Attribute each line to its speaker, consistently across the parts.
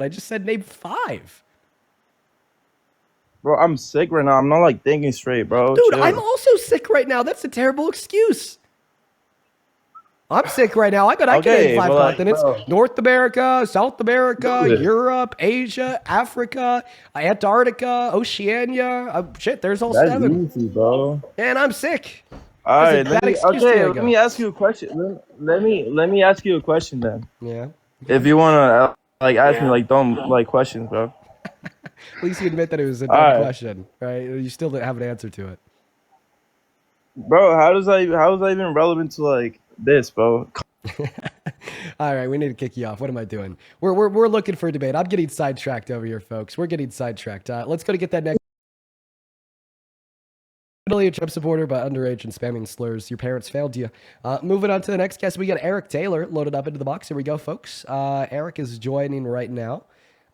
Speaker 1: I just said name 5.
Speaker 2: Bro, I'm sick right now. I'm not like thinking straight, bro.
Speaker 1: Dude,
Speaker 2: Chill.
Speaker 1: I'm also sick right now. That's a terrible excuse. I'm sick right now. I can name
Speaker 2: Okay,
Speaker 1: 5
Speaker 2: but like,
Speaker 1: continents:
Speaker 2: bro,
Speaker 1: North America, South America,
Speaker 3: Dude,
Speaker 1: Europe, Asia, Africa, Antarctica, Oceania. Shit, there's all
Speaker 2: that's
Speaker 1: 7.
Speaker 2: easy, bro.
Speaker 1: And I'm sick.
Speaker 2: All
Speaker 1: That's a
Speaker 2: right,
Speaker 1: bad excuse,
Speaker 2: let
Speaker 1: Diego.
Speaker 2: me ask you a question. Let me ask you a question then.
Speaker 1: Yeah.
Speaker 2: If
Speaker 1: Okay.
Speaker 2: you wanna like ask me like dumb like questions, bro.
Speaker 1: At least you admit that it was a
Speaker 2: All
Speaker 1: dumb
Speaker 2: right,
Speaker 1: question, right? You still didn't have an answer to it.
Speaker 2: bro. How is that even relevant to like this, bro?
Speaker 1: All right, we need to kick you off. What am I doing? We're looking for a debate. I'm getting sidetracked over here, folks. We're getting sidetracked. Let's go to get that next. A Trump supporter, but underage and spamming slurs. Your parents failed you. Moving on to the next guest, we got Eric Taylor loaded up into the box. Here we go, folks. Eric is joining right now.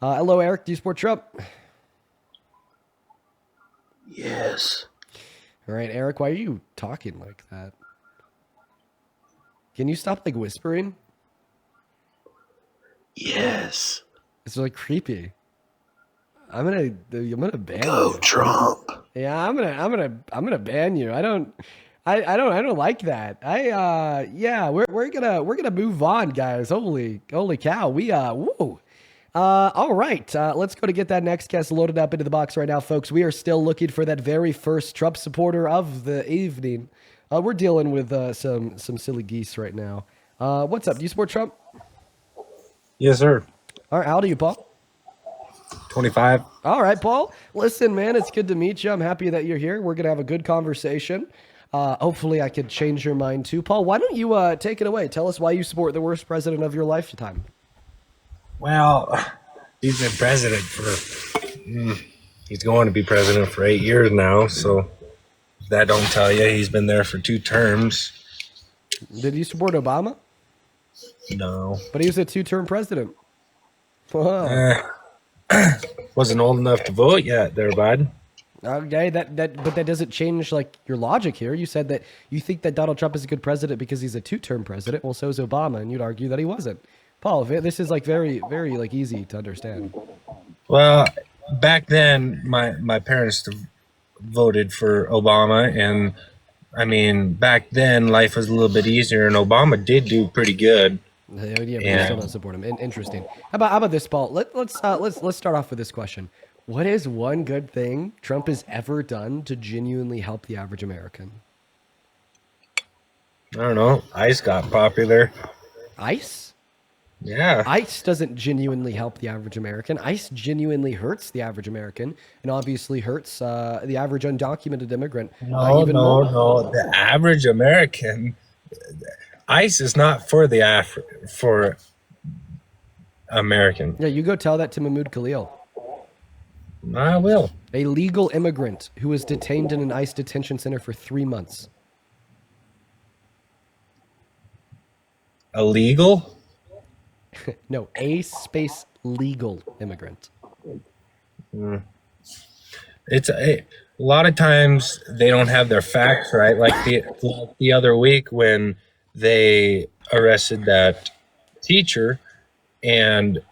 Speaker 1: Hello, Eric. Do you support Trump?
Speaker 3: yes.
Speaker 1: All right, Eric. Why are you talking like that? Can you stop like whispering?
Speaker 3: Yes.
Speaker 1: It's like creepy. I'm gonna ban
Speaker 3: Go
Speaker 1: you.
Speaker 3: Trump.
Speaker 1: Yeah, I'm gonna ban you. I don't like that. Yeah, we're gonna move on, guys. Holy cow. Woo. All right. Let's go to get that next guest loaded up into the box right now, folks. We are still looking for that very first Trump supporter of the evening. We're dealing with some silly geese right now. What's up? Do you support Trump?
Speaker 3: Yes, sir.
Speaker 1: All right. How old are you, Paul?
Speaker 3: 25.
Speaker 1: All right, Paul. Listen, man, it's good to meet you. I'm happy that you're here. We're gonna have a good conversation. Hopefully, I could change your mind too, Paul. Why don't you take it away? Tell us why you support the worst president of your lifetime.
Speaker 3: Well, he's been president he's going to be president for 8 years now. So if that don't tell you, he's been there for 2 terms.
Speaker 1: Did you support Obama?
Speaker 3: No.
Speaker 1: But he was a 2-term president. Wow.
Speaker 3: Wasn't old enough to vote yet there, bud.
Speaker 1: Okay, but that doesn't change like your logic here. You said that you think that Donald Trump is a good president because he's a 2-term president. Well, so is Obama, and you'd argue that he wasn't. Paul, this is like very, very like easy to understand.
Speaker 3: Well, back then, my parents voted for Obama, and I mean, back then life was a little bit easier, and Obama did do pretty good.
Speaker 1: Yeah, but you
Speaker 3: Yeah.
Speaker 1: still don't support him. Interesting. How about this, Paul? Let's start off with this question. What is one good thing Trump has ever done to genuinely help the average American?
Speaker 3: I don't know. ICE got popular.
Speaker 1: ICE?
Speaker 3: Yeah.
Speaker 1: ICE doesn't genuinely help the average American. ICE genuinely hurts the average American, and obviously hurts the average undocumented immigrant even more.
Speaker 3: No. The average American, ICE is not for for American.
Speaker 1: Yeah, you go tell that to Mahmoud Khalil,
Speaker 3: I will.
Speaker 1: a legal immigrant who was detained in an ICE detention center for 3 months.
Speaker 3: Illegal?
Speaker 1: No, a space legal immigrant.
Speaker 3: It's a lot of times they don't have their facts right. Like the other week when they arrested that teacher and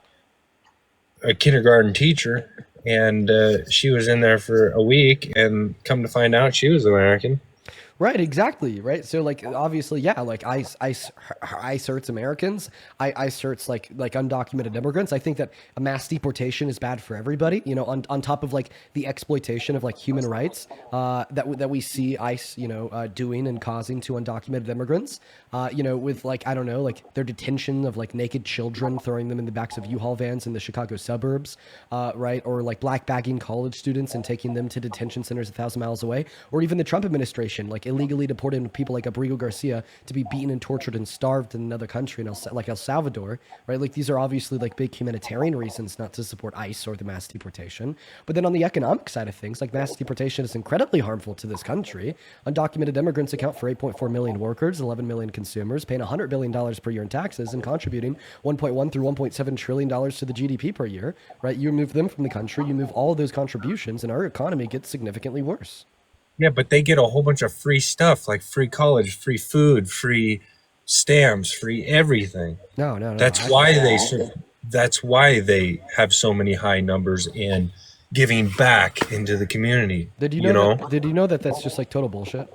Speaker 3: a kindergarten teacher, and she was in there for a week, and come to find out she was American.
Speaker 1: Right, exactly. Right. So, like, obviously, yeah, like ICE hurts Americans. ICE hurts like undocumented immigrants. I think that a mass deportation is bad for everybody. You know, on top of like the exploitation of like human rights that we see ICE, doing and causing to undocumented immigrants. With like, I don't know, like their detention of like naked children, throwing them in the backs of U-Haul vans in the Chicago suburbs, right? Or like black bagging college students and taking them to detention centers 1,000 miles away. Or even the Trump administration, like illegally deporting people like Abrigo Garcia to be beaten and tortured and starved in another country, like El Salvador, right? Like these are obviously like big humanitarian reasons not to support ICE or the mass deportation. But then on the economic side of things, like mass deportation is incredibly harmful to this country. Undocumented immigrants account for 8.4 million workers, 11 million consumers, paying $100 billion per year in taxes and contributing 1.1 through 1.7 trillion dollars to the GDP per year, right? You remove them from the country, you move all of those contributions, and our economy gets significantly worse.
Speaker 3: Yeah, but they get a whole bunch of free stuff like free college, free food, free stamps, free everything.
Speaker 1: No.
Speaker 3: That's why they that's why they have so many high numbers in giving back into the community.
Speaker 1: Did you
Speaker 3: You
Speaker 1: know
Speaker 3: know,
Speaker 1: that? Did you know that that's just like total bullshit?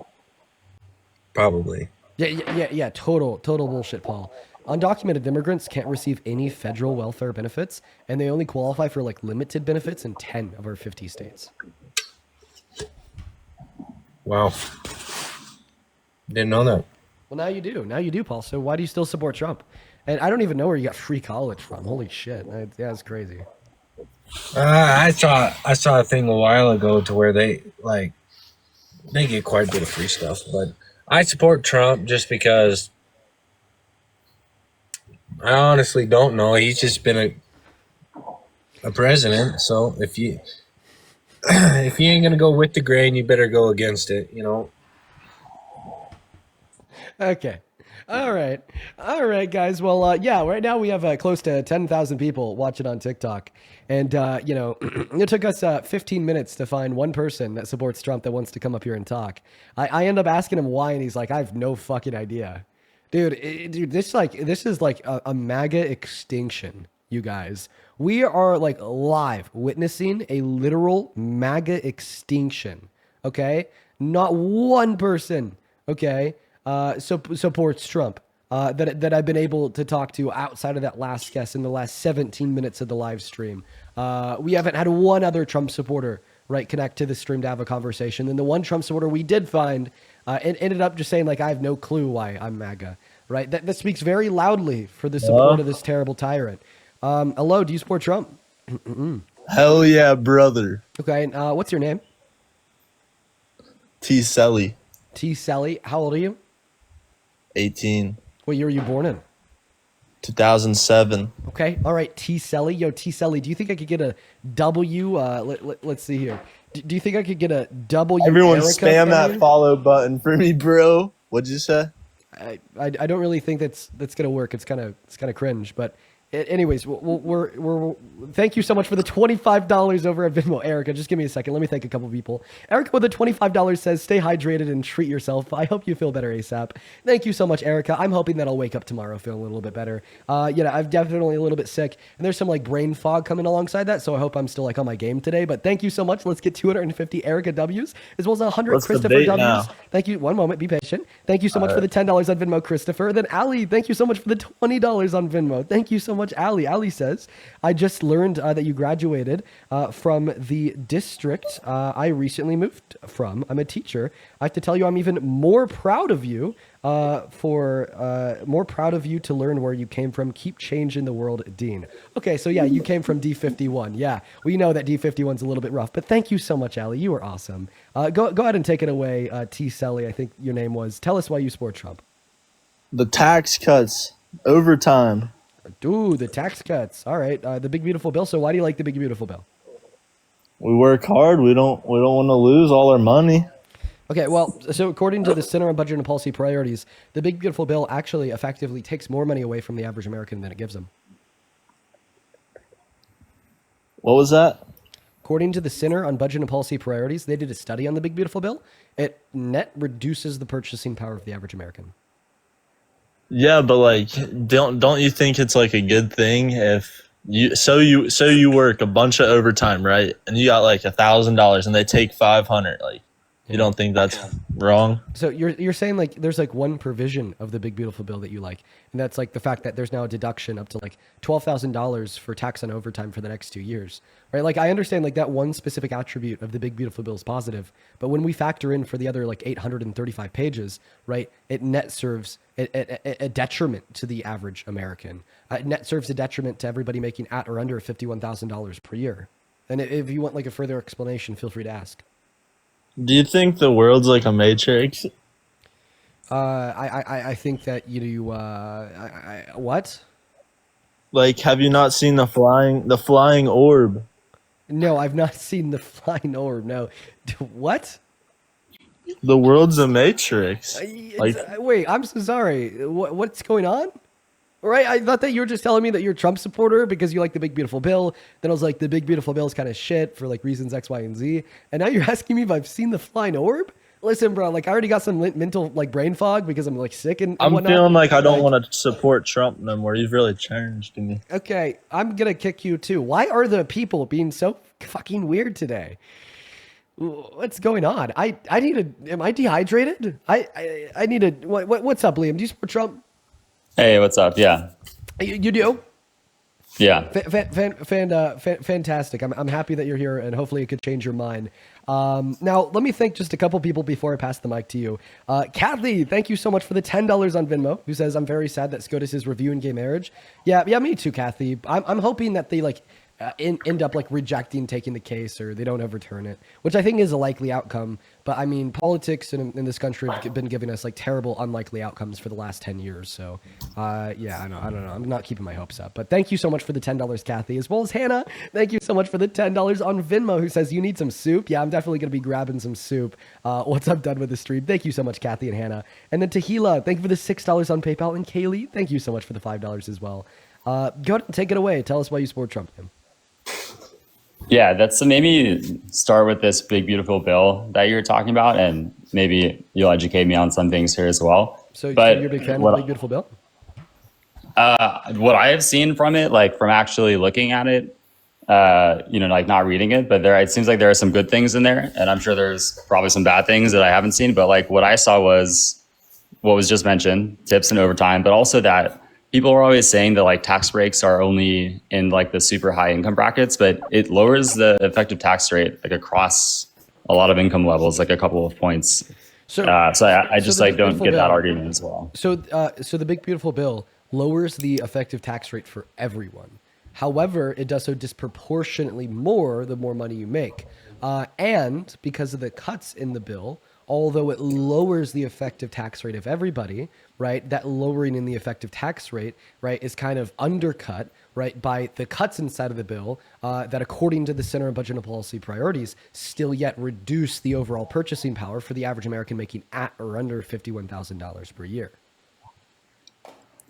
Speaker 3: probably.
Speaker 1: Yeah. Total bullshit, Paul. Undocumented immigrants can't receive any federal welfare benefits, and they only qualify for like limited benefits in 10 of our 50 states.
Speaker 3: Wow, didn't know that.
Speaker 1: Well, now you do. Now you do, Paul. So why do you still support Trump? And I don't even know where you got free college from. Holy shit. Yeah, it's crazy.
Speaker 3: I saw a thing a while ago to where they get quite a bit of free stuff, but I support Trump just because I honestly don't know. He's just been a president, so if you ain't gonna go with the grain, you better go against it. You know.
Speaker 1: Okay. All right. All right, guys. Well, yeah, right now we have close to 10,000 people watching on TikTok. And, it took us 15 minutes to find one person that supports Trump that wants to come up here and talk. I end up asking him why, and he's like, I have no fucking idea. Dude, this is like a MAGA extinction, you guys. We are like live witnessing a literal MAGA extinction. Okay, not one person. Okay, supports Trump. That I've been able to talk to outside of that last guest in the last 17 minutes of the live stream. We haven't had one other Trump supporter right connect to the stream to have a conversation. And the one Trump supporter we did find it ended up just saying like, I have no clue why I'm MAGA. Right, that speaks very loudly for the support of this terrible tyrant. Hello, do you support Trump?
Speaker 2: Hell yeah, brother.
Speaker 1: Okay, what's your name?
Speaker 2: T. Selly,
Speaker 1: T. Sally. How old are you?
Speaker 2: 18,
Speaker 1: What year were you born in?
Speaker 2: 2007.
Speaker 1: Okay, all right, T. Sally. Yo, T. Sally, do you think I could get a W? Let's see here. Do you think I could get a W?
Speaker 2: Everyone
Speaker 1: Erica
Speaker 2: spam
Speaker 1: from
Speaker 2: that
Speaker 1: you?
Speaker 2: follow button for me, bro. What'd you say?
Speaker 1: I don't really think that's gonna work. It's kind of cringe. But anyways, we're thank you so much for the $25 over at Venmo, Erica. Just give me a second. Let me thank a couple people. Erica with the $25 says, "Stay hydrated and treat yourself. I hope you feel better ASAP." Thank you so much, Erica. I'm hoping that I'll wake up tomorrow feeling a little bit better. I'm definitely a little bit sick, and there's some like brain fog coming alongside that. So I hope I'm still like on my game today. But thank you so much. Let's get 250 Erica W's as well as 100
Speaker 2: What's the
Speaker 1: Christopher
Speaker 2: date
Speaker 1: W's.
Speaker 2: now?
Speaker 1: Thank you. One moment. Be patient. Thank you so much for the $10 on Venmo, Christopher. Then Ali, thank you so much for the $20 on Venmo. Thank you so much, Ali. Ali says, I just learned that you graduated from the district I recently moved from. I'm a teacher. I have to tell you, I'm even more proud of you more proud of you to learn where you came from. Keep changing the world, Dean. Okay, so yeah, you came from D51. Yeah, we know that D51's a little bit rough, but thank you so much, Ali. You were awesome. Go ahead and take it away, T. Selly, I think your name was. Tell us why you support Trump.
Speaker 2: The tax cuts, overtime.
Speaker 1: Dude, the tax cuts. All right, the big beautiful bill. So why do you like the big beautiful bill?
Speaker 2: We work hard. We don't want to lose all our money.
Speaker 1: Okay, well, so according to the Center on Budget and Policy Priorities, the big beautiful bill actually effectively takes more money away from the average American than it gives them.
Speaker 2: What was that?
Speaker 1: According to the Center on Budget and Policy Priorities, they did a study on the big beautiful bill. It net reduces the purchasing power of the average American.
Speaker 2: Yeah, but like, don't you think it's like a good thing if you work a bunch of overtime, right? And you got like $1,000, and they take 500. Like, you don't think that's wrong?
Speaker 1: So you're saying like there's like one provision of the big beautiful bill that you like, and that's like the fact that there's now a deduction up to like $12,000 for tax on overtime for the next 2 years, right? Like I understand like that one specific attribute of the big beautiful bill is positive, but when we factor in for the other like 835 pages, right, it net serves a detriment to the average American. It net serves a detriment to everybody making at or under $51,000 per year. And if you want like a further explanation, feel free to ask.
Speaker 2: Do you think the world's like a matrix?
Speaker 1: I think that what?
Speaker 2: Like, have you not seen the flying orb?
Speaker 1: No, I've not seen the flying orb. No, what?
Speaker 2: The world's a matrix. Like,
Speaker 1: Wait, I'm so sorry. What's going on? Right, I thought that you were just telling me that you're a Trump supporter because you like the big beautiful bill. Then I was like, the big beautiful bill is kind of shit for like reasons X, Y, and Z. And now you're asking me if I've seen the flying orb? Listen, bro, like I already got some mental like brain fog because I'm like sick and
Speaker 2: I'm
Speaker 1: whatnot.
Speaker 2: feeling like I don't
Speaker 1: Like,
Speaker 2: want to support Trump no more. You've really changed me.
Speaker 1: okay, I'm gonna kick you too. Why are the people being so fucking weird today? What's going on? I need a. Am I dehydrated? I need a. What's up, Liam? Do you support Trump?
Speaker 4: Hey, what's up? Yeah.
Speaker 1: You do?
Speaker 4: Yeah.
Speaker 1: Fantastic. I'm happy that you're here, and hopefully it could change your mind. Now, let me thank just a couple people before I pass the mic to you. Kathy, thank you so much for the $10 on Venmo, who says, I'm very sad that SCOTUS is reviewing gay marriage. Yeah, me too, Kathy. I'm hoping that they end up like rejecting taking the case, or they don't overturn it, which I think is a likely outcome. But I mean, politics in this country have been giving us like terrible, unlikely outcomes for the last 10 years. So, yeah, I don't know. I'm not keeping my hopes up. But thank you so much for the $10, Kathy, as well as Hannah. Thank you so much for the $10 on Venmo, who says you need some soup. Yeah, I'm definitely gonna be grabbing some soup once I'm done with the stream. Thank you so much, Kathy and Hannah. And then Tahila, thank you for the $6 on PayPal, and Kaylee, thank you so much for the $5 as well. Go ahead and take it away. Tell us why you support Trump, man.
Speaker 4: Yeah, that's maybe start with this big, beautiful bill that you're talking about, and maybe you'll educate me on some things here as well.
Speaker 1: So
Speaker 4: but
Speaker 1: you're a big fan of the Big Beautiful Bill?
Speaker 4: What I have seen from it, like from actually looking at it, like not reading it, but it seems like there are some good things in there, and I'm sure there's probably some bad things that I haven't seen. But like what I saw was what was just mentioned, tips and overtime, but also that people are always saying that like tax breaks are only in like the super high income brackets, but it lowers the effective tax rate like across a lot of income levels, like a couple of points. So I just like don't get that argument as well.
Speaker 1: So the Big Beautiful Bill lowers the effective tax rate for everyone. However, it does so disproportionately more the more money you make. And because of the cuts in the bill, although it lowers the effective tax rate of everybody, right, that lowering in the effective tax rate, right, is kind of undercut, right, by the cuts inside of the bill that, according to the Center on Budget and Policy Priorities, still yet reduce the overall purchasing power for the average American making at or under $51,000 per year.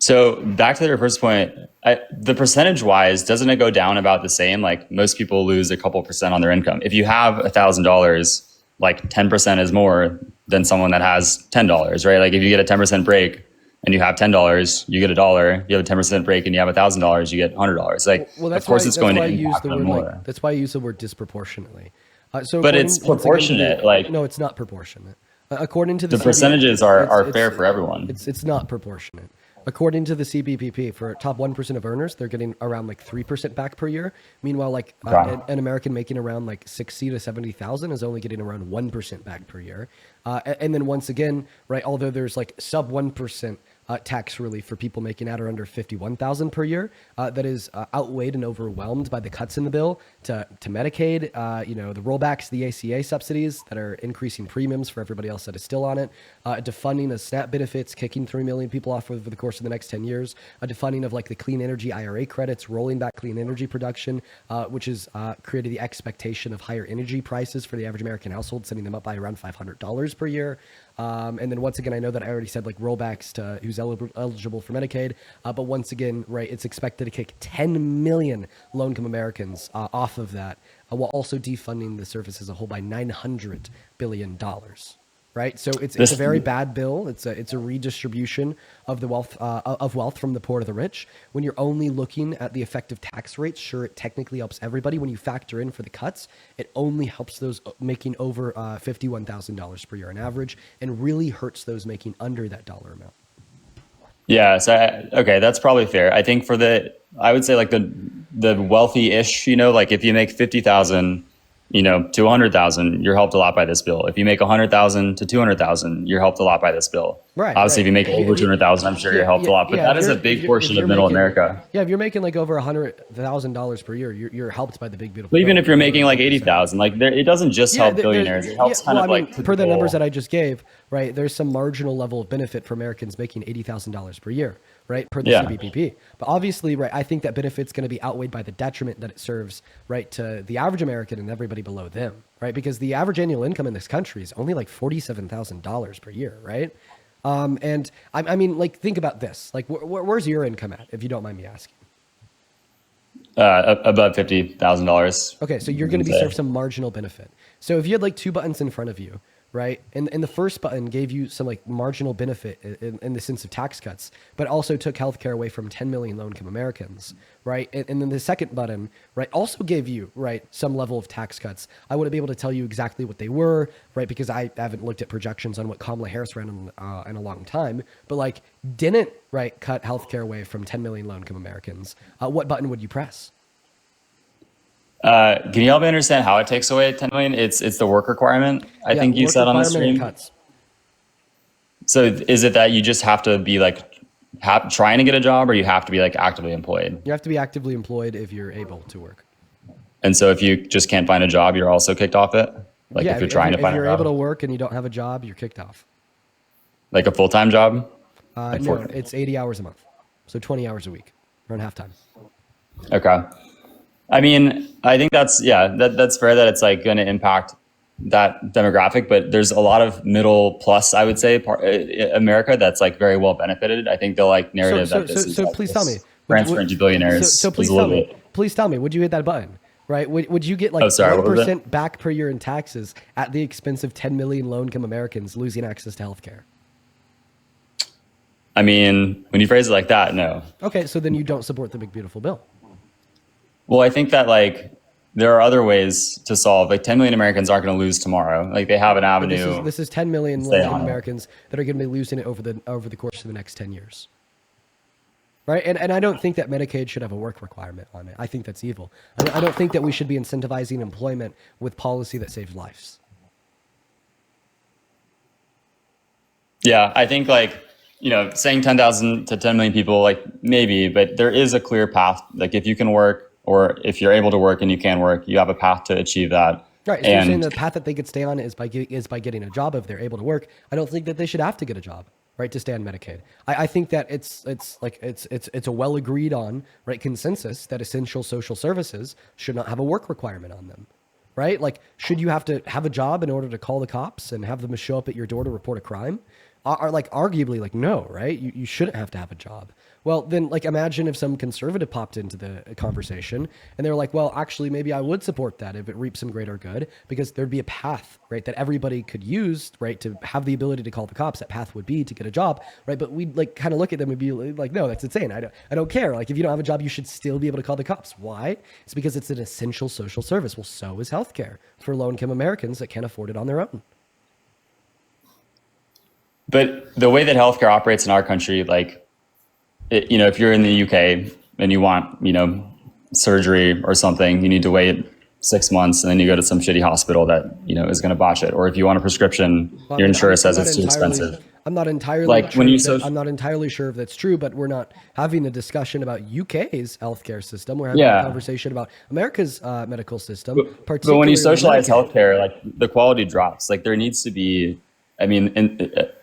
Speaker 4: So back to your first point, the percentage wise, doesn't it go down about the same? Like most people lose a couple percent on their income. If you have $1,000, like 10% is more than someone that has $10, right? Like if you get a 10% break and you have $10, you get $1. You have a 10% break and you have $1,000, you get $100. Like,
Speaker 1: well, that's
Speaker 4: of course,
Speaker 1: why,
Speaker 4: it's going to
Speaker 1: I use
Speaker 4: impact
Speaker 1: the
Speaker 4: them
Speaker 1: word
Speaker 4: more.
Speaker 1: like, that's why I use the word disproportionately.
Speaker 4: But it's proportionate.
Speaker 1: No, it's not proportionate. According to the
Speaker 4: percentages are fair for everyone.
Speaker 1: It's not proportionate. According to the CBPP, for top 1% of earners, they're getting around like 3% back per year. Meanwhile, like an American making around like 60 to 70,000 is only getting around 1% back per year. And then once again, right, although there's like sub 1% tax relief for people making at or under 51,000 per year, that is outweighed and overwhelmed by the cuts in the bill to Medicaid, the rollbacks, the ACA subsidies that are increasing premiums for everybody else that is still on it, defunding of SNAP benefits, kicking 3 million people off over the course of the next 10 years, a defunding of like the clean energy IRA credits, rolling back clean energy production, which has created the expectation of higher energy prices for the average American household, sending them up by around $500 per year. And then once again, I know that I already said like rollbacks to who's eligible for Medicaid, but once again, right, it's expected to kick 10 million low-income Americans off of that, while also defunding the service as a whole by $900 billion. Right, so it's a very bad bill. It's a redistribution of the wealth from the poor to the rich. When you're only looking at the effective tax rate, sure, it technically helps everybody. When you factor in for the cuts, it only helps those making over $51,000 per year on average, and really hurts those making under that dollar amount.
Speaker 4: Yeah, okay, that's probably fair. I think I would say like the wealthy-ish, like if you make 50,000. To 100,000, you're helped a lot by this bill. If you make 100,000 to 200,000, you're helped a lot by this bill. Right. Obviously, if you make over 200,000, I'm sure you're helped a lot. But that is a big portion of middle America.
Speaker 1: Yeah, if you're making like over $100,000 per year, you're helped by the Big Beautiful
Speaker 4: But
Speaker 1: bill.
Speaker 4: even if you're making like 80,000, like it doesn't just help billionaires. It helps
Speaker 1: per the numbers that I just gave, right? There's some marginal level of benefit for Americans making $80,000 per year, right, per the CBPP. But obviously, right, I think that benefit's going to be outweighed by the detriment that it serves, right, to the average American and everybody below them, right? Because the average annual income in this country is only like $47,000 per year, right? And I mean, like, think about this. Like, where's your income at, if you don't mind me asking?
Speaker 4: Above $50,000.
Speaker 1: Okay, so you're going to be served some marginal benefit. So if you had like two buttons in front of you, right? And the first button gave you some like marginal benefit in the sense of tax cuts, but also took healthcare away from 10 million low-income Americans, right? And then the second button, right, also gave you, right, some level of tax cuts. I wouldn't be able to tell you exactly what they were, right, because I haven't looked at projections on what Kamala Harris ran in a long time, but like didn't, right, cut healthcare away from 10 million low-income Americans. What button would you press?
Speaker 4: Can you help me understand how it takes away 10 million? It's the work requirement. I think you
Speaker 1: work
Speaker 4: said on the
Speaker 1: requirement and
Speaker 4: stream.
Speaker 1: cuts.
Speaker 4: So is it that you just have to be like trying to get a job, or you have to be like actively employed?
Speaker 1: You have to be actively employed if you're able to work.
Speaker 4: And so if you just can't find a job, you're also kicked off it. Like
Speaker 1: Yeah,
Speaker 4: if you're trying to find
Speaker 1: if
Speaker 4: a
Speaker 1: you're
Speaker 4: job,
Speaker 1: able to work and you don't have a job, you're kicked off.
Speaker 4: like a full-time job.
Speaker 1: No, it's 80 hours a month, so 20 hours a week, around halftime.
Speaker 4: Okay. I mean, I think that's that's fair that it's like going to impact that demographic, but there's a lot of middle plus, I would say, America that's like very well benefited. I think the like narrative that this is
Speaker 1: So
Speaker 4: like
Speaker 1: please
Speaker 4: this
Speaker 1: tell me.
Speaker 4: transfer into billionaires
Speaker 1: So please
Speaker 4: is a
Speaker 1: tell
Speaker 4: little
Speaker 1: me.
Speaker 4: bit.
Speaker 1: Please tell me. Would you hit that button? Right? Would you get like
Speaker 4: Oh, sorry, what was
Speaker 1: 1% back per year in taxes at the expense of 10 million low-income Americans losing access to healthcare?
Speaker 4: I mean, when you phrase it like that, no.
Speaker 1: Okay, so then you don't support the big beautiful bill.
Speaker 4: Well, I think that like there are other ways to solve. Like 10 million Americans aren't going to lose tomorrow. Like they have an
Speaker 1: But
Speaker 4: avenue.
Speaker 1: this is 10 million
Speaker 4: Stay
Speaker 1: low-income
Speaker 4: on it.
Speaker 1: Americans that are going to be losing it over the course of the next 10 years. Right? And I don't think that Medicaid should have a work requirement on it. I think that's evil. I don't think that we should be incentivizing employment with policy that saves lives.
Speaker 4: Yeah, I think like, saying 10,000 to 10 million people, like maybe, but there is a clear path. Like if you can work, or if you're able to work and you can work, you have a path to achieve that.
Speaker 1: Right. So you're saying the path that they could stay on is by getting a job if they're able to work. I don't think that they should have to get a job, right, to stay on Medicaid. I think that it's a well agreed on, right, consensus that essential social services should not have a work requirement on them. Right? Like, should you have to have a job in order to call the cops and have them show up at your door to report a crime? Are like arguably like no, right? You shouldn't have to have a job. Well, then like imagine if some conservative popped into the conversation and they were like, well, actually, maybe I would support that if it reaps some greater good, because there'd be a path, right, that everybody could use, right, to have the ability to call the cops. That path would be to get a job, right? But we'd like kind of look at them and be like, no, that's insane. I don't care. Like if you don't have a job, you should still be able to call the cops. Why? It's because it's an essential social service. Well, so is healthcare for low-income Americans that can't afford it on their own.
Speaker 4: But the way that healthcare operates in our country, like, if you're in the UK and you want, surgery or something, you need to wait 6 months and then you go to some shitty hospital that, is going to botch it. Or if you want a prescription, your insurer says it's too expensive.
Speaker 1: I'm not entirely
Speaker 4: Like,
Speaker 1: sure
Speaker 4: when you
Speaker 1: if that-
Speaker 4: so-
Speaker 1: I'm not entirely sure if that's true, but we're not having a discussion about UK's healthcare system. We're having a conversation about America's medical system.
Speaker 4: But when you
Speaker 1: particularly
Speaker 4: socialize
Speaker 1: Medicaid.
Speaker 4: healthcare, like the quality drops. Like there needs to be, I mean,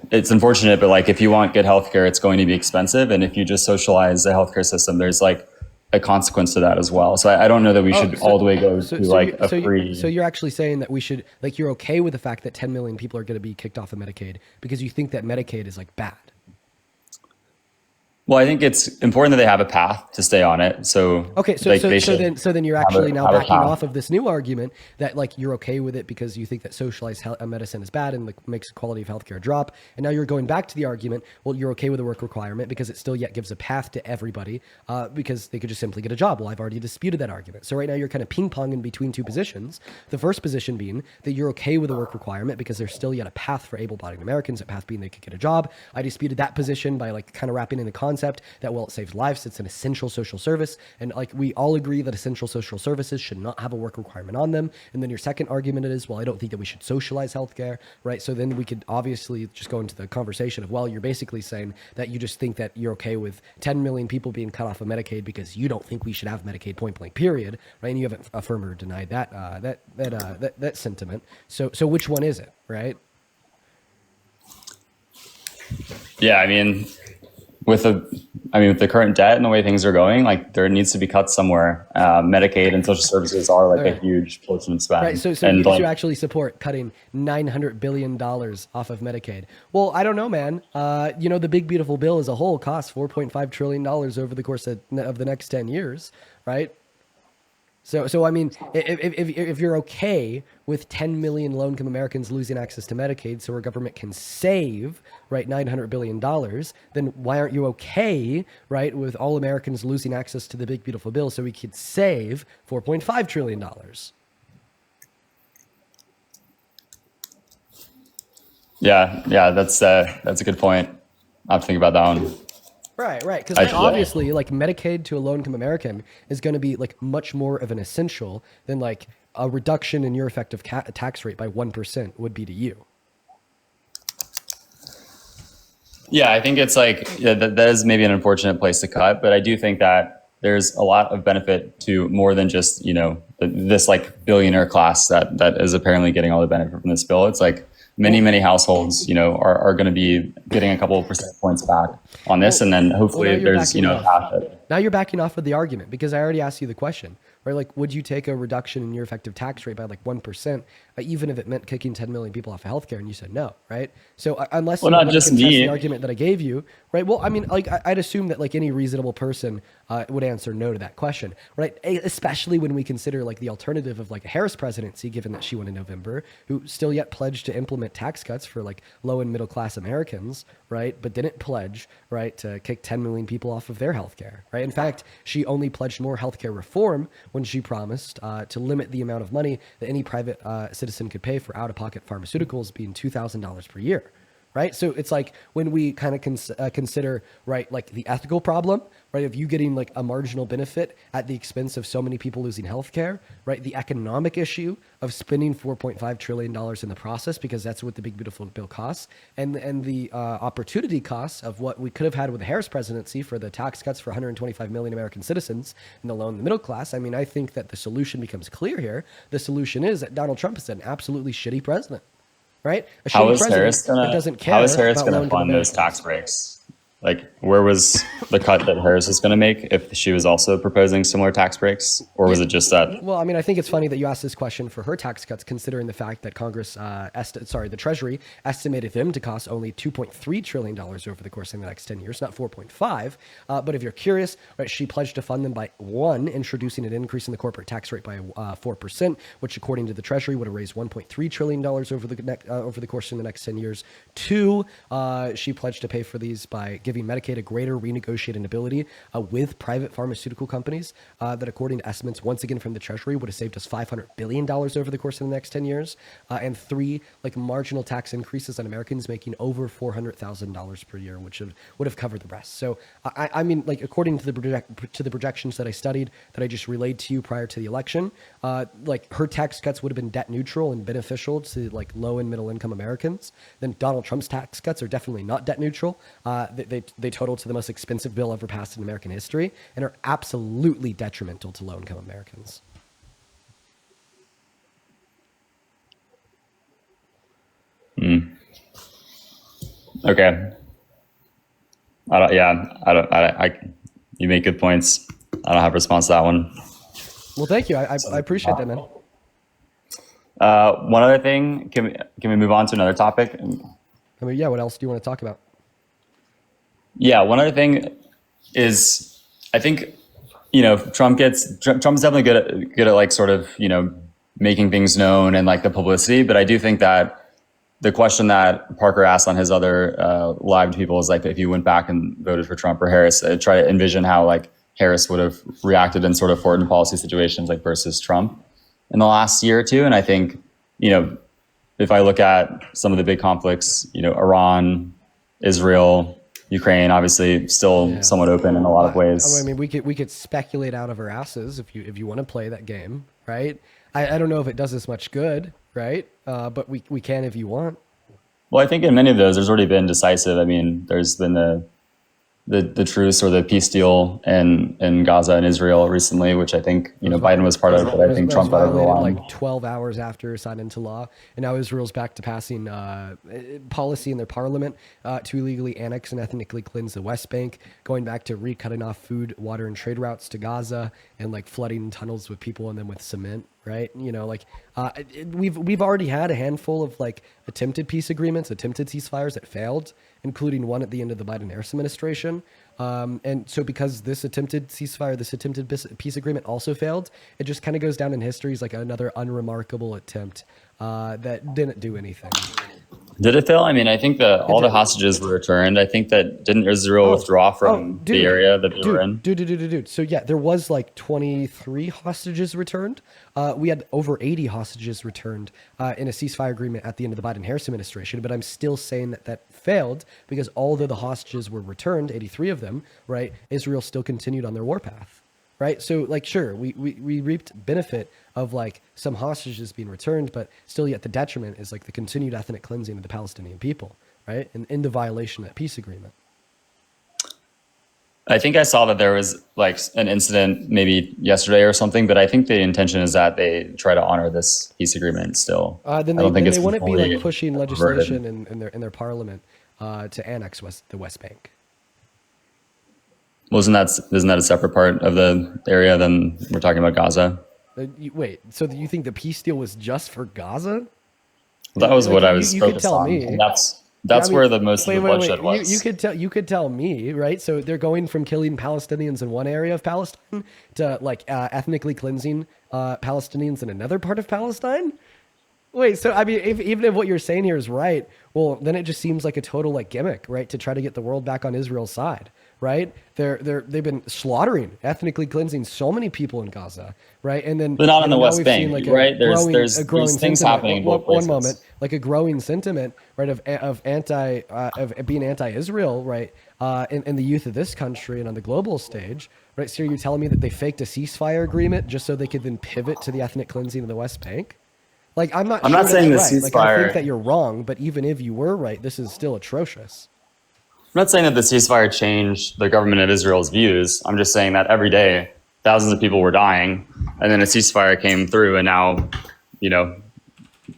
Speaker 4: it's unfortunate, but like if you want good healthcare, it's going to be expensive. And if you just socialize the healthcare system, there's like a consequence to that as well. So I don't know that we should all the way go to like a free.
Speaker 1: So you're actually saying that we should, like, you're okay with the fact that 10 million people are going to be kicked off of Medicaid because you think that Medicaid is like bad.
Speaker 4: Well, I think it's important that they have a path to stay on it. So
Speaker 1: Okay, so
Speaker 4: like,
Speaker 1: so,
Speaker 4: they
Speaker 1: so
Speaker 4: should
Speaker 1: then so then you're
Speaker 4: have
Speaker 1: actually
Speaker 4: a-
Speaker 1: now
Speaker 4: have a
Speaker 1: backing
Speaker 4: path.
Speaker 1: off of this new argument that like you're okay with it because you think that socialized medicine is bad and like makes the quality of healthcare drop. And now you're going back to the argument, well, you're okay with the work requirement because it still yet gives a path to everybody because they could just simply get a job. Well, I've already disputed that argument. So right now you're kind of ping-ponging between two positions. The first position being that you're okay with the work requirement because there's still yet a path for able-bodied Americans, a path being they could get a job. I disputed that position by like kind of wrapping in the concept that, well, it saves lives, it's an essential social service, and like we all agree that essential social services should not have a work requirement on them. And then your second argument is, well, I don't think that we should socialize healthcare, right? So then we could obviously just go into the conversation of, well, you're basically saying that you just think that you're okay with 10 million people being cut off of Medicaid because you don't think we should have Medicaid, point blank, period, right? And you haven't affirmed or denied that sentiment. So which one is it, right?
Speaker 4: Yeah, I mean, with the current debt and the way things are going, like there needs to be cuts somewhere. Medicaid and social services are like a huge portion of spend.
Speaker 1: Right. So
Speaker 4: and
Speaker 1: you actually support cutting $900 billion off of Medicaid. Well, I don't know, man. The big beautiful bill as a whole costs $4.5 trillion over the course of the next 10 years, right? So I mean, if you're okay with 10 million low-income Americans losing access to Medicaid, so our government can save right $900 billion, then why aren't you okay right with all Americans losing access to the big beautiful bill, so we could save $4.5 trillion?
Speaker 4: Yeah, that's a good point. I have to think about that one.
Speaker 1: Right. Because
Speaker 4: Yeah.
Speaker 1: obviously, like Medicaid to a low-income American is going to be like much more of an essential than like a reduction in your effective tax rate by 1% would be to you.
Speaker 4: Yeah, I think it's like that is maybe an unfortunate place to cut, but I do think that there's a lot of benefit to more than just this like billionaire class that is apparently getting all the benefit from this bill. It's like many households are going to be getting a couple of percentage points back on this, and then hopefully there's half it.
Speaker 1: Now you're backing off of the argument because I already asked you the question, right? Like, would you take a reduction in your effective tax rate by like 1%, even if it meant kicking 10 million people off of healthcare? And you said no, right? So unless you
Speaker 4: not
Speaker 1: want to
Speaker 4: just
Speaker 1: contest
Speaker 4: me.
Speaker 1: the argument that I gave you, right? Well, I mean, like I'd assume that like any reasonable person would answer no to that question, right? Especially when we consider like the alternative of like a Harris presidency, given that she won in November, who still yet pledged to implement tax cuts for like low and middle class Americans, right? But didn't pledge, right, to kick 10 million people off of their healthcare, right? In fact, she only pledged more healthcare reform when she promised to limit the amount of money that any private citizen could pay for out-of-pocket pharmaceuticals being $2,000 per year, right? So it's like when we kind of consider, right, like the ethical problem, right, of you getting like a marginal benefit at the expense of so many people losing healthcare, right? The economic issue of spending $4.5 trillion in the process, because that's what the big beautiful bill costs, and the opportunity costs of what we could have had with the Harris presidency for the tax cuts for 125 million American citizens and the low and the middle class. I mean, I think that the solution becomes clear here. The solution is that Donald Trump is an absolutely shitty president. Right? A
Speaker 4: How
Speaker 1: shitty
Speaker 4: is Harris
Speaker 1: president that doesn't care
Speaker 4: going
Speaker 1: about
Speaker 4: to
Speaker 1: low-income
Speaker 4: fund those
Speaker 1: Americans.
Speaker 4: tax breaks? Like, where was the cut that Harris is going to make if she was also proposing similar tax breaks, or was it just that?
Speaker 1: Well, I mean, I think it's funny that you asked this question for her tax cuts, considering the fact that Congress, the Treasury estimated them to cost only $2.3 trillion over the course of the next 10 years, not 4.5. But if you're curious, right, she pledged to fund them by one, introducing an increase in the corporate tax rate by 4%, which according to the Treasury would have raised $1.3 trillion over the course of the next 10 years. Two, she pledged to pay for these by giving Medicaid a greater renegotiating ability with private pharmaceutical companies that, according to estimates, once again from the Treasury, would have saved us $500 billion over the course of the next 10 years. And three, like marginal tax increases on Americans making over $400,000 per year, which would have covered the rest. So, I mean, like according to the projections that I studied, that I just relayed to you prior to the election, like her tax cuts would have been debt neutral and beneficial to like low and middle income Americans. Then Donald Trump's tax cuts are definitely not debt neutral. They total to the most expensive bill ever passed in American history and are absolutely detrimental to low-income Americans.
Speaker 4: Okay. You make good points. I don't have a response to that one.
Speaker 1: Well, thank you. I appreciate that, man.
Speaker 4: One other thing, can we move on to another topic?
Speaker 1: I mean, yeah, what else do you want to talk about?
Speaker 4: Yeah, one other thing is, I think, Trump's definitely good at like sort of, making things known and like the publicity. But I do think that the question that Parker asked on his other live to people is like, if you went back and voted for Trump or Harris, try to envision how like Harris would have reacted in sort of foreign policy situations like versus Trump in the last year or two. And I think, if I look at some of the big conflicts, Iran, Israel, Ukraine, obviously still somewhat open in a lot of ways.
Speaker 1: I mean, we could speculate out of our asses if you want to play that game, right? I don't know if it does us much good, right? But we can if you want.
Speaker 4: Well, I think in many of those, there's already been decisive. I mean, there's been the truce or the peace deal in Gaza and Israel recently, which I think Biden was part of, but I think Trump got over the line.
Speaker 1: Like 12 hours after it signed into law, and now Israel's back to passing policy in their parliament to illegally annex and ethnically cleanse the West Bank, going back to recutting off food, water, and trade routes to Gaza, and like flooding tunnels with people and then with cement. Right, we've already had a handful of like attempted peace agreements, attempted ceasefires that failed, including one at the end of the Biden-Harris administration. And so because this attempted ceasefire, this attempted peace agreement also failed, it just kind of goes down in history as like another unremarkable attempt that didn't do anything.
Speaker 4: Did it fail? I mean, I think that all the
Speaker 1: did.
Speaker 4: hostages were returned. I think that didn't Israel withdraw from the area that they were in?
Speaker 1: Dude. So yeah, there was like 23 hostages returned. We had over 80 hostages returned in a ceasefire agreement at the end of the Biden-Harris administration. But I'm still saying that that failed because although the hostages were returned, 83 of them, right, Israel still continued on their warpath. Right. So like, sure, we reaped benefit of like some hostages being returned, but still yet the detriment is like the continued ethnic cleansing of the Palestinian people. Right. And in the violation of that peace agreement.
Speaker 4: I think I saw that there was like an incident maybe yesterday or something, but I think the intention is that they try to honor this peace agreement still.
Speaker 1: Then they wouldn't be like pushing legislation in their parliament to annex the West Bank.
Speaker 4: Isn't that a separate part of the area than we're talking about Gaza?
Speaker 1: Wait, so you think the peace deal was just for Gaza?
Speaker 4: That was what I was
Speaker 1: you could
Speaker 4: focused
Speaker 1: tell
Speaker 4: on.
Speaker 1: me.
Speaker 4: And that's where the most of the bloodshed was.
Speaker 1: You could tell me, right? So they're going from killing Palestinians in one area of Palestine to like ethnically cleansing Palestinians in another part of Palestine. Wait, so I mean, even if what you're saying here is right, well, then it just seems like a total like gimmick, right? To try to get the world back on Israel's side, right? They've been slaughtering, ethnically cleansing so many people in Gaza, right? And then
Speaker 4: but not on the West
Speaker 1: we've
Speaker 4: Bank,
Speaker 1: seen, like,
Speaker 4: right? There's things
Speaker 1: sentiment.
Speaker 4: happening in both places.
Speaker 1: One moment, like a growing sentiment, right, of being anti-Israel, right, in the youth of this country and on the global stage, right? So you're telling me that they faked a ceasefire agreement just so they could then pivot to the ethnic cleansing of the West Bank? Like, I'm not saying the ceasefire. Like, I think that you're wrong, but even if you were right, this is still atrocious.
Speaker 4: I'm not saying that the ceasefire changed the government of Israel's views. I'm just saying that every day, thousands of people were dying, and then a ceasefire came through, and now,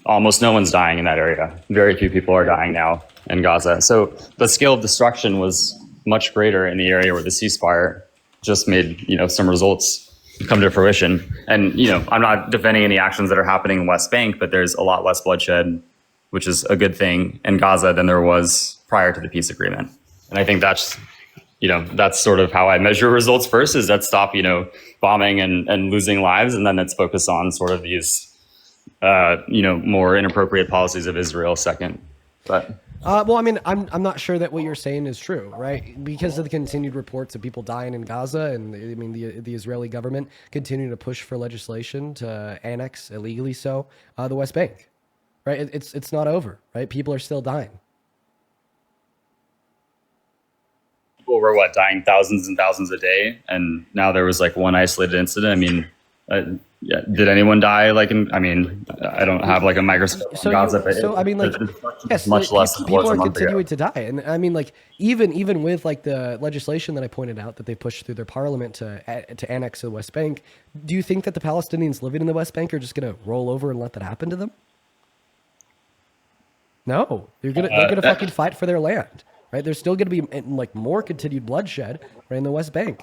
Speaker 4: almost no one's dying in that area. Very few people are dying now in Gaza. So the scale of destruction was much greater in the area where the ceasefire just made, some results come to fruition. And, I'm not defending any actions that are happening in West Bank, but there's a lot less bloodshed, which is a good thing in Gaza than there was prior to the peace agreement. And I think that's sort of how I measure results first, is that stop, bombing and losing lives. And then let's focus on sort of these, more inappropriate policies of Israel second. But
Speaker 1: well, I mean, I'm not sure that what you're saying is true, right? Because of the continued reports of people dying in Gaza, and I mean the Israeli government continuing to push for legislation to annex illegally the West Bank, right? It's not over, right? People are still dying.
Speaker 4: People were dying thousands and thousands a day, and now there was like one isolated incident. I mean, did anyone die? I don't have like a microscope on Gaza,
Speaker 1: yes,
Speaker 4: much less than
Speaker 1: people
Speaker 4: it was
Speaker 1: are
Speaker 4: a month
Speaker 1: continuing
Speaker 4: ago.
Speaker 1: to die, and I mean, like even with like the legislation that I pointed out that they pushed through their parliament to annex the West Bank, do you think that the Palestinians living in the West Bank are just going to roll over and let that happen to them? No, they're gonna fucking fight for their land, right? There's still gonna be like more continued bloodshed right in the West Bank.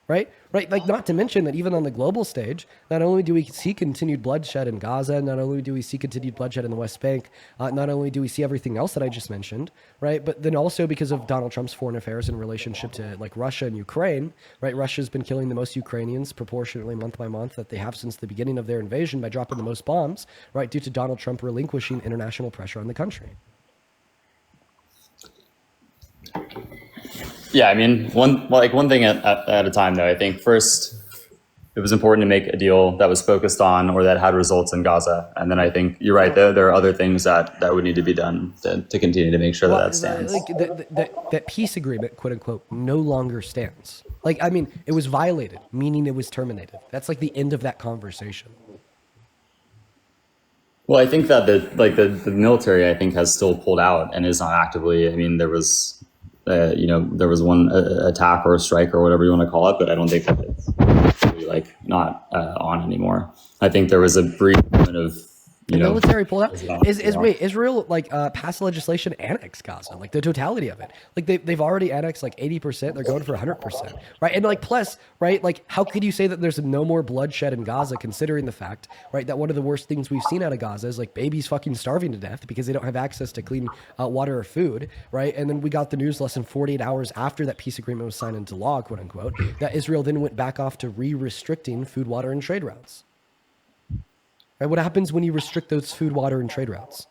Speaker 1: Right? Like, not to mention that even on the global stage, not only do we see continued bloodshed in Gaza, not only do we see continued bloodshed in the West Bank, not only do we see everything else that I just mentioned, right? But then also because of Donald Trump's foreign affairs in relationship to like Russia and Ukraine, right? Russia's been killing the most Ukrainians proportionately month by month that they have since the beginning of their invasion by dropping the most bombs, right? Due to Donald Trump relinquishing international pressure on the country.
Speaker 4: Yeah, I mean, one thing at a time, though. I think first, it was important to make a deal that was focused on or that had results in Gaza. And then I think you're right, there are other things that would need to be done to continue to make sure that stands.
Speaker 1: That peace agreement, quote unquote, no longer stands. Like, I mean, it was violated, meaning it was terminated. That's like the end of that conversation.
Speaker 4: Well, I think that the military, I think, has still pulled out and is not actively. I mean, there was one attack or a strike or whatever you want to call it, but I don't think that it's really not on anymore. I think there was a brief moment of
Speaker 1: The
Speaker 4: know,
Speaker 1: military pulled out.
Speaker 4: yeah.
Speaker 1: Wait, Israel like passed legislation to annex Gaza, like the totality of it. Like they've already annexed like 80%. They're going for 100%, right? And like plus, right? Like how could you say that there's no more bloodshed in Gaza, considering the fact, right, that one of the worst things we've seen out of Gaza is like babies fucking starving to death because they don't have access to clean water or food, right? And then we got the news less than 48 hours after that peace agreement was signed into law, quote unquote, that Israel then went back off to re-restricting food, water, and trade routes. Right? What happens when you restrict those food, water, and trade routes?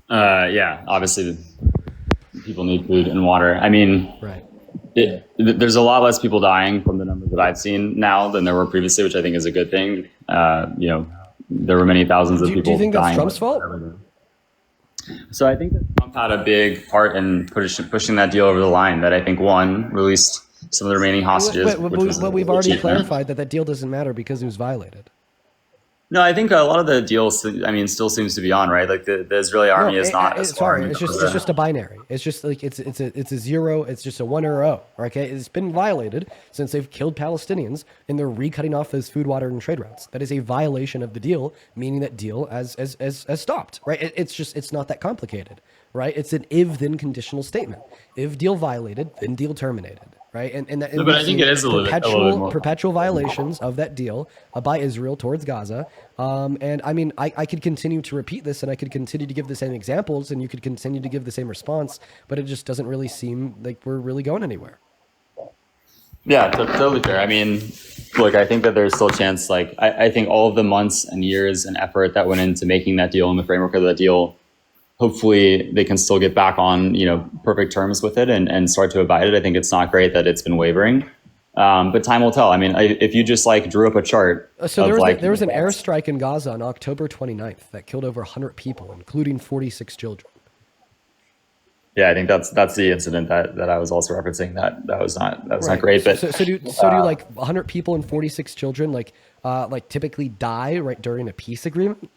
Speaker 4: Yeah, obviously people need food and water. I mean,
Speaker 1: Right.
Speaker 4: There's a lot less people dying from the numbers that I've seen now than there were previously, which I think is a good thing. You know, there were many thousands of people
Speaker 1: Do you think that's
Speaker 4: dying.
Speaker 1: Trump's fault?
Speaker 4: So I think that Trump had a big part in pushing that deal over the line. That I think one released some of the remaining hostages.
Speaker 1: But we've already clarified that deal doesn't matter because it was violated.
Speaker 4: No, I think a lot of the deals, I mean, still seems to be on, right? Like the Israeli army is not as far.
Speaker 1: Sorry, it's just a binary. It's just like it's a zero. It's just a 1 or a 0. Okay, it's been violated since they've killed Palestinians and they're recutting off those food, water, and trade routes. That is a violation of the deal, meaning that deal as stopped. Right? It's not that complicated. Right? It's an if then conditional statement. If deal violated, then deal terminated. Right, and that.
Speaker 4: No, but I think it is a little bit more
Speaker 1: perpetual violations of that deal by Israel towards Gaza. And I mean, I could continue to repeat this, and I could continue to give the same examples, and you could continue to give the same response, but it just doesn't really seem like we're really going anywhere.
Speaker 4: Yeah, totally fair. I mean, look, I think that there's still a chance. Like, I think all of the months and years and effort that went into making that deal and the framework of that deal, hopefully they can still get back on, you know, perfect terms with it and start to abide it. I think it's not great that it's been wavering, but time will tell. I mean, if you just like drew up a chart.
Speaker 1: So there was an airstrike in Gaza on October 29th that killed over 100 people, including 46 children.
Speaker 4: Yeah, I think that's the incident that I was also referencing. That was not great. But
Speaker 1: so do like 100 people and 46 children like typically die right during a peace agreement?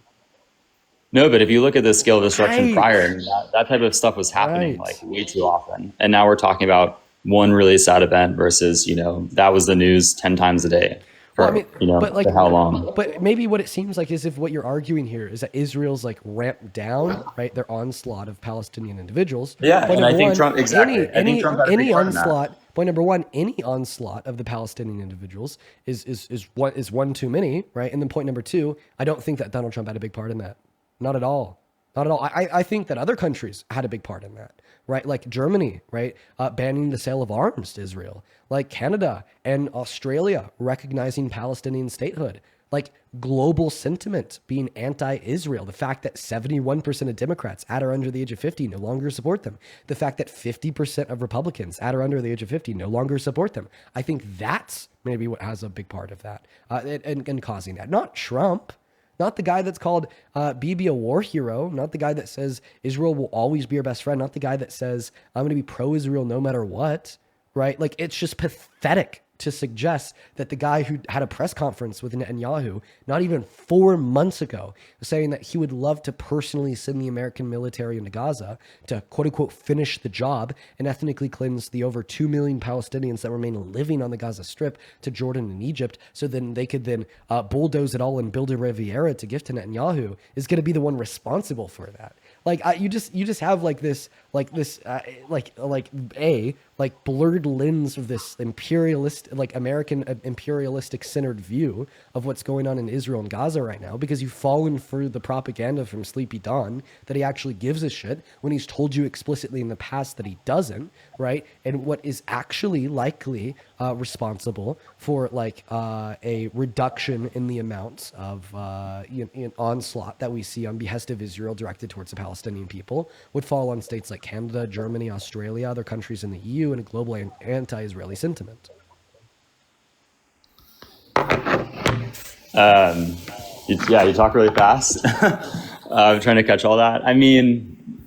Speaker 4: No, but if you look at the scale of destruction
Speaker 1: Right.
Speaker 4: prior, that type of stuff was happening
Speaker 1: Right.
Speaker 4: like way too often. And now we're talking about one really sad event versus, you know, that was the news 10 times a day for,
Speaker 1: Well, I mean,
Speaker 4: you know,
Speaker 1: but like,
Speaker 4: for how long?
Speaker 1: But maybe what it seems like is if what you're arguing here is that Israel's like ramped down, right, their onslaught of Palestinian individuals.
Speaker 4: Yeah,
Speaker 1: Point
Speaker 4: and I
Speaker 1: number
Speaker 4: think
Speaker 1: one,
Speaker 4: Trump- exactly. I think Trump had a big part in that.
Speaker 1: onslaught. Point number one, any onslaught of the Palestinian individuals is one too many, right? And then point number two, I don't think that Donald Trump had a big part in that. Not at all. Not at all. I think that other countries had a big part in that, right? Like Germany, right? Banning the sale of arms to Israel. Like Canada and Australia recognizing Palestinian statehood. Like global sentiment being anti-Israel. The fact that 71% of Democrats at or under the age of 50 no longer support them. The fact that 50% of Republicans at or under the age of 50 no longer support them. I think that's maybe what has a big part of that and causing that. Not Trump. Not the guy that's called Bibi a war hero. Not the guy that says Israel will always be your best friend. Not the guy that says I'm going to be pro-Israel no matter what, right? Like, it's just pathetic to suggest that the guy who had a press conference with Netanyahu not even 4 months ago saying that he would love to personally send the American military into Gaza to quote unquote finish the job and ethnically cleanse the over 2 million Palestinians that remain living on the Gaza Strip to Jordan and Egypt, so then they could then bulldoze it all and build a Riviera to give to Netanyahu, is going to be the one responsible for that. Like you just have like blurred lens of this American imperialistic centered view of what's going on in Israel and Gaza right now, because you've fallen for the propaganda from Sleepy Don that he actually gives a shit when he's told you explicitly in the past that he doesn't, right? And what is actually likely responsible for a reduction in the amounts of onslaught that we see on behest of Israel directed towards the Palestinian people would fall on states like Canada, Germany, Australia, other countries in the EU, and a global anti-Israeli sentiment.
Speaker 4: You talk really fast. I'm trying to catch all that. I mean,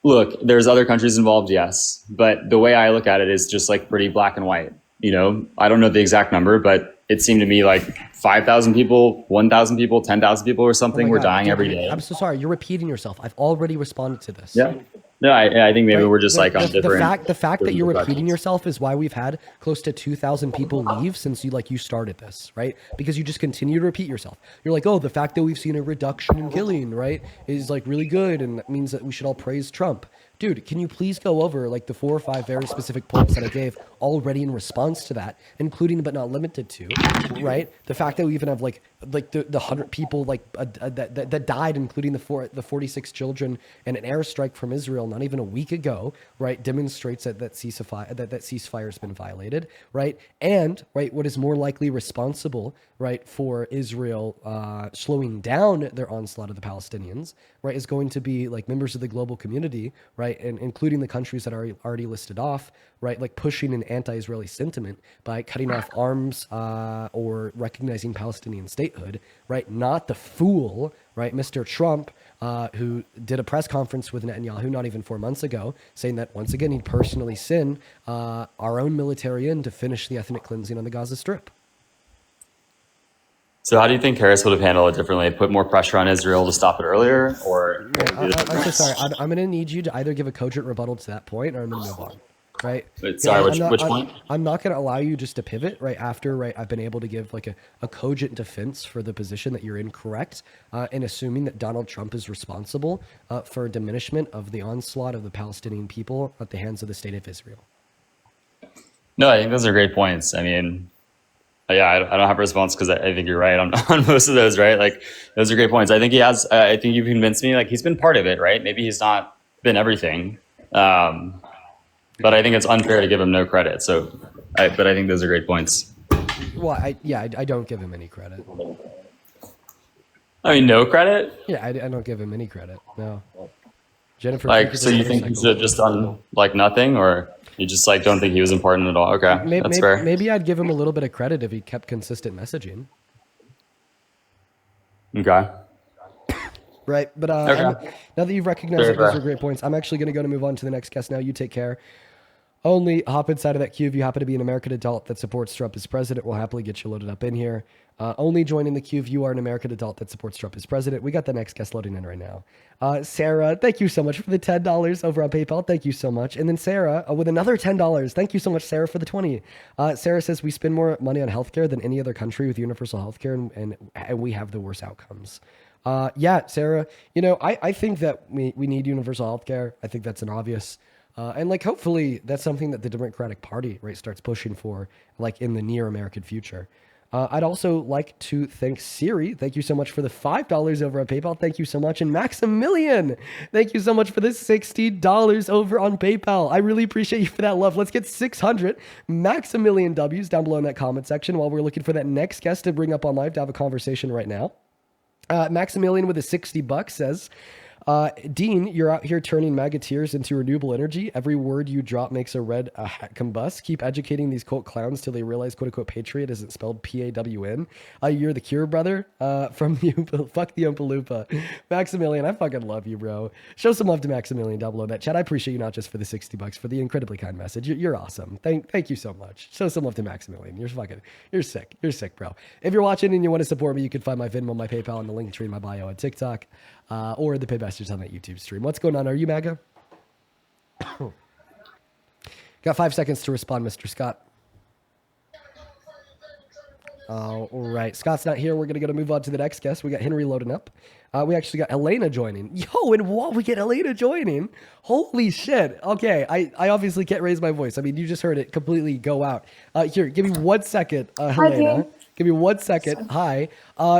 Speaker 4: look, there's other countries involved, yes, but the way I look at it is just like pretty black and white. You know, I don't know the exact number, but it seemed to me like 5,000 people, 1,000 people, 10,000 people or something were dying every day.
Speaker 1: I'm so sorry. You're repeating yourself. I've already responded to this.
Speaker 4: Yeah. No, I think maybe
Speaker 1: Right?
Speaker 4: we're just like on
Speaker 1: The
Speaker 4: different.
Speaker 1: fact that
Speaker 4: different
Speaker 1: you're repeating
Speaker 4: perspectives.
Speaker 1: yourself is why we've had close to 2,000 people leave since you started this, right? Because you just continue to repeat yourself. You're like, oh, the fact that we've seen a reduction in killing, right, is like really good, and that means that we should all praise Trump. Dude, can you please go over like the 4 or 5 very specific points that I gave already in response to that, including but not limited to, right? The fact that we even have like the 100 people that died, including the 46 children, and an airstrike from Israel not even a week ago, right, demonstrates that ceasefire has been violated, right? And right, what is more likely responsible, right, for Israel slowing down their onslaught of the Palestinians, right, is going to be like members of the global community, right, and including the countries that are already listed off, right, like pushing an anti-Israeli sentiment by cutting off arms or recognizing Palestinian statehood, right? Not the fool, right, Mr. Trump, who did a press conference with Netanyahu not even 4 months ago, saying that once again he'd personally send our own military in to finish the ethnic cleansing on the Gaza Strip.
Speaker 4: So how do you think Harris would have handled it differently? Put more pressure on Israel to stop it earlier, or
Speaker 1: I'm so sorry. I'm going to need you to either give a cogent rebuttal to that point, or I'm going to move on. Right.
Speaker 4: Wait, sorry, which
Speaker 1: I'm,
Speaker 4: point?
Speaker 1: I'm not going to allow you just to pivot right after, right. I've been able to give like a cogent defense for the position that you're incorrect, and assuming that Donald Trump is responsible for diminishment of the onslaught of the Palestinian people at the hands of the state of Israel.
Speaker 4: No, I think those are great points. I mean, yeah, I don't have a response because I think you're right on, on most of those, right? Like, those are great points. I think he has, I think you've convinced me, like, he's been part of it, right? Maybe he's not been everything. But I think it's unfair to give him no credit. But I think those are great points.
Speaker 1: Well, I don't give him any credit.
Speaker 4: I mean, no credit?
Speaker 1: Yeah, I don't give him any credit. No. Jennifer.
Speaker 4: Like, so you think he should have just done like nothing, or you just like don't think he was important at all? Okay, that's fair.
Speaker 1: Maybe I'd give him a little bit of credit if he kept consistent messaging.
Speaker 4: Okay.
Speaker 1: Right, but
Speaker 4: Okay.
Speaker 1: now that you've recognized that those are great points, I'm actually going to move on to the next guest now. You take care. Only hop inside of that queue if you happen to be an American adult that supports Trump as president. We'll happily get you loaded up in here. Only join in the queue if you are an American adult that supports Trump as president. We got the next guest loading in right now. Sarah, thank you so much for the $10 over on PayPal. Thank you so much. And then Sarah with another $10. Thank you so much, Sarah, for the 20. Sarah says we spend more money on healthcare than any other country with universal healthcare, and we have the worst outcomes. Yeah, Sarah, I think that we need universal healthcare. I think that's an obvious. And like, hopefully that's something that the Democratic Party, right, starts pushing for, like in the near American future. I'd also like to thank Siri. Thank you so much for the $5 over on PayPal. Thank you so much. And Maximilian, thank you so much for the $60 over on PayPal. I really appreciate you for that love. Let's get 600 Maximilian W's down below in that comment section while we're looking for that next guest to bring up on live to have a conversation right now. Maximilian with a $60 says, Dean, you're out here turning Magateers into renewable energy. Every word you drop makes a red hat combust. Keep educating these quote clowns till they realize quote unquote patriot isn't spelled P-A-W-N. You're the cure, brother. From the fuck the Oompa Loompa. Maximilian, I fucking love you, bro. Show some love to Maximilian down below that chat. I appreciate you not just for the $60, for the incredibly kind message. You're awesome. Thank you so much. Show some love to Maximilian. You're sick. You're sick, bro. If you're watching and you want to support me, you can find my Venmo, my PayPal, and the link tree in my bio on TikTok. Or the Paybasters on that YouTube stream. What's going on? Are you Maga? Got 5 seconds to respond, Mr. Scott. All right. Scott's not here. We're going to move on to the next guest. We got Henry loading up. We actually got Elena joining. Yo, and what? We get Elena joining? Holy shit. Okay. I obviously can't raise my voice. I mean, you just heard it completely go out. Here, give me 1 second, Helena. Give me 1 second. Hi.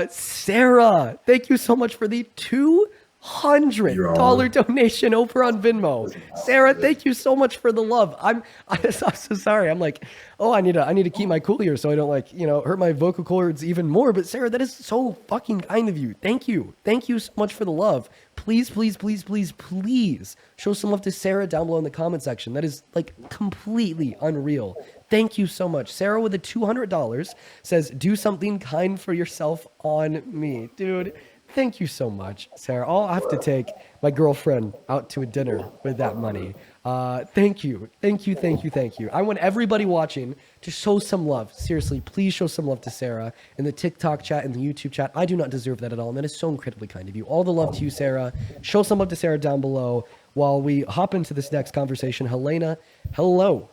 Speaker 1: Sarah, thank you so much for the $200 donation over on Venmo. Sarah, thank you so much for the love. I'm so sorry. I'm like, oh, I need to keep my cool here so I don't hurt my vocal cords even more. But Sarah, that is so fucking kind of you. Thank you. Thank you so much for the love. Please, please, please, please, please show some love to Sarah down below in the comment section. That is like completely unreal. Thank you so much. Sarah with the $200 says, do something kind for yourself on me. Dude, thank you so much, Sarah. I'll have to take my girlfriend out to a dinner with that money. Thank you. Thank you, thank you, thank you. I want everybody watching to show some love. Seriously, please show some love to Sarah in the TikTok chat and the YouTube chat. I do not deserve that at all, and that is so incredibly kind of you. All the love to you, Sarah. Show some love to Sarah down below. while we hop into this next conversation, Helena, hello.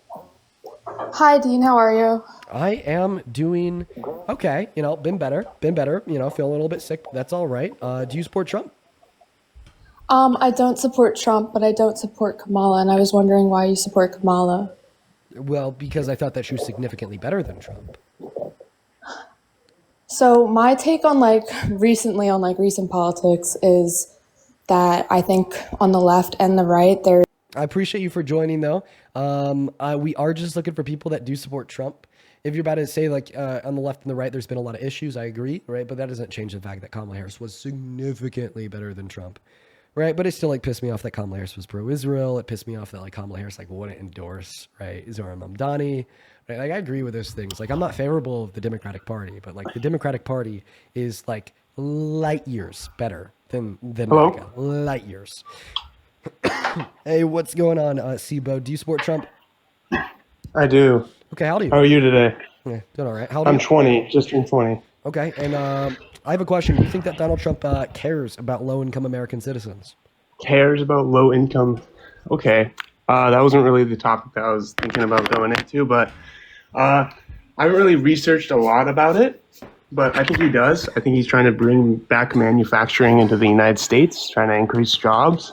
Speaker 5: Hi, Dean. How are you?
Speaker 1: I am doing okay. Been better. Feel a little bit sick. But that's all right. Do you support Trump?
Speaker 5: I don't support Trump, but I don't support Kamala, and I was wondering why you support Kamala.
Speaker 1: Well, because I thought that she was significantly better than Trump.
Speaker 5: So my take on recent politics is that I think on the left and the right, there.
Speaker 1: I appreciate you for joining, though. We are just looking for people that do support Trump. If you're about to say, on the left and the right, there's been a lot of issues, I agree, right? But that doesn't change the fact that Kamala Harris was significantly better than Trump, right? But it still, pissed me off that Kamala Harris was pro-Israel. It pissed me off that, Kamala Harris, wouldn't endorse, right, Zohar Mamdani. Right? I agree with those things. I'm not favorable of the Democratic Party, but, the Democratic Party is, light years better than Maga. Light years. Hey, what's going on, Sibo? Do you support Trump?
Speaker 6: I do.
Speaker 1: Okay, how old are you?
Speaker 6: How are you today?
Speaker 1: Yeah, doing all right. How old are
Speaker 6: I'm
Speaker 1: you?
Speaker 6: 20, just turned 20.
Speaker 1: Okay, and I have a question. Do you think that Donald Trump cares about low-income American citizens?
Speaker 6: Cares about low income. Okay. That wasn't really the topic that I was thinking about going into, but I haven't really researched a lot about it. But I think he does. I think he's trying to bring back manufacturing into the United States, trying to increase jobs.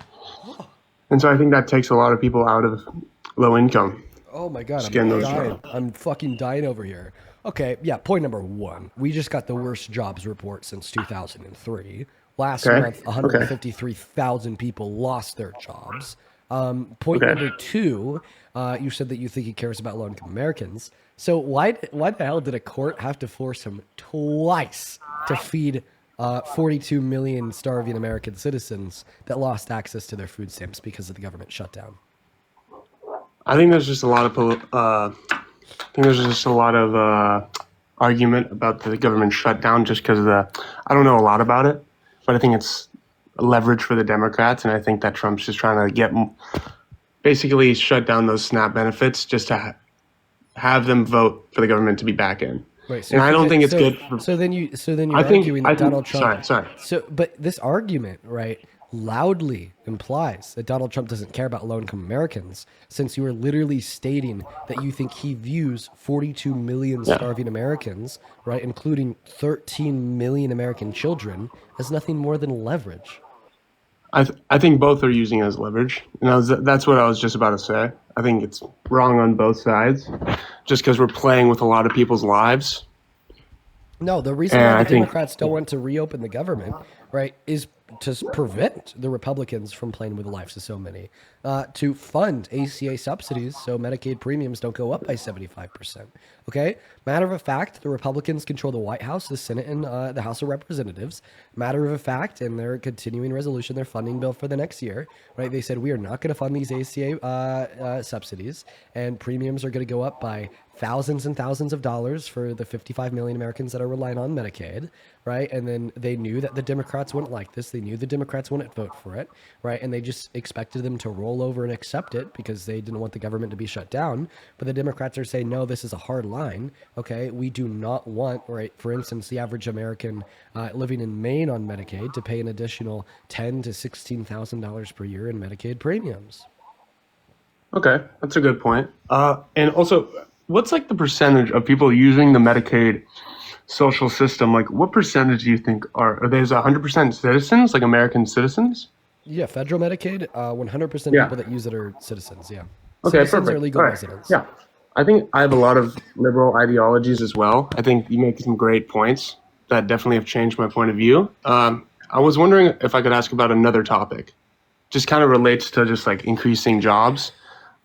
Speaker 6: And so I think that takes a lot of people out of low income.
Speaker 1: Oh my God,
Speaker 6: getting
Speaker 1: I'm
Speaker 6: those
Speaker 1: dying.
Speaker 6: jobs.
Speaker 1: I'm fucking dying over here. Okay, yeah, point number one. We just got the worst jobs report since 2003. Last
Speaker 6: Okay,
Speaker 1: month, 153,000 people lost their jobs. Point
Speaker 6: Okay.
Speaker 1: number two, you said that you think he cares about low-income Americans. So why the hell did a court have to force him twice to feed 42 million starving American citizens that lost access to their food stamps because of the government shutdown?
Speaker 6: I think there's just a lot of argument about the government shutdown just because of I don't know a lot about it, but I think it's leverage for the Democrats, and I think that Trump's just trying to basically shut down those SNAP benefits just to have them vote for the government to be back in.
Speaker 1: Right, so
Speaker 6: And I don't think it's
Speaker 1: so,
Speaker 6: good.
Speaker 1: So then you're
Speaker 6: I think-
Speaker 1: arguing
Speaker 6: I
Speaker 1: that
Speaker 6: think-
Speaker 1: Donald Trump.
Speaker 6: sorry.
Speaker 1: So, but this argument, right, loudly implies that Donald Trump doesn't care about low-income Americans, since you are literally stating that you think he views 42 million starving Americans, right, including 13 million American children, as nothing more than leverage.
Speaker 6: I think both are using it as leverage. And that's what I was just about to say. I think it's wrong on both sides, just because we're playing with a lot of people's lives.
Speaker 1: No, the reason
Speaker 6: And
Speaker 1: why
Speaker 6: I
Speaker 1: the
Speaker 6: think-
Speaker 1: Democrats don't want to reopen the government, right, is to prevent the Republicans from playing with the lives of so many, to fund ACA subsidies so Medicaid premiums don't go up by 75%. Okay? Matter of fact, the Republicans control the White House, the Senate, and the House of Representatives. Matter of fact, in their continuing resolution, their funding bill for the next year, right, they said we are not going to fund these ACA subsidies, and premiums are going to go up by thousands and thousands of dollars for the 55 million Americans that are relying on Medicaid, right? And then they knew that the Democrats wouldn't like this. They knew the Democrats wouldn't vote for it, right? And they just expected them to roll over and accept it because they didn't want the government to be shut down. But the Democrats are saying, no, this is a hard line, okay? We do not want, right, for instance, the average American living in Maine on Medicaid to pay an additional $10,000 to $16,000 per year in Medicaid premiums.
Speaker 6: Okay, that's a good point. And also, what's the percentage of people using the Medicaid social system? What percentage do you think are there's 100% citizens, American citizens?
Speaker 1: Yeah, federal Medicaid, 100%
Speaker 6: Yeah.
Speaker 1: people that use it are citizens, yeah.
Speaker 6: Okay,
Speaker 1: Citizens
Speaker 6: perfect.
Speaker 1: are legal
Speaker 6: All right.
Speaker 1: residents.
Speaker 6: Yeah, I think I have a lot of liberal ideologies as well. I think you make some great points that definitely have changed my point of view. I was wondering if I could ask about another topic, just kind of relates to just increasing jobs.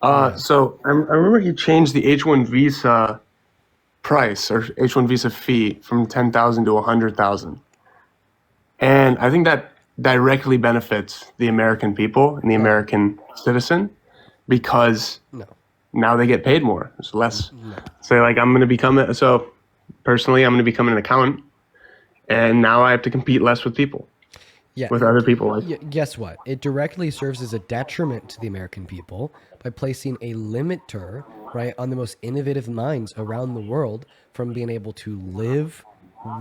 Speaker 6: So I remember he changed the H-1 visa price or H-1 visa fee from 10,000 to 100,000. And I think that directly benefits the American people and the American citizen because
Speaker 1: No.
Speaker 6: now they get paid more. It's less. So I'm going to become personally, I'm going to become an accountant, and now I have to compete less with people.
Speaker 1: Yeah.
Speaker 6: With other people.
Speaker 1: Guess what? It directly serves as a detriment to the American people by placing a limiter, right, on the most innovative minds around the world from being able to live,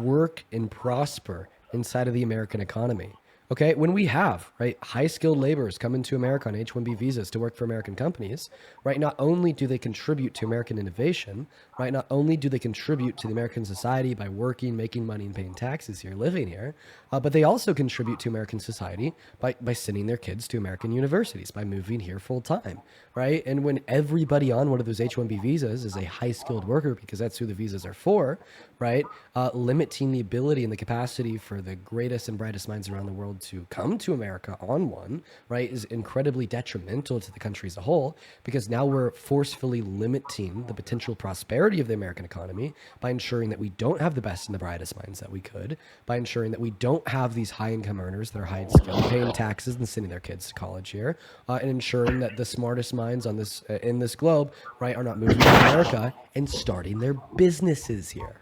Speaker 1: work, and prosper inside of the American economy. Okay, when we have, right, high skilled laborers come into America on H-1B visas to work for American companies, right, not only do they contribute to American innovation, right, not only do they contribute to the American society by working, making money, and paying taxes here, living here, but they also contribute to American society by sending their kids to American universities, by moving here full time, right? And when everybody on one of those H-1B visas is a high skilled worker, because that's who the visas are for, right, limiting the ability and the capacity for the greatest and brightest minds around the world to come to America on one, right, is incredibly detrimental to the country as a whole, because now we're forcefully limiting the potential prosperity of the American economy by ensuring that we don't have the best and the brightest minds that we could, by ensuring that we don't have these high income earners that are high skilled, paying taxes and sending their kids to college here, and ensuring that the smartest minds on this in this globe, right, are not moving to America and starting their businesses here.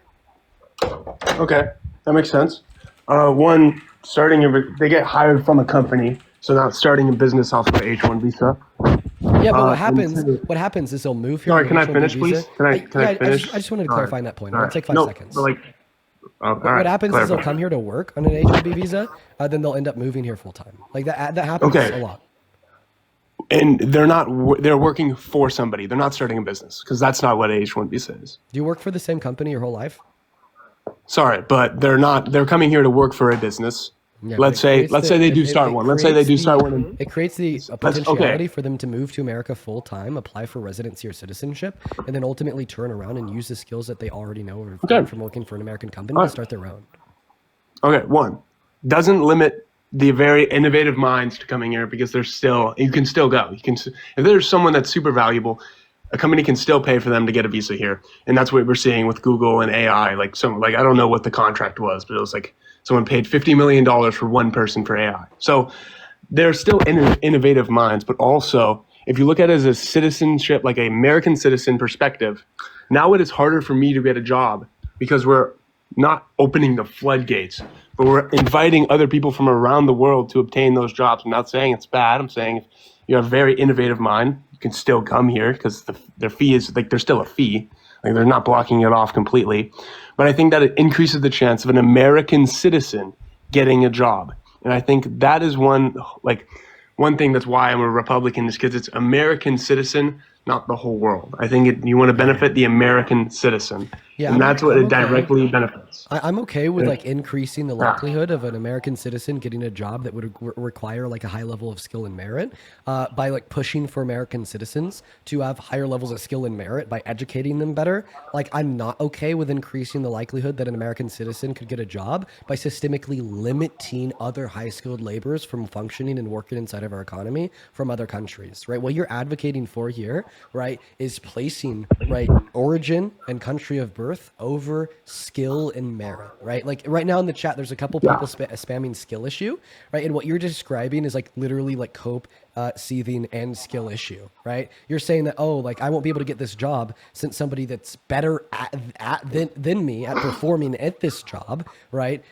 Speaker 6: Okay, that makes sense. One, they get hired from a company, so not starting a business off of an H-1 visa.
Speaker 1: Yeah, but what
Speaker 6: and
Speaker 1: happens?
Speaker 6: two-
Speaker 1: What happens is they'll move here.
Speaker 6: Sorry,
Speaker 1: on
Speaker 6: can
Speaker 1: an
Speaker 6: I
Speaker 1: H-1B
Speaker 6: finish,
Speaker 1: visa.
Speaker 6: please? Can I finish?
Speaker 1: I just wanted to clarify that point. It'll take 5
Speaker 6: No,
Speaker 1: seconds.
Speaker 6: but like, all
Speaker 1: What
Speaker 6: right,
Speaker 1: happens is they'll
Speaker 6: clarify.
Speaker 1: come here to work on an H-1B visa, then they'll end up moving here full time. Like that happens
Speaker 6: Okay.
Speaker 1: a lot.
Speaker 6: And they're working for somebody. They're not starting a business because that's not what H-1 visa is.
Speaker 1: Do you work for the same company your whole life?
Speaker 6: Sorry, but they're coming here to work for a business.
Speaker 1: Yeah,
Speaker 6: Let's say they do start one. Let's say they do start one.
Speaker 1: It creates the potentiality for them to move to America full time, apply for residency or citizenship, and then ultimately turn around and use the skills that they already know or
Speaker 6: Okay.
Speaker 1: from working for an American company
Speaker 6: All
Speaker 1: to
Speaker 6: right.
Speaker 1: start their own.
Speaker 6: Okay, one, doesn't limit the very innovative minds to coming here because you can still go. If there's someone that's super valuable, a company can still pay for them to get a visa here. And that's what we're seeing with Google and AI. I don't know what the contract was, but it was like someone paid $50 million for one person for AI. So there's still innovative minds, but also if you look at it as a citizenship, like an American citizen perspective, now it is harder for me to get a job because we're not opening the floodgates, but we're inviting other people from around the world to obtain those jobs. I'm not saying it's bad. I'm saying if you have a very innovative mind, you can still come here because their fee is like there's still a fee. Like they're not blocking it off completely. But I think that it increases the chance of an American citizen getting a job. And I think that is one thing that's why I'm a Republican is because it's American citizen, not the whole world. I think you want to benefit the American citizen.
Speaker 1: Yeah,
Speaker 6: and that's what
Speaker 1: I'm
Speaker 6: it directly benefits.
Speaker 1: I'm okay with like increasing the likelihood of an American citizen getting a job that would require like a high level of skill and merit by like pushing for American citizens to have higher levels of skill and merit by educating them better. Like I'm not okay with increasing the likelihood that an American citizen could get a job by systemically limiting other high skilled laborers from functioning and working inside of our economy from other countries, right? What you're advocating for here, right, is placing right origin and country of birth over skill and merit, right? Like right now in the chat, there's a couple people spamming skill issue, right? And what you're describing is like literally like cope, seething and skill issue, right? You're saying that, oh, like I won't be able to get this job since somebody that's better than me at performing at this job, right,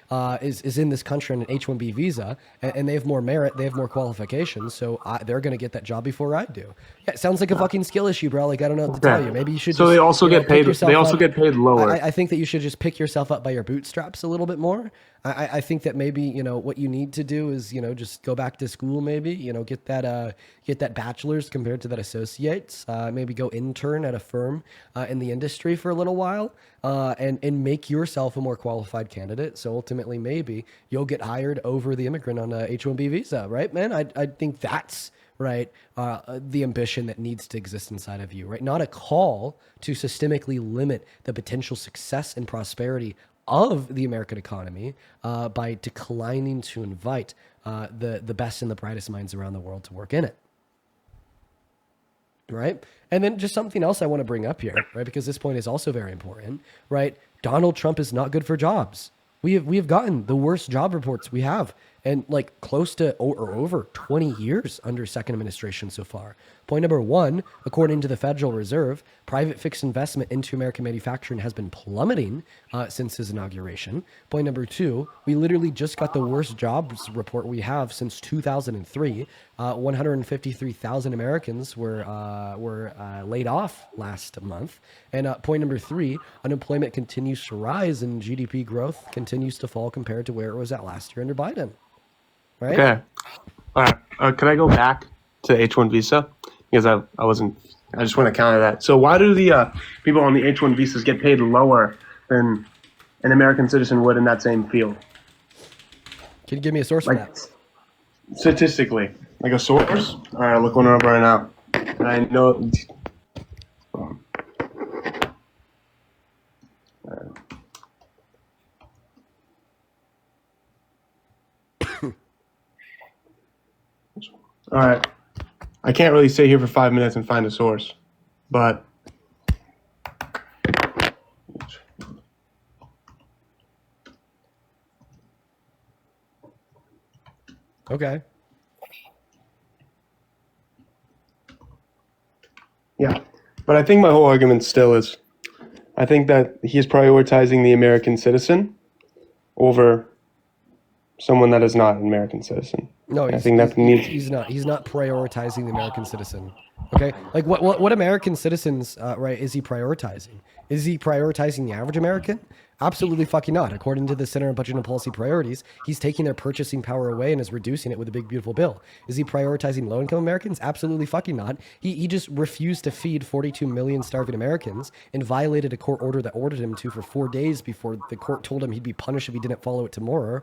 Speaker 1: is in this country on an H-1B visa and they have more merit, they have more qualifications, so they're going to get that job before I do. Yeah, it sounds like a fucking skill issue, bro. Like I don't know what to tell you. Maybe you should.
Speaker 6: So
Speaker 1: just,
Speaker 6: they also get paid. They also get paid lower.
Speaker 1: I think that you should just pick yourself up by your bootstraps a little bit more. I think that maybe what you need to do is just go back to school, maybe get that bachelor's compared to that associate's. Maybe go intern at a firm in the industry for a little while, and make yourself a more qualified candidate. So ultimately, maybe you'll get hired over the immigrant on a H-1B visa, right, man? I think that's right, the ambition that needs to exist inside of you, right? Not a call to systemically limit the potential success and prosperity of the American economy by declining to invite the best and the brightest minds around the world to work in it, right? And then just something else I want to bring up here, right? Because this point is also very important, right? Donald Trump is not good for jobs. We have gotten the worst job reports we have, and like close to or over 20 years under second administration so far. Point number one, according to the Federal Reserve, private fixed investment into American manufacturing has been plummeting since his inauguration. Point number two, we literally just got the worst jobs report we have since 2003. 153,000 Americans were laid off last month. And point number three, unemployment continues to rise and GDP growth continues to fall compared to where it was at last year under Biden. right?
Speaker 6: Okay. All right. Can I go back to H1 visa? Because I just want to counter that. So why do the people on the H1 visas get paid lower than an American citizen would in that same field?
Speaker 1: Can you give me a source for
Speaker 6: Like
Speaker 1: that?
Speaker 6: statistically, like a source? All right, I'll look one up right now. And I know. All right. I can't really sit here for 5 minutes and find a source, but
Speaker 1: Okay.
Speaker 6: yeah. But I think my whole argument still is, I think that he's prioritizing the American citizen over someone that is not an American citizen.
Speaker 1: No,
Speaker 6: I think that needs.
Speaker 1: he's not. He's not prioritizing the American citizen. Okay, like what American citizens, right? Is he prioritizing? Is he prioritizing the average American? Absolutely fucking not. According to the Center on Budget and Policy Priorities, he's taking their purchasing power away and is reducing it with a big beautiful bill. Is he prioritizing low-income Americans? Absolutely fucking not. He just refused to feed 42 million starving Americans and violated a court order that ordered him to for 4 days before the court told him he'd be punished if he didn't follow it tomorrow.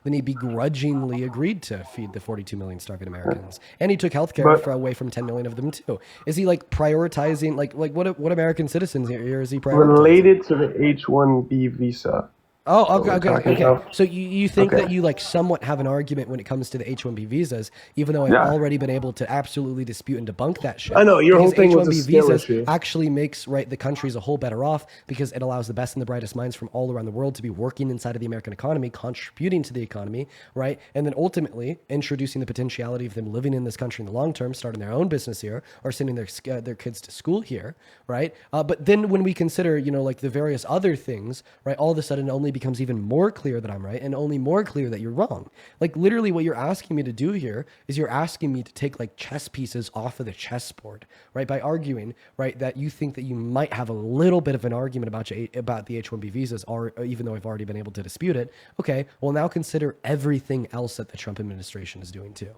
Speaker 1: Then he begrudgingly agreed to feed the 42 million starving Americans, and he took healthcare away from 10 million of them too. Is he like prioritizing like what American citizens here is he prioritizing?
Speaker 6: Related to the H-1B visa.
Speaker 1: Oh, okay.
Speaker 6: about.
Speaker 1: So you think
Speaker 6: Okay.
Speaker 1: that you like somewhat have an argument when it comes to the H-1B visas, even though I've already been able to absolutely dispute and debunk that shit.
Speaker 6: I know, your whole
Speaker 1: Because
Speaker 6: thing was a
Speaker 1: H-1B
Speaker 6: skill
Speaker 1: visas
Speaker 6: issue.
Speaker 1: actually makes the country as a whole better off because it allows the best and the brightest minds from all around the world to be working inside of the American economy, contributing to the economy, right? And then ultimately introducing the potentiality of them living in this country in the long term, starting their own business here, or sending their kids to school here, right? But then when we consider, like the various other things, right, all of a sudden it only becomes even more clear that I'm right and only more clear that you're wrong. Like literally what you're asking me to do here is you're asking me to take like chess pieces off of the chessboard, right? By arguing, right, that you think that you might have a little bit of an argument about the H-1B visas, or even though I've already been able to dispute it. Okay, well now consider everything else that the Trump administration is doing too.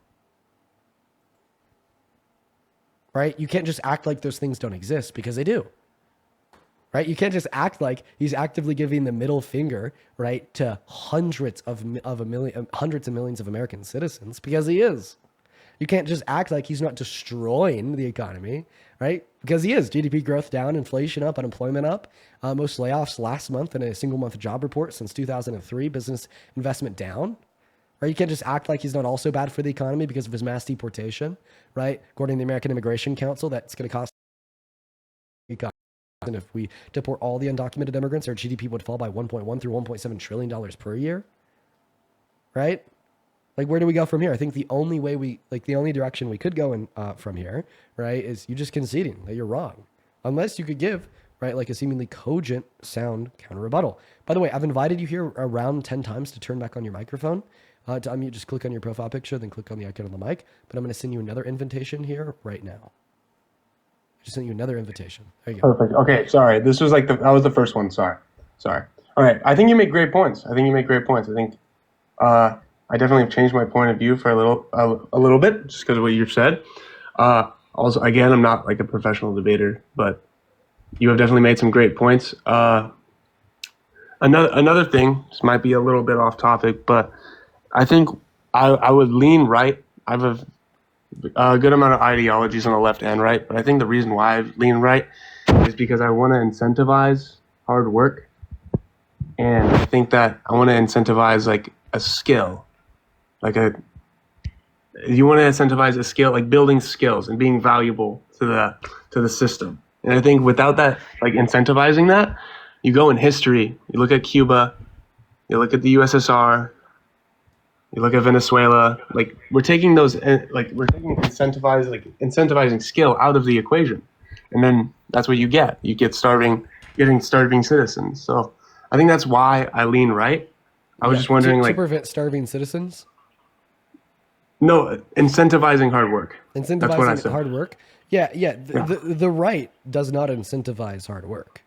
Speaker 1: Right? You can't just act like those things don't exist because they do. Right? You can't just act like he's actively giving the middle finger, right, to hundreds of millions of American citizens because he is. You can't just act like he's not destroying the economy, right? Because he is. GDP growth down, inflation up, unemployment up. Most layoffs last month in a single month job report since 2003. Business investment down. Right? You can't just act like he's not also bad for the economy because of his mass deportation, right? According to the American Immigration Council, that's going to cost the economy. And if we deport all the undocumented immigrants, our GDP would fall by 1.1 through 1.7 trillion dollars per year. Right? Like, where do we go from here? I think the only way the only direction we could go in from here, right, is you just conceding that you're wrong. Unless you could give, right, like a seemingly cogent sound counter rebuttal. By the way, I've invited you here around 10 times to turn back on your microphone. To unmute, just click on your profile picture, then click on the icon on the mic. But I'm going to send you another invitation here right now. I just sent you another invitation. There you go.
Speaker 6: Perfect. Okay, sorry. This was that was the first one. Sorry. All right. I think you make great points. I think I definitely have changed my point of view for a little bit just because of what you've said. Also, again, I'm not like a professional debater, but you have definitely made some great points. Another thing, this might be a little bit off topic, but I think I would lean right. I have a good amount of ideologies on the left and right, but I think the reason why I lean right is because I want to incentivize hard work, and I think that I want to incentivize like a skill, you want to incentivize a skill, like building skills and being valuable to the system. And I think without that, like incentivizing that, you go in history, you look at Cuba, you look at the USSR, you look at Venezuela, like we're taking incentivizing skill out of the equation. And then that's what you get. You get starving citizens. So I think that's why I lean right. I was just wondering
Speaker 1: to prevent starving citizens?
Speaker 6: No, incentivizing hard work. That's what I
Speaker 1: Incentivizing
Speaker 6: said.
Speaker 1: hard work? Yeah. The right does not incentivize hard work.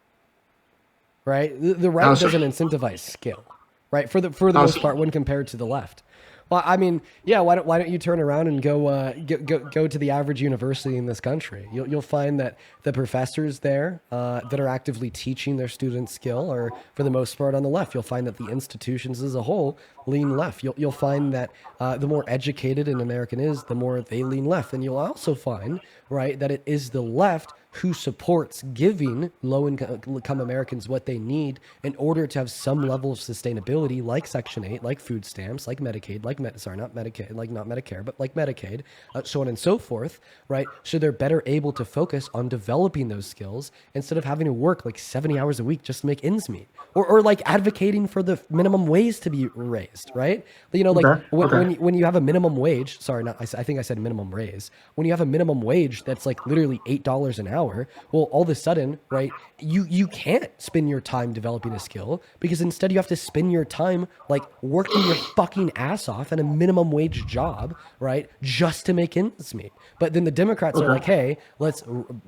Speaker 1: Right? The right doesn't incentivize skill. Right? For the most part when compared to the left. Well, I mean, yeah. Why don't you turn around and go to the average university in this country? You'll find that the professors there that are actively teaching their students skill are, for the most part, on the left. You'll find that the institutions as a whole lean left. You'll find that the more educated an American is, the more they lean left. And you'll also find, right, that it is the left who supports giving low-income Americans what they need in order to have some level of sustainability, like Section 8, like food stamps, like Medicaid, not Medicaid, like not Medicare, but like Medicaid, so on and so forth, right? So they're better able to focus on developing those skills instead of having to work like 70 hours a week just to make ends meet, or like advocating for the minimum wage to be raised, right? You know, like when you have a minimum wage, I think I said minimum raise. When you have a minimum wage that's like literally $8 an hour, well, all of a sudden, right, you can't spend your time developing a skill, because instead you have to spend your time like working your fucking ass off at a minimum wage job, right, just to make ends meet. But then the Democrats are like, hey, let's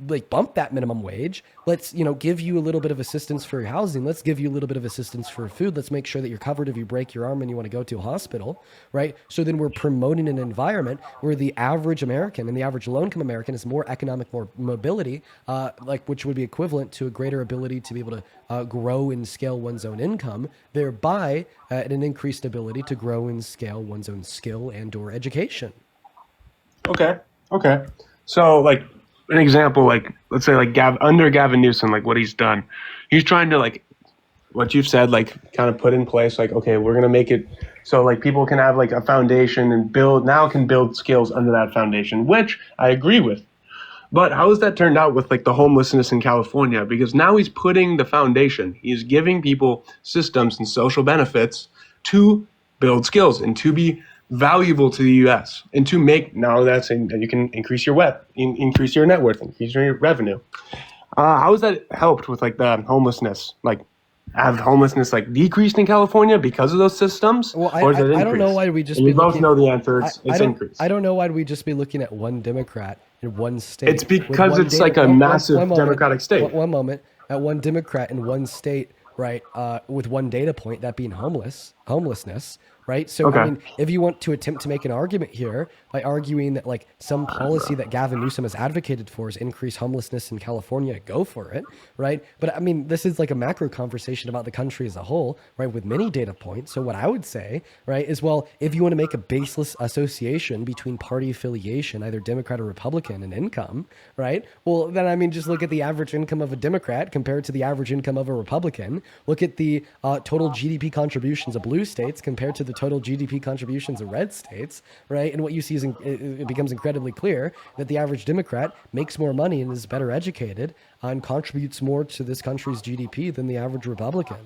Speaker 1: like bump that minimum wage. Let's, you know, give you a little bit of assistance for your housing. Let's give you a little bit of assistance for food. Let's make sure that you're covered if you break your arm and you want to go to a hospital, right? So then we're promoting an environment where the average American and the average low-income American has more economic mobility, which would be equivalent to a greater ability to be able to grow and scale one's own income, thereby an increased ability to grow and scale one's own skill and/or education.
Speaker 6: Okay. So, like, an example, like, let's say, like, under Gavin Newsom, like, what he's done, he's trying to, like, what you've said, like, kind of put in place, like, okay, we're going to make it so, like, people can have, like, a foundation and can build skills under that foundation, which I agree with. But how has that turned out with, like, the homelessness in California? Because now he's putting the foundation. He's giving people systems and social benefits to build skills and to be valuable to the U.S. and to make, now that's in, you can increase your increase your net worth, increase your revenue. How has that helped with, like, the homelessness? Like, have homelessness, like, decreased in California because of those systems?
Speaker 1: Well, I don't know why we just.
Speaker 6: And we both know the answer. It's increased.
Speaker 1: I don't know why we just be looking at one Democrat in one state.
Speaker 6: It's because it's like a massive Democratic state.
Speaker 1: One moment, at one Democrat in one state, right? With one data point, that being homelessness. Right. So,
Speaker 6: okay.
Speaker 1: I mean, if you want to attempt to make an argument here by arguing that, like, some policy that Gavin Newsom has advocated for is increase homelessness in California, go for it. Right. But I mean, this is like a macro conversation about the country as a whole, right, with many data points. So what I would say, right, is, well, if you want to make a baseless association between party affiliation, either Democrat or Republican, and income, right, well, then, I mean, just look at the average income of a Democrat compared to the average income of a Republican. Look at the total GDP contributions of blue states compared to the total GDP contributions of red states, right? And what you see is it becomes incredibly clear that the average Democrat makes more money and is better educated and contributes more to this country's GDP than the average Republican.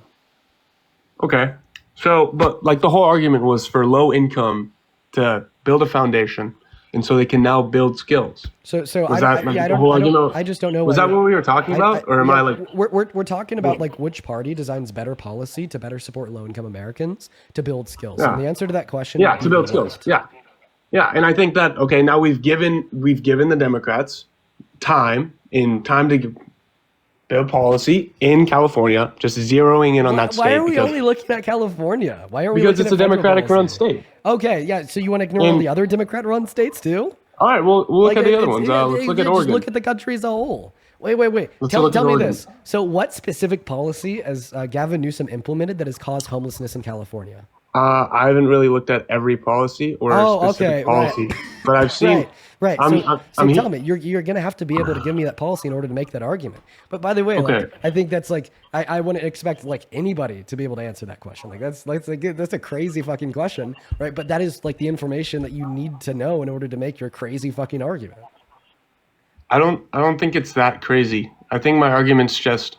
Speaker 6: Okay. So, but, like, the whole argument was for low income to build a foundation, and so they can now build skills.
Speaker 1: So
Speaker 6: was
Speaker 1: I just don't know.
Speaker 6: Was that what we were talking about, or am I like?
Speaker 1: We're talking about, like, which party designs better policy to better support low-income Americans to build skills. Yeah. And the answer to that question,
Speaker 6: to build skills. Yeah. And I think that, okay, now we've given the Democrats time to build policy in California, just zeroing in on that state.
Speaker 1: Why are we only looking at California? Why are we?
Speaker 6: Because it's a Democratic-run state.
Speaker 1: Okay, yeah. So you want to ignore all the other Democrat-run states too?
Speaker 6: All right, we'll look at the other ones. Let's look at Oregon.
Speaker 1: Just look at the country as a whole. Wait. Tell me this. So what specific policy has Gavin Newsom implemented that has caused homelessness in California?
Speaker 6: I haven't really looked at every policy or specific policy,
Speaker 1: right.
Speaker 6: But I've seen.
Speaker 1: Right. So tell me, you're going to have to be able to give me that policy in order to make that argument. But by the way, like, I think that's like, I wouldn't expect, like, anybody to be able to answer that question. Like, that's a crazy fucking question, right? But that is, like, the information that you need to know in order to make your crazy fucking argument.
Speaker 6: I don't think it's that crazy. I think my argument's just,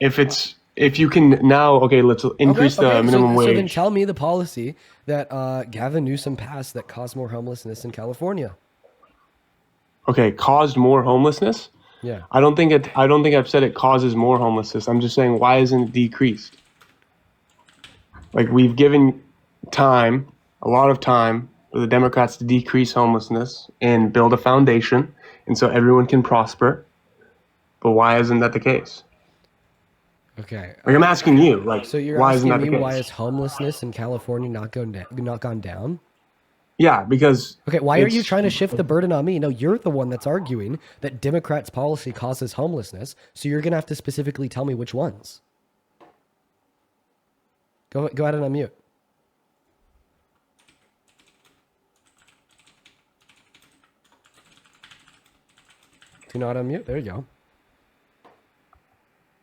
Speaker 6: if you can now, let's increase the minimum wage.
Speaker 1: So then tell me the policy that Gavin Newsom passed that caused more homelessness in California.
Speaker 6: Okay, caused more homelessness?
Speaker 1: Yeah.
Speaker 6: I don't think I've said it causes more homelessness. I'm just saying, why isn't it decreased? Like, we've given a lot of time for the Democrats to decrease homelessness and build a foundation, and so everyone can prosper. But why isn't that the case?
Speaker 1: Okay.
Speaker 6: Like I'm asking you, like,
Speaker 1: So you're
Speaker 6: why isn't
Speaker 1: asking
Speaker 6: that
Speaker 1: me
Speaker 6: the
Speaker 1: why
Speaker 6: case?
Speaker 1: is homelessness in California not gone down?
Speaker 6: Yeah, because
Speaker 1: Okay, why are you
Speaker 6: it's
Speaker 1: trying to shift the burden on me? No, you're the one that's arguing that Democrats' policy causes homelessness. So you're gonna have to specifically tell me which ones. Go ahead and unmute. Do not unmute. There you go.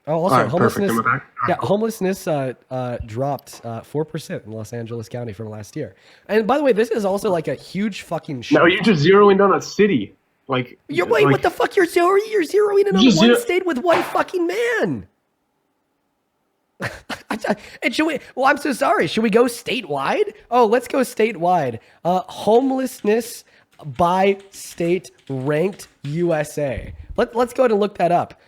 Speaker 1: Oh, also
Speaker 6: all right, perfect.
Speaker 1: homelessness.
Speaker 6: Am I back?
Speaker 1: Yeah, homelessness dropped 4% in Los Angeles County from last year. And by the way, this is also like a huge fucking shift.
Speaker 6: No, you're just zeroing in on a city. Like
Speaker 1: Wait, what the fuck? You're zeroing in on
Speaker 6: Just
Speaker 1: one
Speaker 6: zero-
Speaker 1: state with one fucking man. And should we? Well, I'm so sorry. Should we go statewide? Oh, let's go statewide. Homelessness by state ranked USA. Let's go ahead and look that up.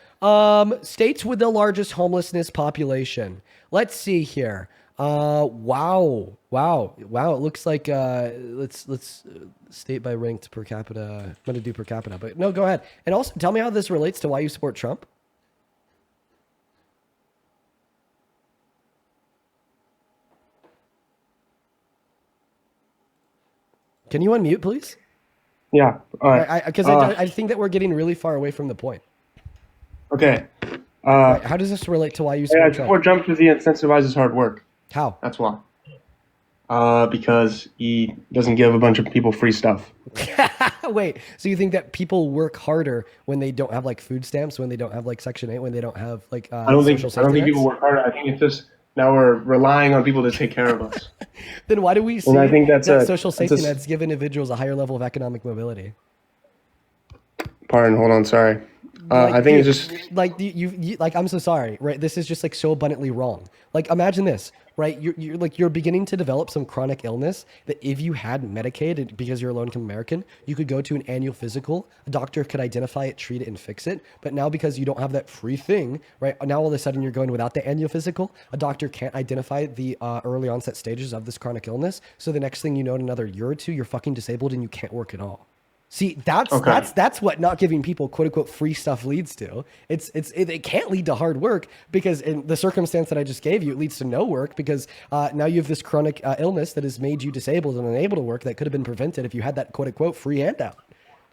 Speaker 1: States with the largest homelessness population. Let's see here. Wow. It looks like let's state by ranked per capita. I'm gonna do per capita, but no, go ahead. And also tell me how this relates to why you support Trump. Can you unmute, please?
Speaker 6: Yeah. All right.
Speaker 1: Because I think that we're getting really far away from the point.
Speaker 6: Okay.
Speaker 1: How does this relate to why you support Trump?
Speaker 6: Support Trump because he incentivizes hard work.
Speaker 1: How?
Speaker 6: That's why. Because he doesn't give a bunch of people free stuff.
Speaker 1: Wait, so you think that people work harder when they don't have like food stamps, when they don't have like Section 8, when they don't have like
Speaker 6: I don't think
Speaker 1: social
Speaker 6: people work harder. I think it's just now we're relying on people to take care of us.
Speaker 1: Then why do we see
Speaker 6: I think that's
Speaker 1: that
Speaker 6: a-
Speaker 1: social
Speaker 6: that's
Speaker 1: safety
Speaker 6: a-
Speaker 1: nets give individuals a higher level of economic mobility?
Speaker 6: Pardon. Hold on. Sorry. I think it's just
Speaker 1: like you like I'm so sorry, right? This is just like so abundantly wrong. Like imagine this, right? You're beginning to develop some chronic illness that if you had Medicaid because you're a low-income American, you could go to an annual physical. A doctor could identify it, treat it, and fix it. But now because you don't have that free thing, right? Now all of a sudden you're going without the annual physical. A doctor can't identify the early onset stages of this chronic illness. So the next thing you know, in another year or two, you're fucking disabled and you can't work at all. See, that's what not giving people quote unquote free stuff leads to. It can't lead to hard work because in the circumstance that I just gave you, it leads to no work because now you have this chronic illness that has made you disabled and unable to work that could have been prevented if you had that quote unquote free handout.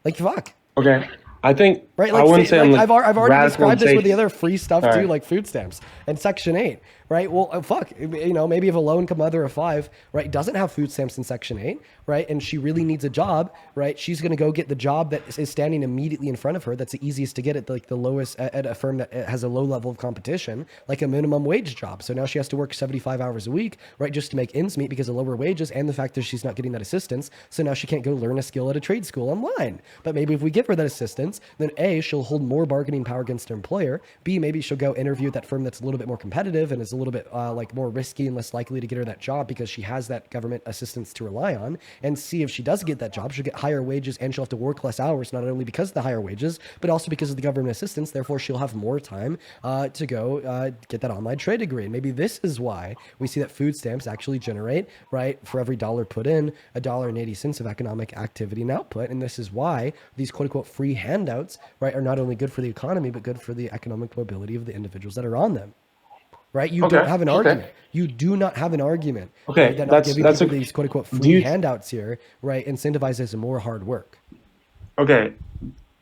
Speaker 1: Like fuck.
Speaker 6: okay. I think
Speaker 1: Right,
Speaker 6: I wouldn't say I'm
Speaker 1: I've already
Speaker 6: radical
Speaker 1: described this
Speaker 6: and
Speaker 1: with the
Speaker 6: safe.
Speaker 1: other free stuff
Speaker 6: Sorry.
Speaker 1: too, like food stamps and Section 8, right? Well, fuck, you know, maybe if a low-income mother of 5, right, doesn't have food stamps in Section 8, right, and she really needs a job, right, she's going to go get the job that is standing immediately in front of her. That's the easiest to get at like the lowest at a firm that has a low level of competition, like a minimum wage job. So now she has to work 75 hours a week, right, just to make ends meet because of lower wages and the fact that she's not getting that assistance. So now she can't go learn a skill at a trade school online. But maybe if we give her that assistance, then A, she'll hold more bargaining power against her employer. B, maybe she'll go interview at that firm that's a little bit more competitive and is a little bit like more risky and less likely to get her that job because she has that government assistance to rely on. And C, if she does get that job, she'll get higher wages and she'll have to work less hours, not only because of the higher wages, but also because of the government assistance. Therefore, she'll have more time to go get that online trade degree. And maybe this is why we see that food stamps actually generate, right, for every dollar put in, $1.80 of economic activity and output. And this is why these quote unquote free handouts, right, are not only good for the economy, but good for the economic mobility of the individuals that are on them. Right? You don't have an argument. You do not have an argument.
Speaker 6: Okay,
Speaker 1: right, that not
Speaker 6: that's-
Speaker 1: giving
Speaker 6: that's
Speaker 1: people
Speaker 6: a-
Speaker 1: these quote unquote
Speaker 6: do
Speaker 1: free
Speaker 6: you-
Speaker 1: handouts here, right, incentivizes more hard work.
Speaker 6: Okay.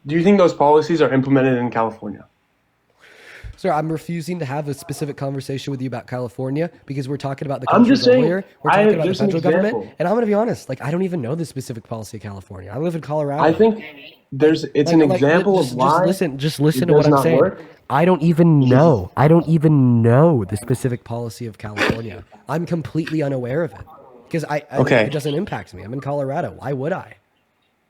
Speaker 6: Do you think those policies are implemented in California?
Speaker 1: Sir, I'm refusing to have a specific conversation with you about California because we're talking about the
Speaker 6: I'm
Speaker 1: country
Speaker 6: just
Speaker 1: as a whole
Speaker 6: saying,
Speaker 1: here. We're talking about the
Speaker 6: just an
Speaker 1: federal government.
Speaker 6: example.
Speaker 1: And I'm going to be honest, like, I don't even know the specific policy of California. I live in Colorado.
Speaker 6: I think it's an example of why.
Speaker 1: Just listen
Speaker 6: it
Speaker 1: to what
Speaker 6: does
Speaker 1: I'm
Speaker 6: not
Speaker 1: saying.
Speaker 6: work.
Speaker 1: I don't even know. I don't even know the specific policy of California. I'm completely unaware of it because
Speaker 6: Okay.
Speaker 1: it doesn't impact me. I'm in Colorado. Why would I?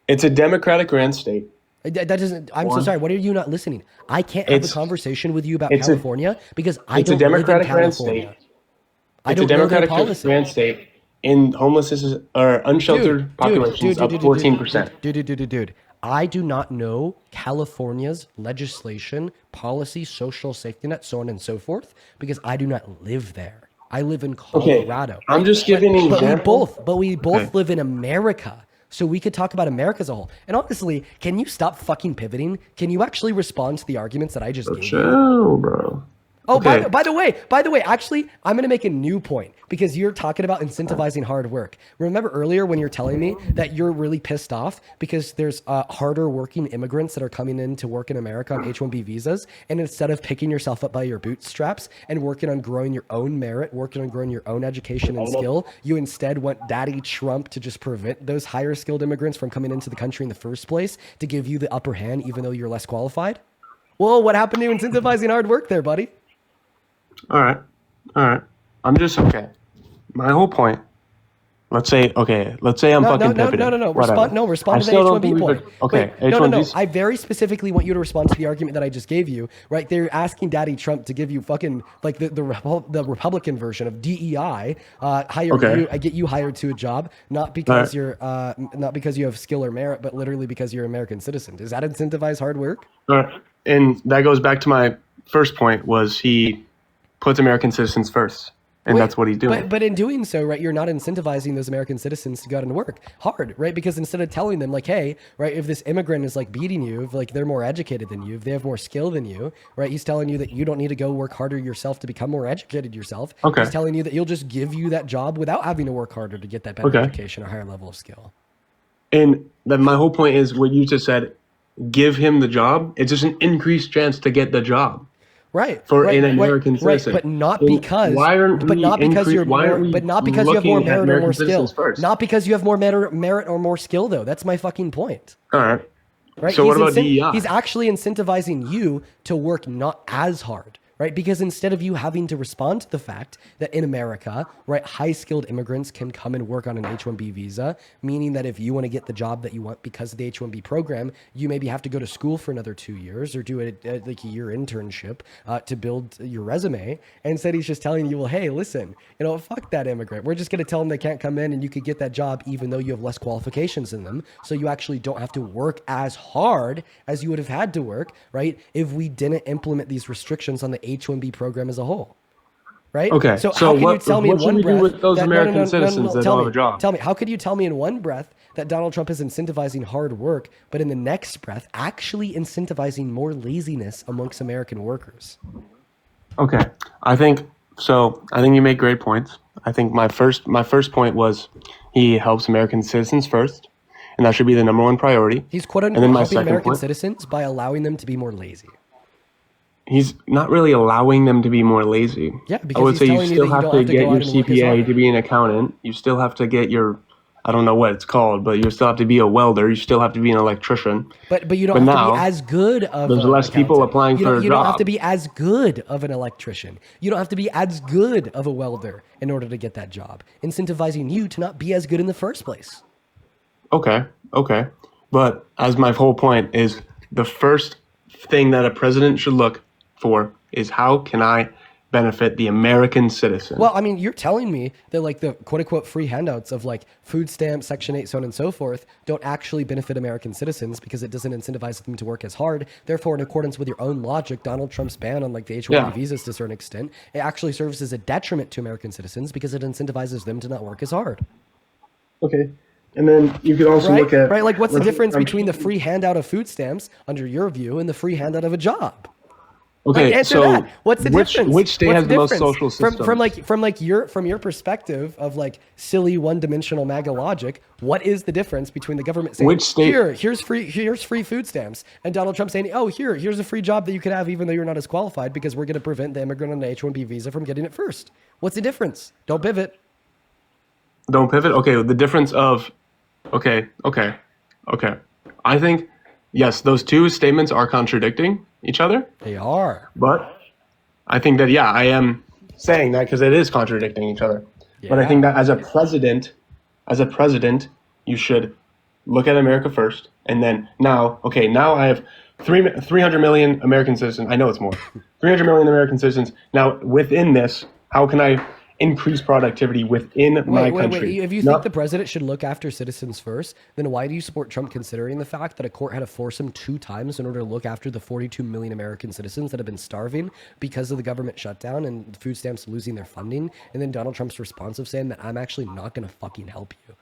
Speaker 6: It's a Democratic-ran state.
Speaker 1: That doesn't. I'm so sorry. What are you not listening? I can't have a
Speaker 6: It's-
Speaker 1: conversation with you about
Speaker 6: it's a-
Speaker 1: California because I
Speaker 6: It's a
Speaker 1: don't live in
Speaker 6: Democratic-ran
Speaker 1: California.
Speaker 6: state.
Speaker 1: I
Speaker 6: It's a
Speaker 1: don't know their
Speaker 6: Democratic-ran
Speaker 1: policy.
Speaker 6: state in homelessness or unsheltered populations up 14%.
Speaker 1: Dude. I do not know California's legislation, policy, social safety net, so on and so forth, because I do not live there. I live in Colorado.
Speaker 6: I'm just giving an example.
Speaker 1: But we both live in America. So we could talk about America as a whole. And honestly, can you stop fucking pivoting? Can you actually respond to the arguments that I just gave you?
Speaker 6: Chill, bro.
Speaker 1: Oh,
Speaker 6: Okay.
Speaker 1: by the way, actually, I'm going to make a new point because you're talking about incentivizing hard work. Remember earlier when you're telling me that you're really pissed off because there's harder working immigrants that are coming in to work in America on H-1B visas, and instead of picking yourself up by your bootstraps and working on growing your own merit, working on growing your own education and skill, you instead want Daddy Trump to just prevent those higher skilled immigrants from coming into the country in the first place to give you the upper hand, even though you're less qualified? Well, what happened to incentivizing hard work there, buddy?
Speaker 6: All right. All right. I'm just okay. My whole point. Let's say I'm fucking pivoting.
Speaker 1: No.
Speaker 6: Whatever.
Speaker 1: Respond
Speaker 6: I
Speaker 1: to the
Speaker 6: still don't
Speaker 1: H-1B
Speaker 6: believe
Speaker 1: point.
Speaker 6: it. Okay.
Speaker 1: Wait, no.
Speaker 6: H-1Bs.
Speaker 1: I very specifically want you to respond to the argument that I just gave you. Right? They're asking Daddy Trump to give you fucking like the Republican version of DEI, hire
Speaker 6: Okay.
Speaker 1: you, get you hired to a job, not because you're not because you have skill or merit, but literally because you're an American citizen. Does that incentivize hard work?
Speaker 6: All right. And that goes back to my first point was he puts American citizens first. And
Speaker 1: Wait,
Speaker 6: that's what he's doing.
Speaker 1: But in doing so, right, you're not incentivizing those American citizens to go out and work hard, right? Because instead of telling them like, hey, right, if this immigrant is like beating you, if like they're more educated than you, if they have more skill than you, right, he's telling you that you don't need to go work harder yourself to become more educated yourself.
Speaker 6: Okay.
Speaker 1: He's telling you that he'll just give you that job without having to work harder to get that better
Speaker 6: Okay.
Speaker 1: education or higher level of skill.
Speaker 6: And then my whole point is what you just said, give him the job. It's just an increased chance to get the job.
Speaker 1: Right.
Speaker 6: For
Speaker 1: right,
Speaker 6: an American
Speaker 1: right,
Speaker 6: citizen.
Speaker 1: Right, but not
Speaker 6: And
Speaker 1: because
Speaker 6: why aren't
Speaker 1: but
Speaker 6: we
Speaker 1: not because
Speaker 6: increase-
Speaker 1: you're
Speaker 6: why
Speaker 1: more,
Speaker 6: aren't we
Speaker 1: but not because you have more
Speaker 6: looking at
Speaker 1: merit or more
Speaker 6: American
Speaker 1: skill.
Speaker 6: citizens first?
Speaker 1: Not because you have more merit or more skill though. That's my fucking point.
Speaker 6: All right.
Speaker 1: Right?
Speaker 6: So what about DEI?
Speaker 1: He's actually incentivizing you to work not as hard, right? Because instead of you having to respond to the fact that in America, right, high-skilled immigrants can come and work on an H-1B visa, meaning that if you want to get the job that you want because of the H-1B program, you maybe have to go to school for another 2 years or do like a year internship to build your resume. And instead, he's just telling you, well, hey, listen, fuck that immigrant. We're just going to tell them they can't come in and you could get that job even though you have less qualifications than them. So you actually don't have to work as hard as you would have had to work, right? If we didn't implement these restrictions on the H-1B program as a whole, right?
Speaker 6: Okay,
Speaker 1: So
Speaker 6: so
Speaker 1: how can you
Speaker 6: what-
Speaker 1: tell me in
Speaker 6: what should
Speaker 1: one
Speaker 6: we do
Speaker 1: breath
Speaker 6: with those
Speaker 1: that,
Speaker 6: American citizens that
Speaker 1: tell
Speaker 6: don't
Speaker 1: me,
Speaker 6: have a job?
Speaker 1: Tell me, how could you tell me in one breath that Donald Trump is incentivizing hard work, but in the next breath actually incentivizing more laziness amongst American workers?
Speaker 6: Okay. I think you make great points. I think my first point was he helps American citizens first, and that should be the number one priority.
Speaker 1: He's quote
Speaker 6: And
Speaker 1: unquote
Speaker 6: then my
Speaker 1: helping
Speaker 6: second
Speaker 1: American
Speaker 6: point-
Speaker 1: citizens by allowing them to be more lazy.
Speaker 6: He's not really allowing them to be more lazy.
Speaker 1: Yeah, because
Speaker 6: I would
Speaker 1: he's
Speaker 6: say you
Speaker 1: telling you
Speaker 6: still
Speaker 1: that you
Speaker 6: have
Speaker 1: don't
Speaker 6: to
Speaker 1: have to
Speaker 6: get
Speaker 1: go
Speaker 6: your
Speaker 1: out and work as
Speaker 6: CPA
Speaker 1: hard.
Speaker 6: to be an accountant. You still have to get your, I don't know what it's called, but you still have to be a welder. You still have to be an electrician.
Speaker 1: But you don't
Speaker 6: But
Speaker 1: have to
Speaker 6: now,
Speaker 1: be as good of
Speaker 6: there's
Speaker 1: an
Speaker 6: less people
Speaker 1: accountant.
Speaker 6: applying for a
Speaker 1: You don't have
Speaker 6: job.
Speaker 1: to be as good of an electrician. You don't have to be as good of a welder in order to get that job, incentivizing you to not be as good in the first place.
Speaker 6: Okay. But as my whole point is, the first thing that a president should look for is how can I benefit the American citizen?
Speaker 1: Well, I mean, you're telling me that like the quote unquote free handouts of like food stamps, Section 8, so on and so forth, don't actually benefit American citizens because it doesn't incentivize them to work as hard. Therefore, in accordance with your own logic, Donald Trump's ban on like the H-1B
Speaker 6: Yeah.
Speaker 1: visas to a certain extent, it actually serves as a detriment to American citizens because it incentivizes them to not work as hard.
Speaker 6: Okay. And then you could also
Speaker 1: Right?
Speaker 6: look at
Speaker 1: Right? Like what's the difference
Speaker 6: I'm-
Speaker 1: between the free handout of food stamps under your view and the free handout of a job?
Speaker 6: Okay,
Speaker 1: Like, answer
Speaker 6: so
Speaker 1: that. What's the difference?
Speaker 6: which state
Speaker 1: What's
Speaker 6: has the most
Speaker 1: difference?
Speaker 6: social systems?
Speaker 1: From your perspective of like silly one-dimensional MAGA logic, what is the difference between the government saying
Speaker 6: Which state-
Speaker 1: here's free food stamps and Donald Trump saying, oh, here's a free job that you could have even though you're not as qualified because we're going to prevent the immigrant on the H-1B visa from getting it first? What's the difference? Don't pivot.
Speaker 6: Don't pivot. Okay, the difference of okay. I think yes, those two statements are contradicting each other,
Speaker 1: They are.
Speaker 6: but I think that I am saying that because it is contradicting each other. But I think that as a president, you should look at America first, and then now I have 300 million American citizens. I know it's more. 300 million American citizens. Now within this, how can I increase productivity within my country?
Speaker 1: If you think the president should look after citizens first, then why do you support Trump considering the fact that a court had to force him 2 times in order to look after the 42 million American citizens that have been starving because of the government shutdown and food stamps losing their funding? And then Donald Trump's response of saying that I'm actually not going to fucking help you.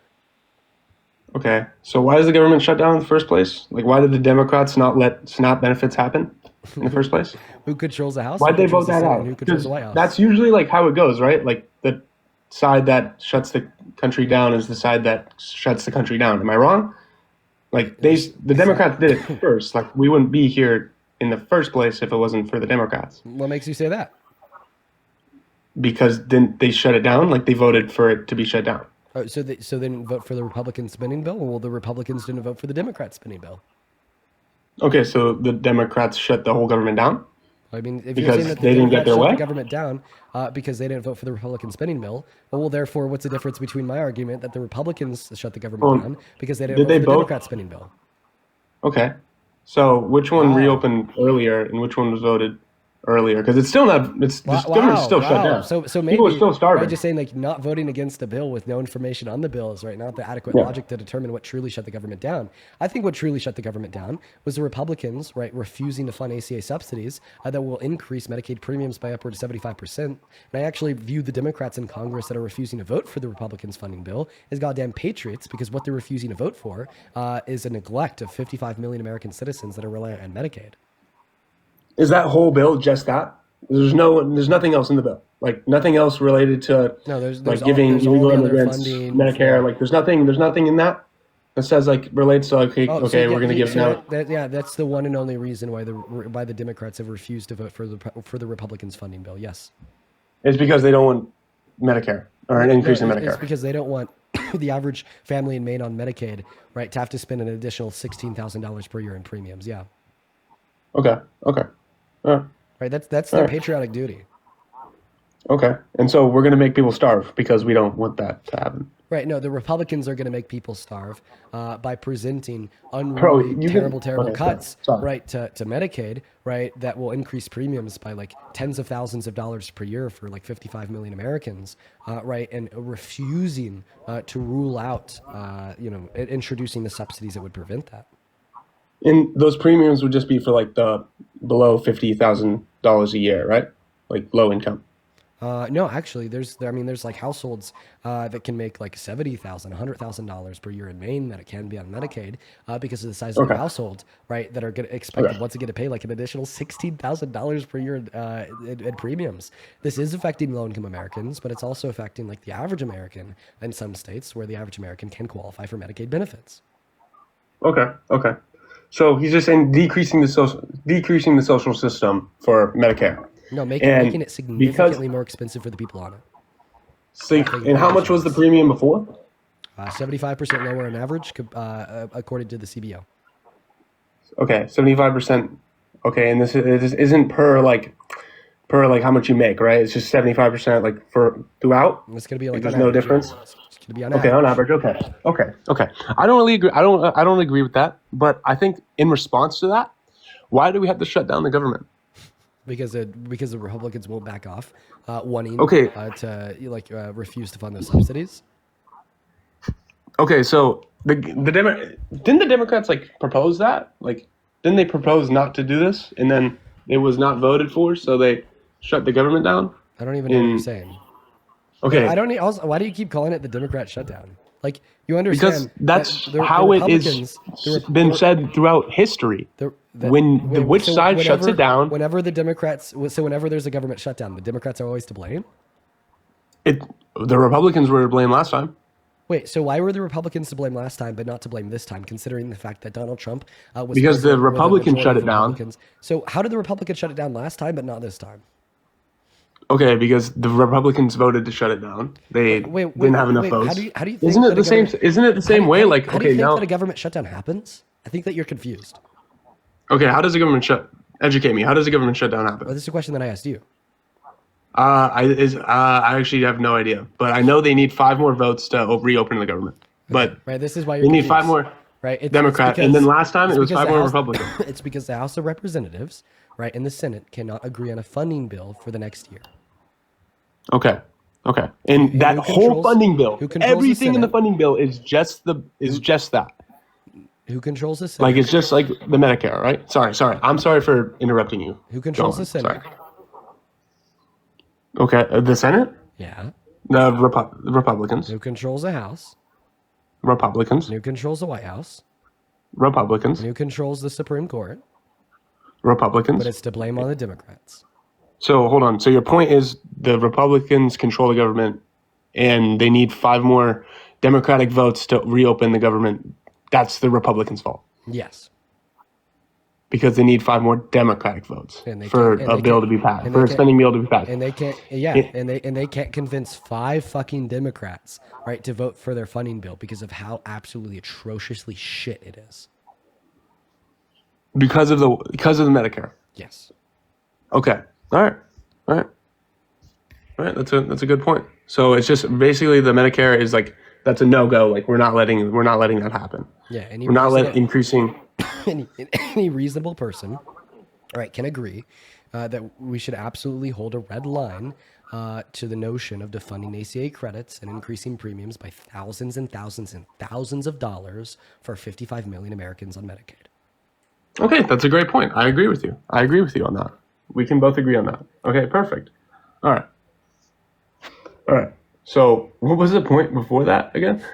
Speaker 6: Okay. So why is the government shut down in the first place? Like, why did the Democrats not let SNAP benefits happen in the first place?
Speaker 1: Who controls the House?
Speaker 6: Why'd
Speaker 1: Who
Speaker 6: they
Speaker 1: controls
Speaker 6: vote
Speaker 1: the
Speaker 6: that
Speaker 1: Senate?
Speaker 6: out?
Speaker 1: And who controls
Speaker 6: Because
Speaker 1: the White House?
Speaker 6: that's usually like how it goes, right? Like the side that shuts the country down is the side that shuts the country down. Am I wrong? Like the Democrats did it first. Like we wouldn't be here in the first place if it wasn't for the Democrats.
Speaker 1: What makes you say that?
Speaker 6: Because then they shut it down. Like they voted for it to be shut down.
Speaker 1: Oh, so they didn't vote for the Republican spending bill? Well, the Republicans didn't vote for the Democrat spending bill.
Speaker 6: Okay, so the Democrats shut the whole government down.
Speaker 1: I mean, if
Speaker 6: Because
Speaker 1: you're saying that the
Speaker 6: they didn't
Speaker 1: Democrats
Speaker 6: get their
Speaker 1: shut
Speaker 6: way?
Speaker 1: the government down because they didn't vote for the Republican spending bill, well, therefore, what's the difference between my argument that the Republicans shut the government
Speaker 6: Well,
Speaker 1: down because they didn't
Speaker 6: did
Speaker 1: vote
Speaker 6: they
Speaker 1: for the
Speaker 6: both?
Speaker 1: Democrat spending bill?
Speaker 6: Okay, so which one
Speaker 1: Wow.
Speaker 6: reopened earlier and which one was voted earlier? Because it's still not. It's the government's still shut down.
Speaker 1: So maybe
Speaker 6: people are still starving.
Speaker 1: right, just saying like not voting against the bill with no information on the bill is right, not the adequate
Speaker 6: Yeah.
Speaker 1: logic to determine what truly shut the government down. I think what truly shut the government down was the Republicans, right, refusing to fund ACA subsidies that will increase Medicaid premiums by upward to 75%. And I actually view the Democrats in Congress that are refusing to vote for the Republicans funding bill as goddamn patriots, because what they're refusing to vote for is a neglect of 55 million American citizens that are reliant on Medicaid.
Speaker 6: Is that whole bill just that? There's nothing else in the bill. Like nothing else related to
Speaker 1: No, there's
Speaker 6: like
Speaker 1: all-
Speaker 6: giving
Speaker 1: there's all
Speaker 6: illegal
Speaker 1: the other
Speaker 6: immigrants
Speaker 1: funding
Speaker 6: Medicare.
Speaker 1: for-
Speaker 6: Like there's nothing in that that says like relates to okay,
Speaker 1: Oh, so
Speaker 6: okay,
Speaker 1: yeah,
Speaker 6: we're gonna give
Speaker 1: so
Speaker 6: now.
Speaker 1: that's the one and only reason why the Democrats have refused to vote for the Republicans funding bill. Yes,
Speaker 6: It's because they don't want Medicare or an increase in
Speaker 1: No,
Speaker 6: Medicare.
Speaker 1: it's because they don't want the average family in Maine on Medicaid, right, to have to spend an additional $16,000 per year in premiums. Yeah,
Speaker 6: Okay.
Speaker 1: right. That's their patriotic duty.
Speaker 6: Okay. And so we're gonna make people starve because we don't want that to happen.
Speaker 1: Right. No, the Republicans are going to make people starve by presenting
Speaker 6: Bro,
Speaker 1: unruly,
Speaker 6: you
Speaker 1: terrible
Speaker 6: can- okay,
Speaker 1: cuts,
Speaker 6: sorry.
Speaker 1: right, to Medicaid, right, that will increase premiums by like tens of thousands of dollars per year for like 55 million Americans, right, and refusing to rule out, introducing the subsidies that would prevent that.
Speaker 6: And those premiums would just be for like the below $50,000 a year, right? Like low income.
Speaker 1: No, actually, there's like households that can make like $70,000, $100,000 per year in Maine that it can be on Medicaid because of the size of the
Speaker 6: Okay.
Speaker 1: household, right? That are going to expected
Speaker 6: Okay.
Speaker 1: once again to pay like an additional $16,000 per year in premiums. This is affecting low-income Americans, but it's also affecting like the average American in some states where the average American can qualify for Medicaid benefits.
Speaker 6: Okay. So he's just saying decreasing the social system for Medicare.
Speaker 1: No, making
Speaker 6: And
Speaker 1: it significantly more expensive for the people on it.
Speaker 6: So, and how much was the premium before?
Speaker 1: 75% lower on average, according to the CBO.
Speaker 6: Okay, 75%. Okay, and this isn't per how much you make, right? It's just 75% like for throughout.
Speaker 1: It's going to be like
Speaker 6: There's
Speaker 1: on
Speaker 6: no
Speaker 1: average,
Speaker 6: difference?
Speaker 1: yeah. It's going to be on
Speaker 6: Okay,
Speaker 1: average.
Speaker 6: on average. Okay. I don't really agree. I don't agree with that. But I think in response to that, why do we have to shut down the government?
Speaker 1: Because the Republicans won't back off, wanting
Speaker 6: Okay.
Speaker 1: to refuse to fund those subsidies.
Speaker 6: Okay, so didn't the Democrats like propose that? Like, didn't they propose not to do this, and then it was not voted for, so they shut the government down?
Speaker 1: I don't even know what you're saying.
Speaker 6: Okay,
Speaker 1: I don't. Also, why do you keep calling it the Democrat shutdown? Like, you understand?
Speaker 6: because that's
Speaker 1: that the
Speaker 6: how it
Speaker 1: Republicans-
Speaker 6: is been said throughout history. Which side shuts it down?
Speaker 1: Whenever the Democrats, whenever there's a government shutdown, the Democrats are always to blame.
Speaker 6: The Republicans were to blame last time.
Speaker 1: Wait, so why were the Republicans to blame last time, but not to blame this time, considering the fact that Donald Trump was
Speaker 6: Because the
Speaker 1: president with a
Speaker 6: Republicans
Speaker 1: majority
Speaker 6: shut
Speaker 1: of
Speaker 6: it down.
Speaker 1: Republicans? So how did the Republicans shut it down last time, but not this time?
Speaker 6: Okay, because the Republicans voted to shut it down. They didn't have enough votes.
Speaker 1: How do you think
Speaker 6: Isn't it
Speaker 1: that
Speaker 6: the
Speaker 1: a
Speaker 6: same?
Speaker 1: government-
Speaker 6: Isn't it the same way? Like,
Speaker 1: how do you
Speaker 6: okay,
Speaker 1: think
Speaker 6: now,
Speaker 1: that a government shutdown happens? I think that you're confused.
Speaker 6: okay, how does the government educate me? How does the government shutdown happen?
Speaker 1: Well, this is a question that I asked you.
Speaker 6: I actually have no idea, but I know they need 5 more votes to reopen the government. But
Speaker 1: Right, this is why you're
Speaker 6: they need
Speaker 1: confused.
Speaker 6: 5 more
Speaker 1: Right,
Speaker 6: Democrat, and then last time it was 5 more Republican.
Speaker 1: It's because the House of Representatives, right, and the Senate cannot agree on a funding bill for the next year.
Speaker 6: Okay, and that
Speaker 1: who
Speaker 6: whole
Speaker 1: controls-
Speaker 6: funding bill,
Speaker 1: who controls the
Speaker 6: everything in the
Speaker 1: Senate?
Speaker 6: funding bill is just that.
Speaker 1: Who controls the Senate?
Speaker 6: Like it's just like the Medicare, right? Sorry. I'm sorry for interrupting you.
Speaker 1: Who controls
Speaker 6: Go on,
Speaker 1: the Senate?
Speaker 6: sorry. Okay, the Senate,
Speaker 1: Yeah.
Speaker 6: the Republicans.
Speaker 1: Who controls the House?
Speaker 6: Republicans.
Speaker 1: Who controls the White House?
Speaker 6: Republicans.
Speaker 1: Who controls the Supreme Court?
Speaker 6: Republicans.
Speaker 1: But it's to blame on the Democrats.
Speaker 6: So hold on. So your point is the Republicans control the government and they need 5 more Democratic votes to reopen the government. That's the Republicans' fault.
Speaker 1: Yes.
Speaker 6: Because they need 5 more Democratic votes for a bill to be passed, for a spending bill to be passed.
Speaker 1: And they can't, and they can't convince 5 fucking Democrats, right, to vote for their funding bill because of how absolutely atrociously shit it is.
Speaker 6: Because of the Medicare.
Speaker 1: Yes.
Speaker 6: Okay. All right. That's a good point. So it's just basically the Medicare is like that's a no-go. Like we're not letting that happen.
Speaker 1: Yeah.
Speaker 6: We're not increasing.
Speaker 1: Any reasonable person, right, can agree that we should absolutely hold a red line to the notion of defunding ACA credits and increasing premiums by thousands and thousands and thousands of dollars for 55 million Americans on Medicaid.
Speaker 6: Okay, that's a great point. I agree with you on that. We can both agree on that. Okay, perfect. All right. So what was the point before that again?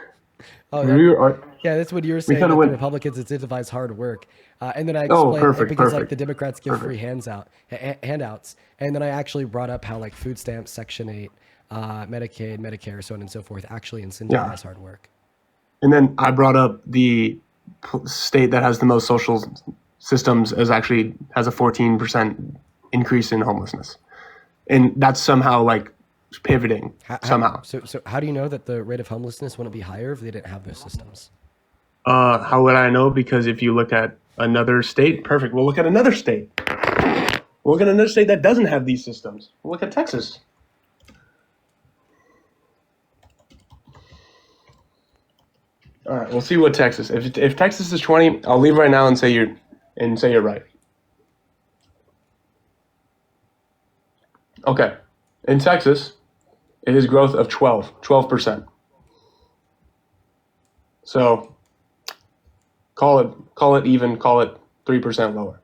Speaker 1: Yeah, that's what you were saying. That the Republicans incentivize hard work, and then I explained because like the Democrats give free handouts, and then I actually brought up how like food stamps, Section 8, Medicaid, Medicare, so on and so forth, actually incentivize hard work.
Speaker 6: And then I brought up the state that has the most social systems has a 14% increase in homelessness, and that's somehow like pivoting somehow.
Speaker 1: So how do you know that the rate of homelessness wouldn't be higher if they didn't have those systems?
Speaker 6: How would I know? Because if you look at another state, perfect. We'll look at another state. We'll look at another state that doesn't have these systems. We'll look at Texas. All right, we'll see what Texas. If Texas is 20, I'll leave right now and say you're right. Okay, in Texas, it is growth of 12%. So call it even, call it 3% lower.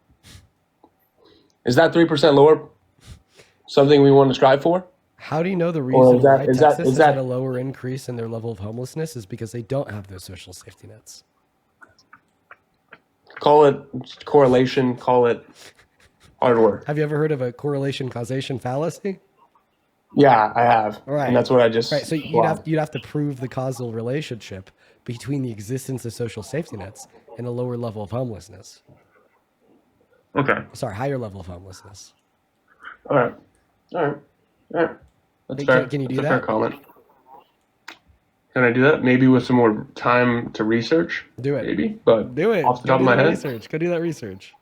Speaker 6: Is that 3% lower something we want to strive for?
Speaker 1: How do you know the reason why Texas has had a lower increase in their level of homelessness is because they don't have those social safety nets?
Speaker 6: Call it correlation, call it hard work.
Speaker 1: Have you ever heard of a correlation causation fallacy?
Speaker 6: Yeah, I have.
Speaker 1: Right.
Speaker 6: And that's what I just...
Speaker 1: Right, so you'd have to prove the causal relationship between the existence of social safety nets and a lower level of homelessness.
Speaker 6: Okay.
Speaker 1: Sorry, higher level of homelessness.
Speaker 6: All right. That's fair.
Speaker 1: Can you do
Speaker 6: That's
Speaker 1: that?
Speaker 6: a fair comment. Can I do that? Maybe with some more time to research?
Speaker 1: Do it.
Speaker 6: Maybe, but
Speaker 1: do it.
Speaker 6: Off the top of my head?
Speaker 1: Go do that research.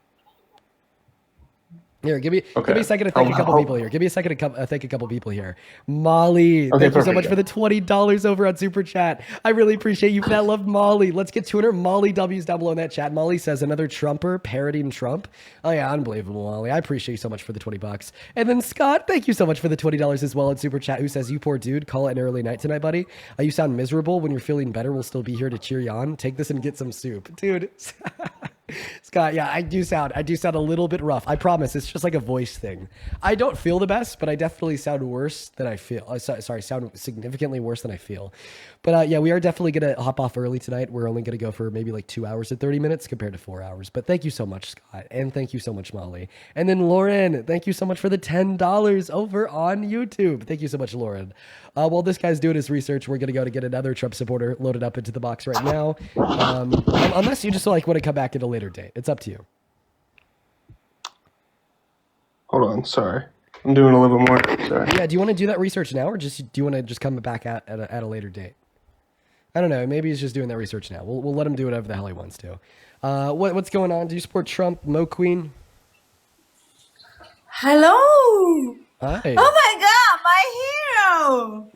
Speaker 1: Here, give me a second to thank a couple people here. Give me a second to thank a couple people here. Molly, thank you so much for the $20 over on Super Chat. I really appreciate you for that. Love Molly. Let's get 200 Molly W's down below in that chat. Molly says another Trumper parodying Trump. Oh yeah, unbelievable, Molly. I appreciate you so much for the $20. And then Scott, thank you so much for the $20 as well in Super Chat, who says, you poor dude, call it an early night tonight, buddy. You sound miserable. When you're feeling better, we'll still be here to cheer you on. Take this and get some soup. Dude. Scott, yeah, I do sound a little bit rough. I promise, it's just like a voice thing. I don't feel the best, but I definitely sound worse than I feel. Sound significantly worse than I feel. But yeah, we are definitely gonna hop off early tonight. We're only gonna go for maybe like 2 hours and 30 minutes compared to 4 hours. But thank you so much, Scott, and thank you so much, Molly. And then Lauren, thank you so much for the $10 over on YouTube. Thank you so much, Lauren. While this guy's doing his research, we're gonna go to get another Trump supporter loaded up into the box right now. Unless you just like want to come back at a later date, it's up to you.
Speaker 6: Hold on, sorry. I'm doing a little bit more. Sorry.
Speaker 1: Yeah, do you want to do that research now, or do you want to just come back at a later date? I don't know. Maybe he's just doing that research now. We'll let him do whatever the hell he wants to. What's going on? Do you support Trump, Mo Queen?
Speaker 7: Hello.
Speaker 1: Hi.
Speaker 7: Oh my God, my hero.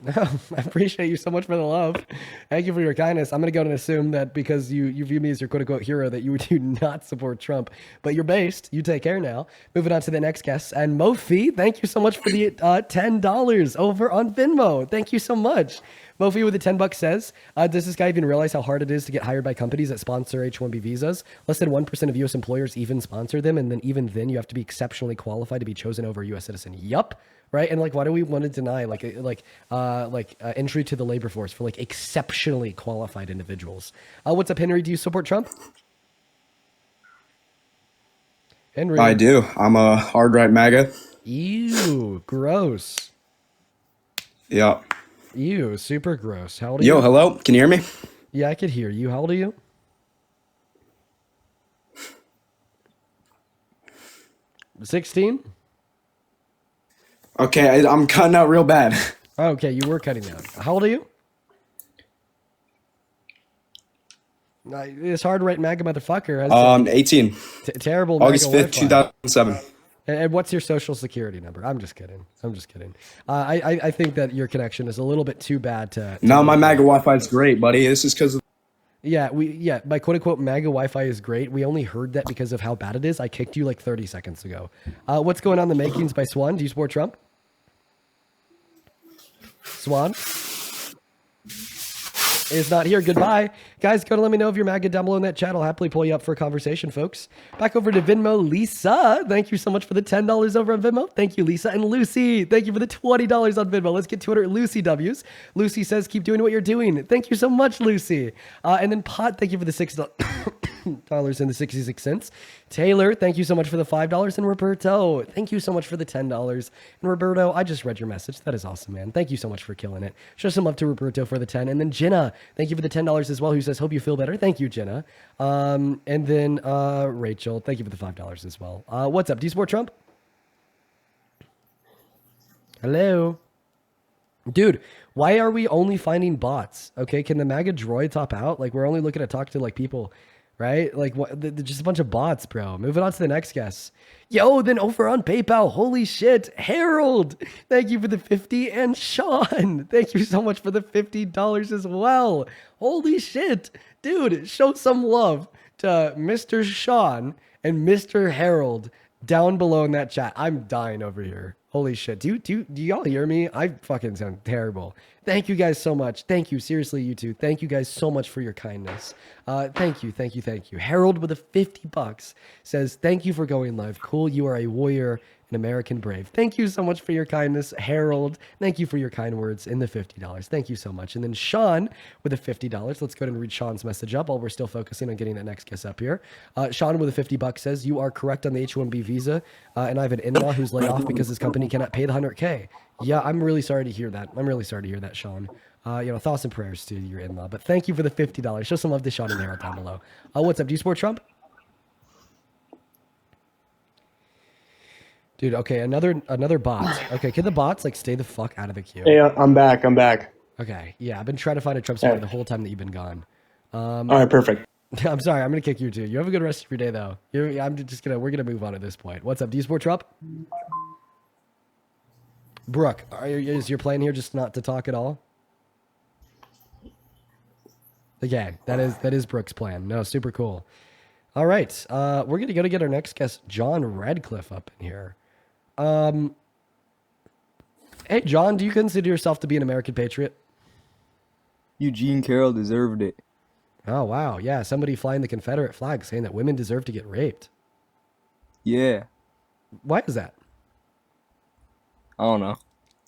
Speaker 1: I appreciate you so much for the love. Thank you for your kindness. I'm going to go and assume that because you view me as your quote-unquote hero that you do not support Trump. But you're based. You take care now. Moving on to the next guest. And Mofi, thank you so much for the $10 over on Venmo. Thank you so much. Mofi with the $10 says, does this guy even realize how hard it is to get hired by companies that sponsor H-1B visas? Less than 1% of U.S. employers even sponsor them, and then even then you have to be exceptionally qualified to be chosen over a U.S. citizen. Yup. right? And like, why do we want to deny entry to the labor force for like exceptionally qualified individuals? What's up, Henry? Do you support Trump? Henry.
Speaker 8: I do. I'm a hard right MAGA.
Speaker 1: Ew, gross.
Speaker 8: Yeah.
Speaker 1: Ew, super gross. How old are
Speaker 8: Yo,
Speaker 1: you?
Speaker 8: hello. Can you hear me?
Speaker 1: Yeah, I could hear you. How old are you? 16?
Speaker 8: Okay, I'm cutting out real bad.
Speaker 1: Okay, you were cutting out. How old are you? This hard right MAGA motherfucker has
Speaker 8: 18.
Speaker 1: terrible
Speaker 8: August
Speaker 1: MAGA
Speaker 8: 5th,
Speaker 1: Wi-Fi.
Speaker 8: 2007.
Speaker 1: And what's your social security number? I'm just kidding. I think that your connection is a little bit too bad to
Speaker 8: No, my MAGA Wi-Fi is great, buddy. This is because of
Speaker 1: my quote unquote MAGA Wi-Fi is great. We only heard that because of how bad it is. I kicked you like 30 seconds ago. What's going on in the makings by Swan? Do you support Trump? Swan is not here. Goodbye. Guys, go to let me know if you're MAGA down below in that chat. I'll happily pull you up for a conversation, folks. Back over to Venmo. Lisa, thank you so much for the $10 over on Venmo. Thank you, Lisa. And Lucy, thank you for the $20 on Venmo. Let's get to it. Lucy W's. Lucy says, keep doing what you're doing. Thank you so much, Lucy. And then Pot, thank you for the $6 and the 66 cents. Taylor, thank you so much for the $5. And Roberto, thank you so much for the $10. And Roberto, I just read your message. That is awesome, man. Thank you so much for killing it. Show some love to Roberto for the 10. And then Jenna, thank you for the $10 as well, who says, hope you feel better. Thank you, Jenna. And then Rachel, thank you for the $5 as well. What's up? Do you support Trump? Hello? Dude, why are we only finding bots? Okay, can the MAGA droid top out? Like, we're only looking to talk to, like, people, right? Like, what? They're just a bunch of bots, bro. Moving on to the next guest. Yo, then over on PayPal, holy shit, Harold, thank you for the 50, and Sean, thank you so much for the $50 as well. Holy shit, dude, show some love to Mr. Sean and Mr. Harold down below in that chat. I'm dying over here. Holy shit. Do y'all hear me? I fucking sound terrible. Thank you guys so much. Thank you. Seriously, you two. Thank you guys so much for your kindness. Thank you. Harold with the $50 says, thank you for going live. Cool. You are a warrior, an American brave. Thank you so much for your kindness, Harold. Thank you for your kind words in the $50. Thank you so much. And then Sean with the $50. Let's go ahead and read Sean's message up while we're still focusing on getting that next guest up here. Sean with the $50 says, you are correct on the H-1B visa. And I have an in-law who's laid off because his company cannot pay the $100K. Yeah, I'm really sorry to hear that. Sean. Thoughts and prayers to your in-law. But thank you for the $50. Show some love to Sean and Harold down below. What's up? Do you support Trump? Dude, okay, another bot. Okay, can the bots like stay the fuck out of the queue?
Speaker 6: Hey, I'm back.
Speaker 1: Okay, yeah, I've been trying to find a Trump supporter the whole time that you've been gone.
Speaker 6: All right, perfect.
Speaker 1: I'm sorry, I'm gonna kick you too. You have a good rest of your day though. We're gonna move on at this point. What's up? Do you support Trump? Brooke, is your plan here just not to talk at all? Okay, that is Brooke's plan. No, super cool. All right, we're gonna go to get our next guest, John Radcliffe, up in here. Hey, John, do you consider yourself to be an American patriot?
Speaker 9: Eugene Carroll deserved it.
Speaker 1: Oh, wow. Yeah, somebody flying the Confederate flag saying that women deserve to get raped.
Speaker 9: Yeah.
Speaker 1: Why is that?
Speaker 9: I don't know.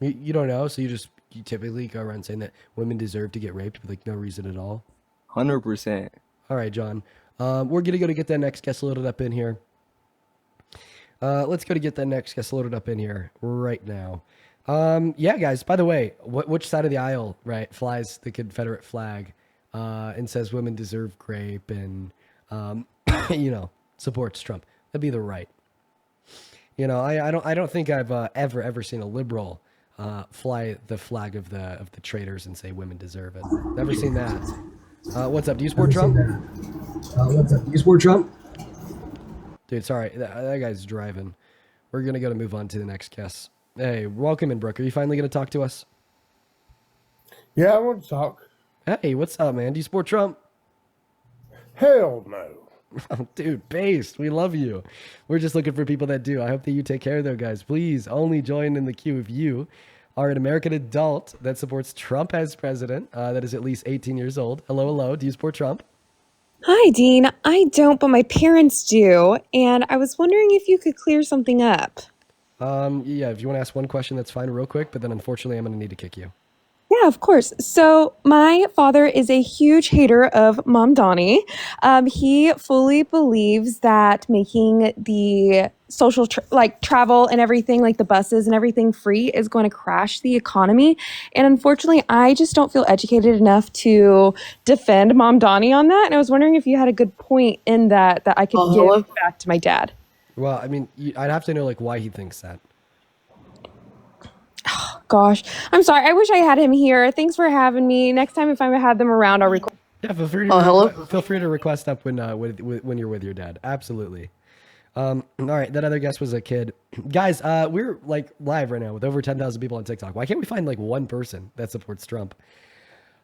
Speaker 1: You don't know, so you typically go around saying that women deserve to get raped with like no reason at all?
Speaker 9: 100%.
Speaker 1: All right, John. We're going to go to get that next guest loaded up in here. Let's go to get that next guest loaded up in here right now. Yeah, guys, by the way, which side of the aisle, right, flies the Confederate flag and says women deserve rape and, supports Trump? That'd be the right. I don't think I've ever seen a liberal fly the flag of the traitors and say women deserve it. Never seen that. What's up? Do you support Trump? Dude, sorry, that guy's driving. We're gonna move on to the next guest. Hey, welcome in, Brooke. Are you finally gonna talk to us?
Speaker 10: Yeah, I want to talk.
Speaker 1: Hey, what's up, man? Do you support Trump?
Speaker 10: Hell no.
Speaker 1: Oh, dude, based. We love you. We're just looking for people that do. I hope that you take care of those guys. Please only join in the queue if you are an American adult that supports Trump as president, that is at least 18 years old. Hello. Do you support Trump?
Speaker 11: Hi, Dean. I don't, but my parents do. And I was wondering if you could clear something up.
Speaker 1: Yeah, if you want to ask one question, that's fine, real quick. But then, unfortunately, I'm going to need to kick you.
Speaker 11: Yeah, of course. So my father is a huge hater of Mom Donnie. He fully believes that making the social travel and everything, like the buses and everything, free is going to crash the economy. And unfortunately, I just don't feel educated enough to defend Mom Donnie on that. And I was wondering if you had a good point in that I could give back to my dad.
Speaker 1: Well, I mean, I'd have to know like why he thinks that.
Speaker 11: Gosh, I'm sorry. I wish I had him here. Thanks for having me. Next time, if I have them around, I'll record.
Speaker 1: Yeah, feel free to feel free to request up when you're with your dad. Absolutely. All right, that other guest was a kid. Guys, we're like live right now with over 10,000 people on TikTok. Why can't we find like one person that supports Trump?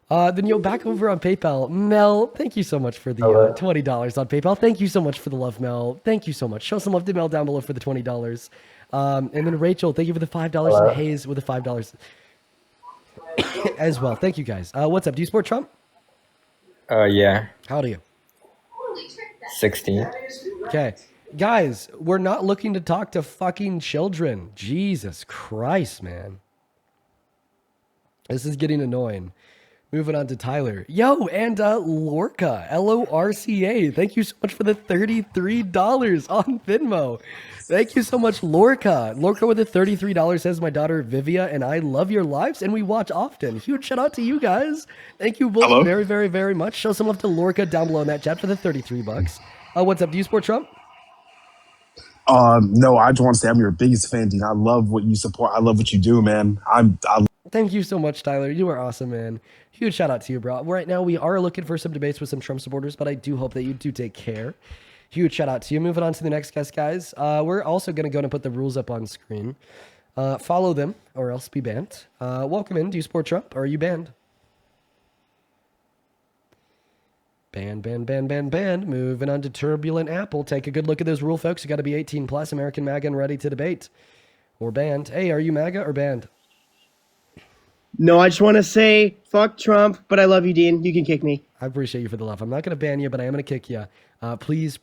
Speaker 1: Then you'll back over on PayPal. Mel, thank you so much for the $20 on PayPal. Thank you so much for the love, Mel. Thank you so much. Show some love to Mel down below for the $20. And then Rachel, thank you for the $5. And Hayes with the $5 as well. Thank you guys. What's up? Do you support Trump?
Speaker 12: Yeah.
Speaker 1: How old are you?
Speaker 12: 16.
Speaker 1: Okay. Guys, we're not looking to talk to fucking children. Jesus Christ, man. This is getting annoying. Moving on to Tyler. Yo, and Lorca, Lorca. Thank you so much for the $33 on Venmo. Thank you so much, Lorca. Lorca with the $33 says, my daughter Vivia and I love your lives and we watch often. Huge shout out to you guys. Thank you both very, very, very much. Show some love to Lorca down below in that chat for the $33. What's up? Do you support Trump?
Speaker 13: No, I just want to say I'm your biggest fan, dude. I love what you support. I love what you do, man.
Speaker 1: Thank you so much, Tyler. You are awesome, man. Huge shout out to you, bro. Right now, we are looking for some debates with some Trump supporters, but I do hope that you do take care. Huge shout out to you. Moving on to the next guest, guys. We're also going to go and put the rules up on screen. Follow them or else be banned. Welcome in. Do you support Trump or are you banned? Banned. Moving on to Turbulent Apple. Take a good look at those rules, folks. You got to be 18 plus, American MAGA and ready to debate. Or banned. Hey, are you MAGA or banned?
Speaker 14: No, I just want to say, fuck Trump, but I love you, Dean. You can kick me.
Speaker 1: I appreciate you for the love. I'm not going to ban you, but I am going to kick you. Please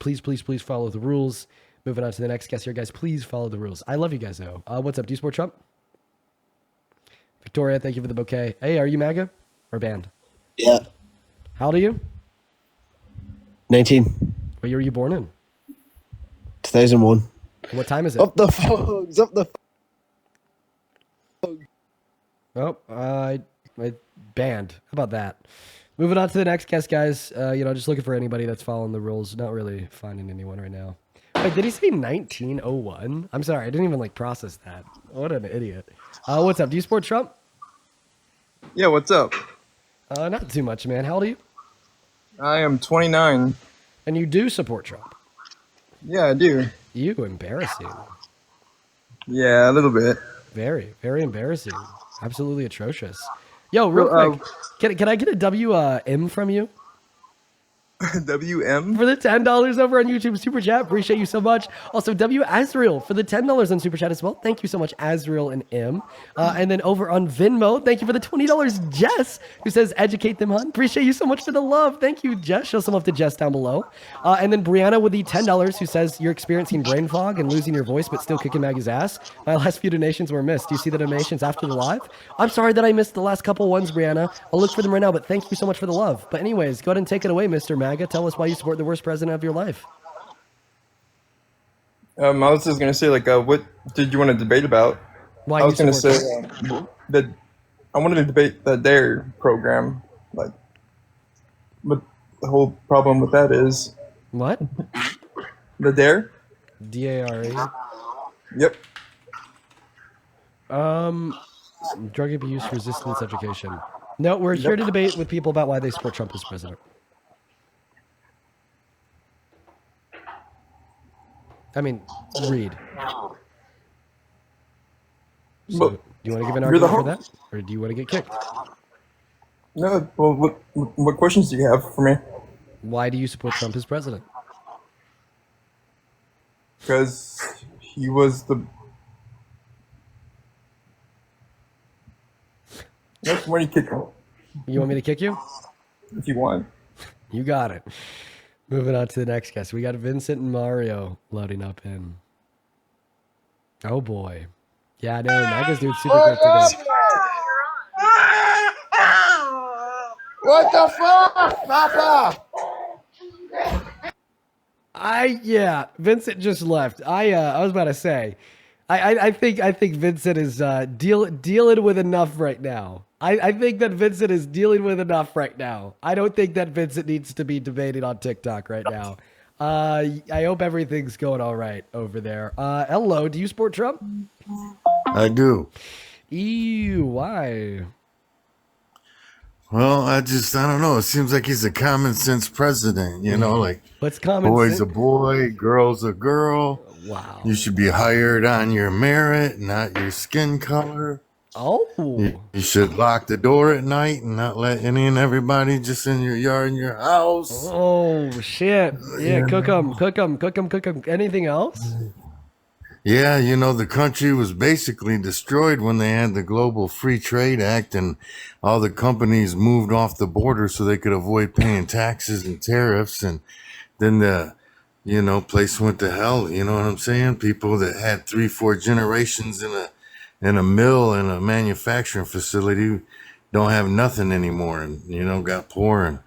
Speaker 1: follow the rules. Moving on to the next guest here, guys. Please follow the rules. I love you guys, though. What's up? Do you support Trump? Victoria, thank you for the bouquet. Hey, are you MAGA or banned?
Speaker 14: Yeah.
Speaker 1: How old are you?
Speaker 14: 19.
Speaker 1: What year were you born in?
Speaker 14: 2001.
Speaker 1: What time is it?
Speaker 14: Up the phones.
Speaker 1: Oh, I banned. How about that? Moving on to the next guest, guys. Just looking for anybody that's following the rules. Not really finding anyone right now. Wait, did he say 1901? I'm sorry, I didn't even process that. What an idiot. What's up? Do you support Trump?
Speaker 15: Yeah, what's up?
Speaker 1: Not too much, man. How old are you?
Speaker 15: I am 29.
Speaker 1: And you do support Trump?
Speaker 15: Yeah, I do.
Speaker 1: You embarrassing.
Speaker 15: Yeah, a little bit.
Speaker 1: Very, very embarrassing. Absolutely atrocious. Yo, real quick, can I get a WM from you?
Speaker 15: WM?
Speaker 1: For the $10 over on YouTube Super Chat. Appreciate you so much. Also, W Azrael for the $10 on Super Chat as well. Thank you so much, Azrael and M. And then over on Venmo, thank you for the $20, Jess, who says, educate them, hun. Appreciate you so much for the love. Thank you, Jess. Show some love to Jess down below. And then Brianna with the $10, who says, you're experiencing brain fog and losing your voice, but still kicking Maggie's ass. My last few donations were missed. Do you see the donations after the live? I'm sorry that I missed the last couple ones, Brianna. I'll look for them right now, but thank you so much for the love. But anyways, go ahead and take it away, Mr. Maga. Tell us why you support the worst president of your life.
Speaker 15: I was just gonna say, what did you want to debate about?
Speaker 1: Why
Speaker 15: I was
Speaker 1: you
Speaker 15: gonna say
Speaker 1: support
Speaker 15: that I wanted to debate the DARE program. What the whole problem with that is.
Speaker 1: What?
Speaker 15: The DARE?
Speaker 1: DARE?
Speaker 15: Yep.
Speaker 1: Drug abuse resistance education. No, we're here to debate with people about why they support Trump as president. I mean, read. So, do you want to give an argument for that? Or do you want to get kicked?
Speaker 15: No, well, what questions do you have for me?
Speaker 1: Why do you support Trump as president?
Speaker 15: Because he was the... That's when you kick him.
Speaker 1: You want me to kick you?
Speaker 15: If you want.
Speaker 1: You got it. Moving on to the next guest. We got Vincent and Mario loading up in. Oh boy. Yeah, no, Maga's doing super great today.
Speaker 10: What the fuck, Papa?
Speaker 1: Yeah, Vincent just left. I was about to say, I think Vincent is dealing with enough right now. I think that Vincent is dealing with enough right now. I don't think that Vincent needs to be debating on TikTok right now. I hope everything's going all right over there. Hello, do you support Trump?
Speaker 16: I do.
Speaker 1: Ew, why?
Speaker 16: Well, I don't know. It seems like he's a common sense president, like
Speaker 1: What's common
Speaker 16: boy's
Speaker 1: sense?
Speaker 16: a boy, girl's a girl.
Speaker 1: Wow.
Speaker 16: You should be hired on your merit, not your skin color.
Speaker 1: Oh.
Speaker 16: You should lock the door at night and not let any and everybody just in your yard and your house.
Speaker 1: Oh shit. Yeah,
Speaker 16: Yeah.
Speaker 1: cook 'em. Anything else?
Speaker 16: Yeah, the country was basically destroyed when they had the Global Free Trade Act and all the companies moved off the border so they could avoid paying taxes and tariffs. And then the, place went to hell. You know what I'm saying? People that had 3-4 generations in a mill and a manufacturing facility don't have nothing anymore and, got poor.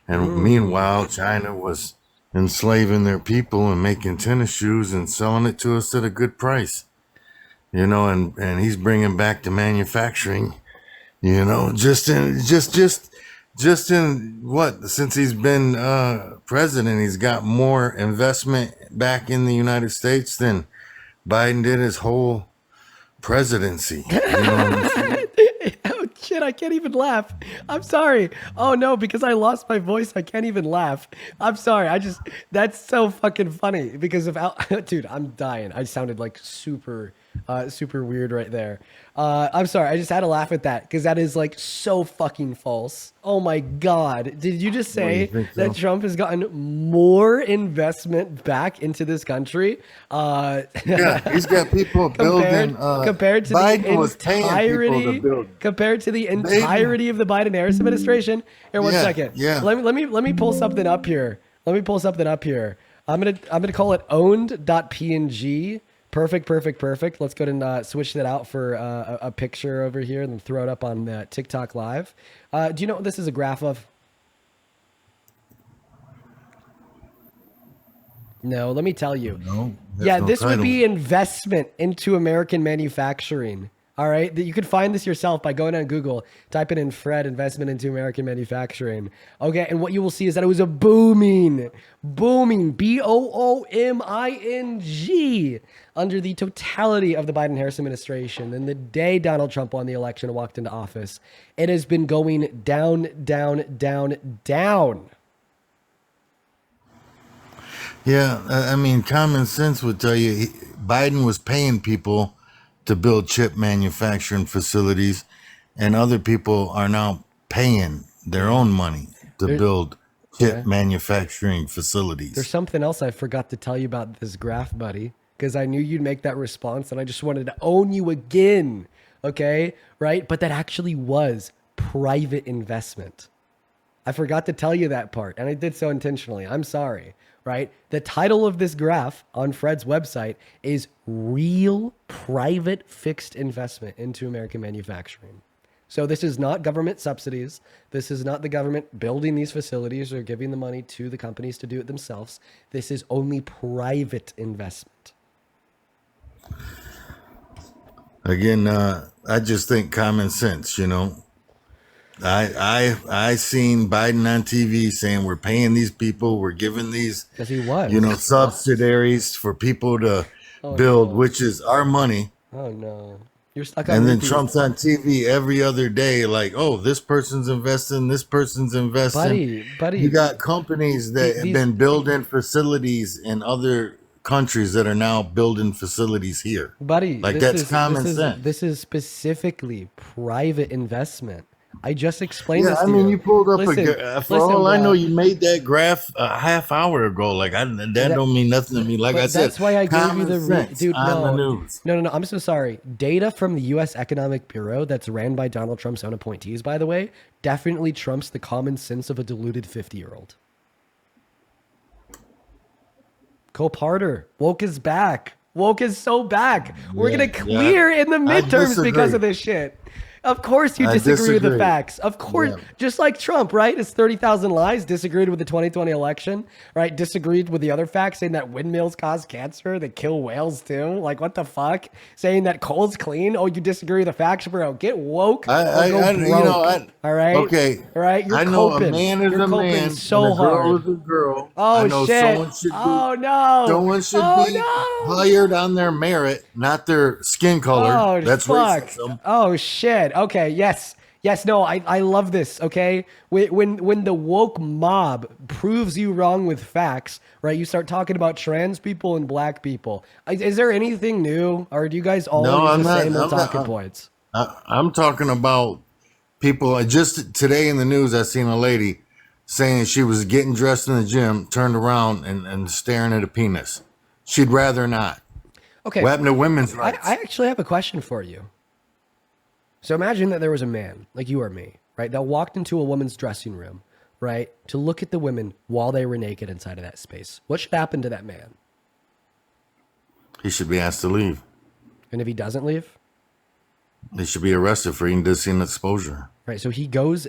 Speaker 16: And meanwhile, China was enslaving their people and making tennis shoes and selling it to us at a good price, and he's bringing back the manufacturing, just in what, since he's been president, he's got more investment back in the United States than Biden did his whole presidency. You know what I'm saying?
Speaker 1: Oh shit, I can't even laugh. I'm sorry. Oh no, because I lost my voice, I can't even laugh. I'm sorry. That's so fucking funny because of dude, I'm dying. I sounded like super weird right there. I'm sorry. I just had to laugh at that because that is like so fucking false. Oh my God. Did you just say that Trump has gotten more investment back into this country?
Speaker 16: Yeah, he's got people building.
Speaker 1: Compared to
Speaker 16: Biden was
Speaker 1: the
Speaker 16: paying people to
Speaker 1: entirety,
Speaker 16: build.
Speaker 1: compared to the entirety of the Biden-Harris administration. Here, one second.
Speaker 16: Yeah.
Speaker 1: Let me pull something up here. I'm gonna call it owned.png. Perfect. Let's go ahead and switch that out for a picture over here and then throw it up on TikTok Live. Do you know what this is a graph of? No, let me tell you.
Speaker 16: No.
Speaker 1: Yeah, this would be investment into American manufacturing. All right, you could find this yourself by going on Google, typing in Fred investment into American manufacturing. Okay, and what you will see is that it was a booming, booming under the totality of the Biden-Harris administration. And the day Donald Trump won the election and walked into office, it has been going down.
Speaker 16: Yeah, I mean, common sense would tell you Biden was paying people to build chip manufacturing facilities, and other people are now paying their own money to build chip manufacturing facilities.
Speaker 1: There's something else I forgot to tell you about this graph, buddy, because I knew you'd make that response, and I just wanted to own you again, okay? Right? But that actually was private investment. I forgot to tell you that part, and I did so intentionally. I'm sorry. Right? The title of this graph on Fred's website is Real Private Fixed Investment into American Manufacturing. So this is not government subsidies. This is not the government building these facilities or giving the money to the companies to do it themselves. This is only private investment.
Speaker 16: Again, I just think common sense, I seen Biden on TV saying we're paying these people, we're giving these,
Speaker 1: because he was,
Speaker 16: subsidiaries for people to build, which is our money.
Speaker 1: Oh no, you're stuck on.
Speaker 16: And then Trump's on TV every other day, like, oh, this person's investing,
Speaker 1: buddy.
Speaker 16: You got companies that have been building facilities in other countries that are now building facilities here,
Speaker 1: buddy.
Speaker 16: Like that's common sense.
Speaker 1: This is specifically private investment. I just explained this to
Speaker 16: you. You pulled up I know, you made that graph a half hour ago. Like that don't mean nothing to me. Like I said,
Speaker 1: that's why I gave you the dude.
Speaker 16: On the news.
Speaker 1: No. I'm so sorry. Data from the U.S. Economic Bureau that's ran by Donald Trump's own appointees, by the way, definitely trumps the common sense of a deluded 50-year-old. Cole Parter, woke is back. Woke is so back. We're
Speaker 16: Yeah,
Speaker 1: gonna clear in the
Speaker 16: I
Speaker 1: midterms because
Speaker 16: disagree.
Speaker 1: of this shit. Of course you
Speaker 16: I
Speaker 1: disagree with the
Speaker 16: disagree.
Speaker 1: facts. Of course,
Speaker 16: Yeah.
Speaker 1: just like Trump, right? It's 30,000 lies, disagreed with the 2020 election, right? Disagreed with the other facts, saying that windmills cause cancer, they kill whales too. Like, what the fuck? Saying that coal's clean. Oh, you disagree with the facts, bro. Get woke or go broke. All right?
Speaker 16: Okay.
Speaker 1: All right? You're
Speaker 16: I know a
Speaker 1: coping.
Speaker 16: man is
Speaker 1: You're
Speaker 16: a
Speaker 1: coping
Speaker 16: man
Speaker 1: so
Speaker 16: and a girl
Speaker 1: hard.
Speaker 16: is a girl.
Speaker 1: Oh,
Speaker 16: I know
Speaker 1: shit.
Speaker 16: someone should
Speaker 1: Oh,
Speaker 16: be
Speaker 1: no.
Speaker 16: someone should
Speaker 1: Oh,
Speaker 16: be
Speaker 1: no.
Speaker 16: hired on their merit, not their skin color.
Speaker 1: Oh,
Speaker 16: That's
Speaker 1: fuck.
Speaker 16: racism.
Speaker 1: Oh, shit. Okay, yes. Yes, no, I love this, okay? When the woke mob proves you wrong with facts, right, you start talking about trans people and black people. Is there anything new, or do you guys all
Speaker 16: No,
Speaker 1: use
Speaker 16: I'm
Speaker 1: the
Speaker 16: not.
Speaker 1: same old
Speaker 16: I'm not.
Speaker 1: talking points?
Speaker 16: I'm talking about people. Just today in the news, I seen a lady saying she was getting dressed in the gym, turned around and staring at a penis. She'd rather not.
Speaker 1: Okay.
Speaker 16: What happened to women's rights?
Speaker 1: I actually have a question for you. So imagine that there was a man, like you or me, right, that walked into a woman's dressing room, right, to look at the women while they were naked inside of that space. What should happen to that man?
Speaker 16: He should be asked to leave.
Speaker 1: And if he doesn't leave?
Speaker 16: He should be arrested for indecent exposure.
Speaker 1: Right, so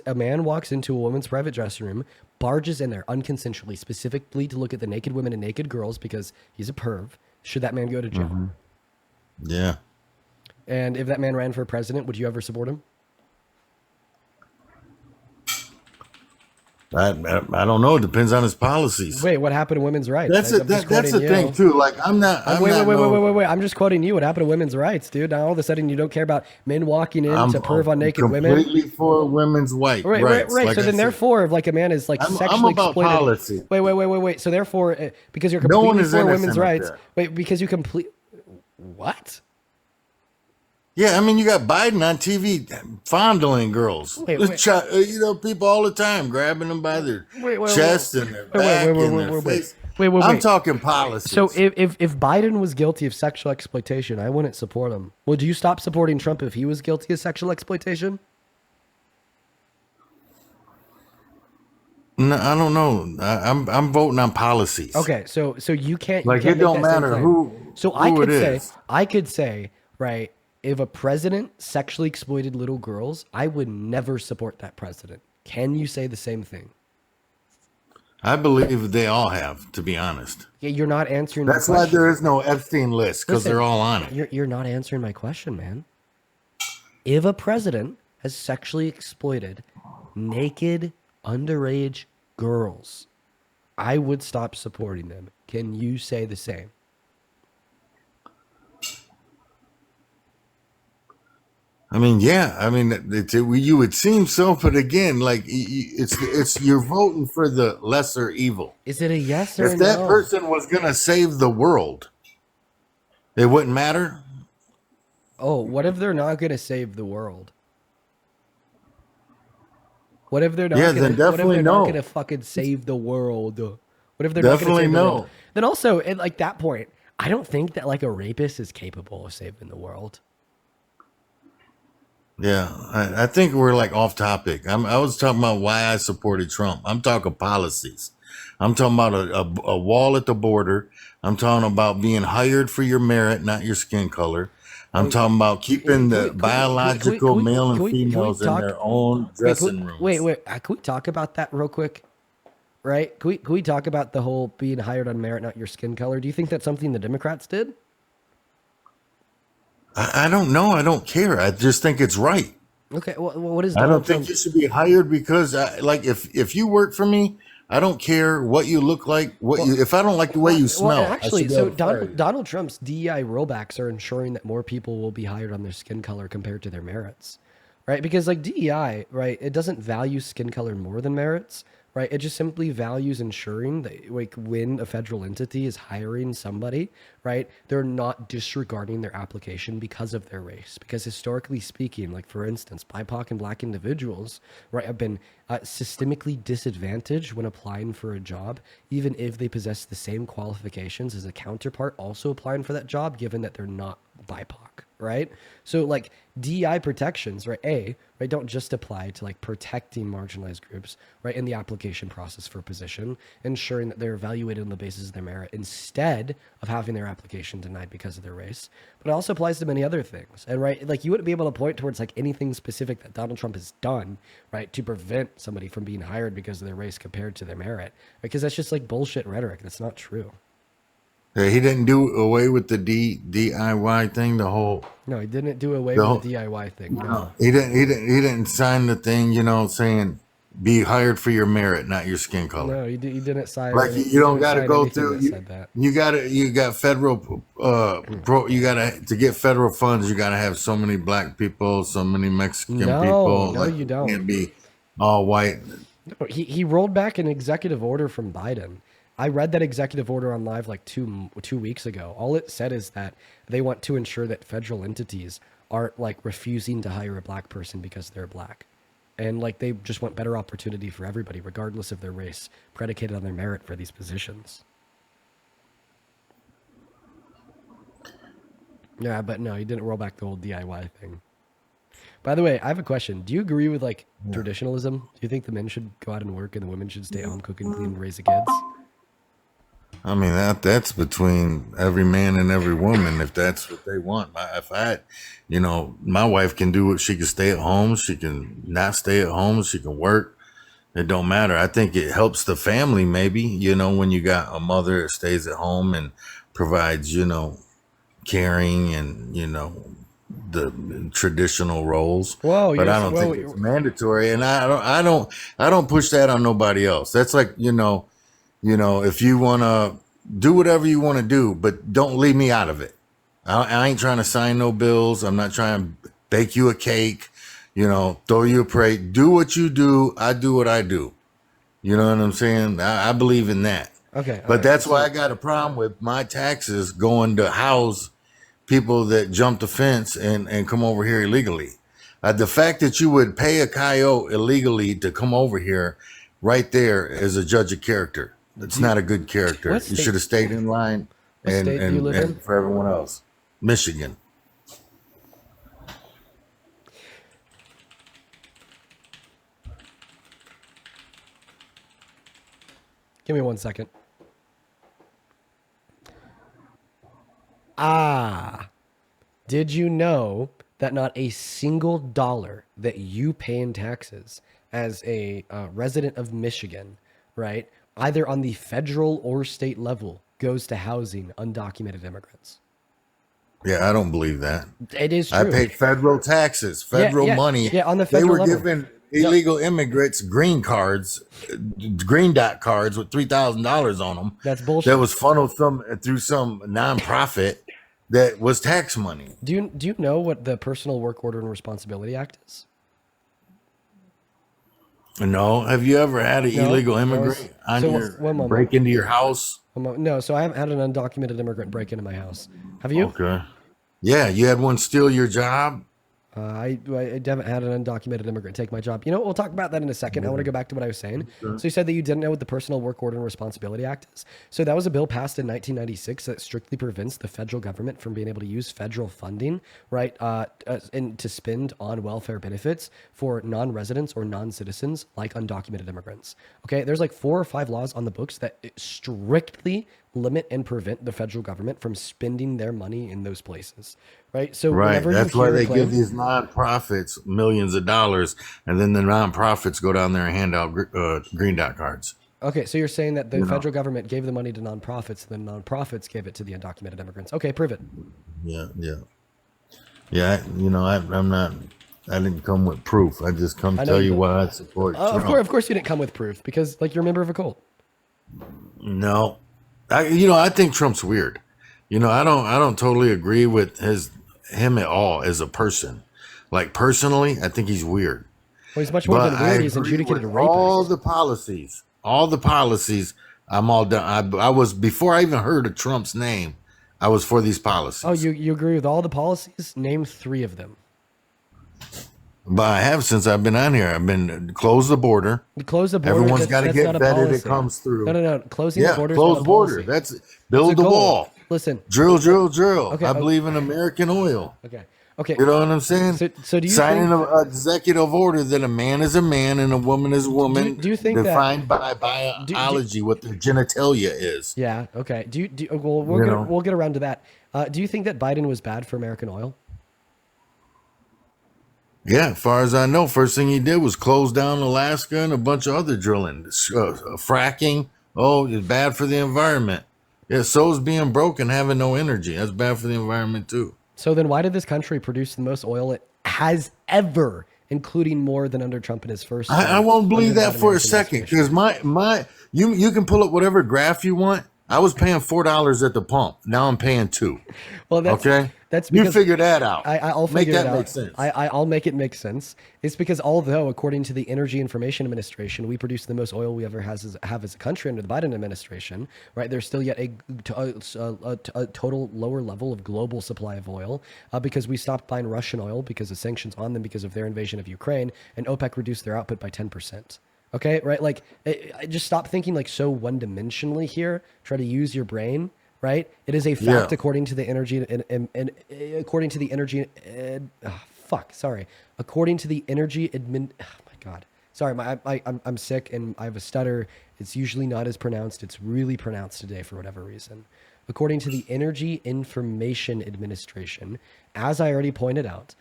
Speaker 1: a man walks into a woman's private dressing room, barges in there unconsensually, specifically to look at the naked women and naked girls because he's a perv. Should that man go to jail?
Speaker 16: Mm-hmm. Yeah.
Speaker 1: And if that man ran for president, would you ever support him?
Speaker 16: I don't know. It depends on his policies.
Speaker 1: Wait, what happened to women's rights?
Speaker 16: That's
Speaker 1: I'm just
Speaker 16: that's the
Speaker 1: quoting
Speaker 16: thing
Speaker 1: you.
Speaker 16: too. Like
Speaker 1: Wait. I'm just quoting you. What happened to women's rights, dude? Now all of a sudden you don't care about men walking in to perv on naked women.
Speaker 16: Completely for women's rights.
Speaker 1: Right.
Speaker 16: Like
Speaker 1: so then, therefore, if like a man is like sexually
Speaker 16: about
Speaker 1: exploited.
Speaker 16: policy.
Speaker 1: Wait. So therefore, because you're
Speaker 16: No one
Speaker 1: completely
Speaker 16: is
Speaker 1: for
Speaker 16: innocent
Speaker 1: women's
Speaker 16: up
Speaker 1: rights.
Speaker 16: there.
Speaker 1: Wait, because you complete what?
Speaker 16: Yeah, I mean, you got Biden on TV fondling girls.
Speaker 1: Wait.
Speaker 16: People all the time grabbing them by their chest and their back and their face.
Speaker 1: Wait.
Speaker 16: I'm talking policies.
Speaker 1: So if Biden was guilty of sexual exploitation, I wouldn't support him. Would you stop supporting Trump if he was guilty of sexual exploitation?
Speaker 16: No, I don't know. I'm voting on policies.
Speaker 1: Okay, so you can't
Speaker 16: Like,
Speaker 1: you can't
Speaker 16: it don't
Speaker 1: make that same
Speaker 16: matter
Speaker 1: claim.
Speaker 16: who-
Speaker 1: So
Speaker 16: who
Speaker 1: I could say right, if a president sexually exploited little girls, I would never support that president. Can you say the same thing?
Speaker 16: I believe they all have, to be honest.
Speaker 1: Yeah, you're not answering.
Speaker 16: That's
Speaker 1: my
Speaker 16: why
Speaker 1: question.
Speaker 16: there is no Epstein list, because
Speaker 1: Listen,
Speaker 16: they're all on it.
Speaker 1: You're not answering my question, man. If a president has sexually exploited naked underage girls, I would stop supporting them. Can you say the same?
Speaker 16: I mean, yeah. I mean, you would seem so, but again, like it's you're voting for the lesser evil.
Speaker 1: Is it a yes or
Speaker 16: If
Speaker 1: a
Speaker 16: that
Speaker 1: no?
Speaker 16: person was gonna save the world, it wouldn't matter.
Speaker 1: Oh, what if they're not going to save the world? What if they're not?
Speaker 16: Yeah,
Speaker 1: gonna,
Speaker 16: then definitely
Speaker 1: what if they're
Speaker 16: no.
Speaker 1: not going to fucking save the world? What if they're
Speaker 16: Definitely
Speaker 1: not going to save the
Speaker 16: no.
Speaker 1: world? Then also, at like that point, I don't think that like a rapist is capable of saving the world.
Speaker 16: Yeah, I think we're like off topic. I was talking about why I supported Trump. I'm talking policies. I'm talking about a wall at the border. I'm talking about being hired for your merit, not your skin color. I'm talking about keeping the biological male and females in their own dressing rooms.
Speaker 1: Wait. Can we talk about that real quick? Right? Can we talk about the whole being hired on merit, not your skin color? Do you think that's something the Democrats did?
Speaker 16: I don't know. I don't care. I just think it's right.
Speaker 1: Okay. Well, what is?
Speaker 16: I
Speaker 1: Donald
Speaker 16: don't think
Speaker 1: Trump-
Speaker 16: you should be hired because, if you work for me, I don't care what you look like. If I don't like the way you smell,
Speaker 1: Well, actually,
Speaker 16: I should be
Speaker 1: so
Speaker 16: able to fire you.
Speaker 1: Donald Trump's DEI rollbacks are ensuring that more people will be hired on their skin color compared to their merits, right? Because like DEI, right, it doesn't value skin color more than merits, right? It just simply values ensuring that like when a federal entity is hiring somebody, right, they're not disregarding their application because of their race. Because historically speaking, like for instance, BIPOC and Black individuals, right, have been systemically disadvantaged when applying for a job, even if they possess the same qualifications as a counterpart also applying for that job, given that they're not BIPOC. right? So like DEI protections, right, don't just apply to like protecting marginalized groups, right, in the application process for a position, ensuring that they're evaluated on the basis of their merit instead of having their application denied because of their race. But it also applies to many other things. And right, like you wouldn't be able to point towards like anything specific that Donald Trump has done, right, to prevent somebody from being hired because of their race compared to their merit. Because that's just like bullshit rhetoric. That's not true.
Speaker 16: Yeah, he didn't do away with the DIY thing. The whole
Speaker 1: No, he didn't do away
Speaker 16: the
Speaker 1: with
Speaker 16: whole,
Speaker 1: the DIY thing. No.
Speaker 16: he didn't sign the thing. Saying be hired for your merit, not your skin color.
Speaker 1: No, he didn't sign.
Speaker 16: Like
Speaker 1: any-
Speaker 16: you don't
Speaker 1: didn't
Speaker 16: got to
Speaker 1: sign
Speaker 16: go
Speaker 1: anything
Speaker 16: through.
Speaker 1: that said that.
Speaker 16: You got federal. You got to get federal funds. You got to have so many black people, so many Mexican people.
Speaker 1: No, you don't.
Speaker 16: Can't be all white.
Speaker 1: No, he rolled back an executive order from Biden. I read that executive order on live like two weeks ago. All it said is that they want to ensure that federal entities aren't like refusing to hire a black person because they're black. And like they just want better opportunity for everybody, regardless of their race, predicated on their merit for these positions. Yeah, but no, he didn't roll back the whole DIY thing. By the way, I have a question. Do you agree with like traditionalism? Do you think the men should go out and work and the women should stay at home, cook and clean, and raise the kids?
Speaker 16: I mean that's between every man and every woman if that's what they want. My wife can do it. She can stay at home. She can not stay at home. She can work. It don't matter. I think it helps the family maybe, when you got a mother that stays at home and provides, caring and, the traditional roles.
Speaker 1: Whoa,
Speaker 16: but I
Speaker 1: yes,
Speaker 16: don't think it's mandatory. And I don't push that on nobody else. That's like, if you want to do whatever you want to do, but don't leave me out of it. I ain't trying to sign no bills. I'm not trying to bake you a cake, throw you a parade. Do what you do. I do what I do. You know what I'm saying? I believe in that.
Speaker 1: Okay.
Speaker 16: But that's why I got a problem with my taxes going to house people that jump the fence and come over here illegally. The fact that you would pay a coyote illegally to come over here right there is a judge of character. It's not a good character. You should have stayed in line and for everyone else. Michigan.
Speaker 1: Give me 1 second. Did you know that not a single dollar that you pay in taxes as a resident of Michigan, right, either on the federal or state level, goes to housing undocumented immigrants?
Speaker 16: Yeah, I don't believe that.
Speaker 1: It is true.
Speaker 16: I pay federal taxes, federal money.
Speaker 1: Yeah, on the
Speaker 16: they
Speaker 1: federal
Speaker 16: were
Speaker 1: level.
Speaker 16: giving illegal immigrants green cards, green dot cards with $3,000 on them.
Speaker 1: That's bullshit.
Speaker 16: That was funneled through some nonprofit that was tax money.
Speaker 1: Do you know what the Personal Work Order and Responsibility Act is?
Speaker 16: No, have you ever had an illegal immigrant break into your house?
Speaker 1: No, so I haven't had an undocumented immigrant break into my house. Have you?
Speaker 16: Okay. Yeah, you had one steal your job?
Speaker 1: I haven't had an undocumented immigrant take my job. We'll talk about that in a second. I want to go back to what I was saying. So you said that you didn't know what the Personal Work Order and Responsibility Act is. So that was a bill passed in 1996 that strictly prevents the federal government from being able to use federal funding, right, and to spend on welfare benefits for non-residents or non-citizens like undocumented immigrants. Okay, there's like 4 or 5 laws on the books that strictly limit and prevent the federal government from spending their money in those places, right? So whenever
Speaker 16: that's
Speaker 1: you
Speaker 16: why
Speaker 1: hear
Speaker 16: they
Speaker 1: a claim,
Speaker 16: give these nonprofits millions of dollars, and then the nonprofits go down there and hand out green dot cards.
Speaker 1: Okay, so you're saying that the federal government gave the money to nonprofits, and then nonprofits gave it to the undocumented immigrants. Okay, prove it.
Speaker 16: Yeah. I'm not. I didn't come with proof. I just tell you why I support Trump.
Speaker 1: Of course, you didn't come with proof because, you're a member of a cult.
Speaker 16: No, I think Trump's weird. I don't totally agree with him at all as a person. Like personally, I think he's weird.
Speaker 1: Well, he's much more than weird. He's adjudicated a rapist.
Speaker 16: All the policies. I'm all done. I was before I even heard of Trump's name. I was for these policies.
Speaker 1: Oh, you agree with all the policies? Name 3 of them.
Speaker 16: But I have since I've been on here. I've been close the border.
Speaker 1: Close the border.
Speaker 16: Everyone's got to get vetted. It comes through.
Speaker 1: No. Closing the border.
Speaker 16: Close border. That's build the wall.
Speaker 1: listen.
Speaker 16: Drill, drill, drill.
Speaker 1: Okay,
Speaker 16: I believe in American oil.
Speaker 1: Okay. Okay.
Speaker 16: You know what I'm saying?
Speaker 1: So do you
Speaker 16: signing
Speaker 1: think,
Speaker 16: an executive order that a man is a man and a woman is a woman,
Speaker 1: do you think
Speaker 16: defined
Speaker 1: that
Speaker 16: by biology, what their genitalia is?
Speaker 1: Yeah. Okay. Well, we'll get around to that. Do you think that Biden was bad for American oil?
Speaker 16: Yeah, as far as I know, first thing he did was close down Alaska and a bunch of other drilling, fracking. Oh, it's bad for the environment. Yeah, so is being broke and having no energy. That's bad for the environment too.
Speaker 1: So then why did this country produce the most oil it has ever, including more than under Trump in his first term?
Speaker 16: I won't believe
Speaker 1: under
Speaker 16: that for a second, because you can pull up whatever graph you want. I was paying $4 at the pump. Now I'm paying $2.
Speaker 1: Well, that's
Speaker 16: you
Speaker 1: because
Speaker 16: figure that out.
Speaker 1: I'll
Speaker 16: make
Speaker 1: figure
Speaker 16: that
Speaker 1: it out.
Speaker 16: make sense.
Speaker 1: I'll make it make sense. It's because although, according to the Energy Information Administration, we produce the most oil we ever have as a country under the Biden administration, right? There's still yet a total lower level of global supply of oil because we stopped buying Russian oil because of sanctions on them because of their invasion of Ukraine, and OPEC reduced their output by 10%. Okay, right? Like, just stop thinking like so one-dimensionally here. Try to use your brain, right? It is a fact according to the energy and according to the energy. According to the energy admin. Oh my God. Sorry, I'm sick and I have a stutter. It's usually not as pronounced. It's really pronounced today for whatever reason. According to the Energy Information Administration, as I already pointed out,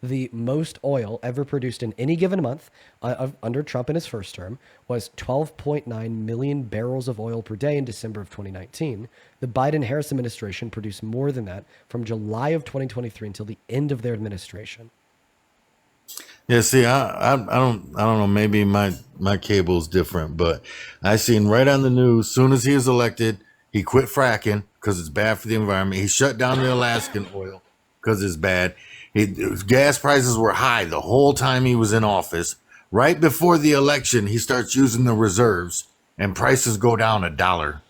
Speaker 1: the most oil ever produced in any given month under Trump in his first term was 12.9 million barrels of oil per day in December of 2019. The Biden-Harris administration produced more than that from July of 2023 until the end of their administration.
Speaker 16: Yeah, see, I don't know. Maybe my cable's different, but I seen right on the news. Soon as he was elected, he quit fracking because it's bad for the environment. He shut down the Alaskan oil because it's bad. Gas prices were high the whole time he was in office. Right before the election, he starts using the reserves, and prices go down $1.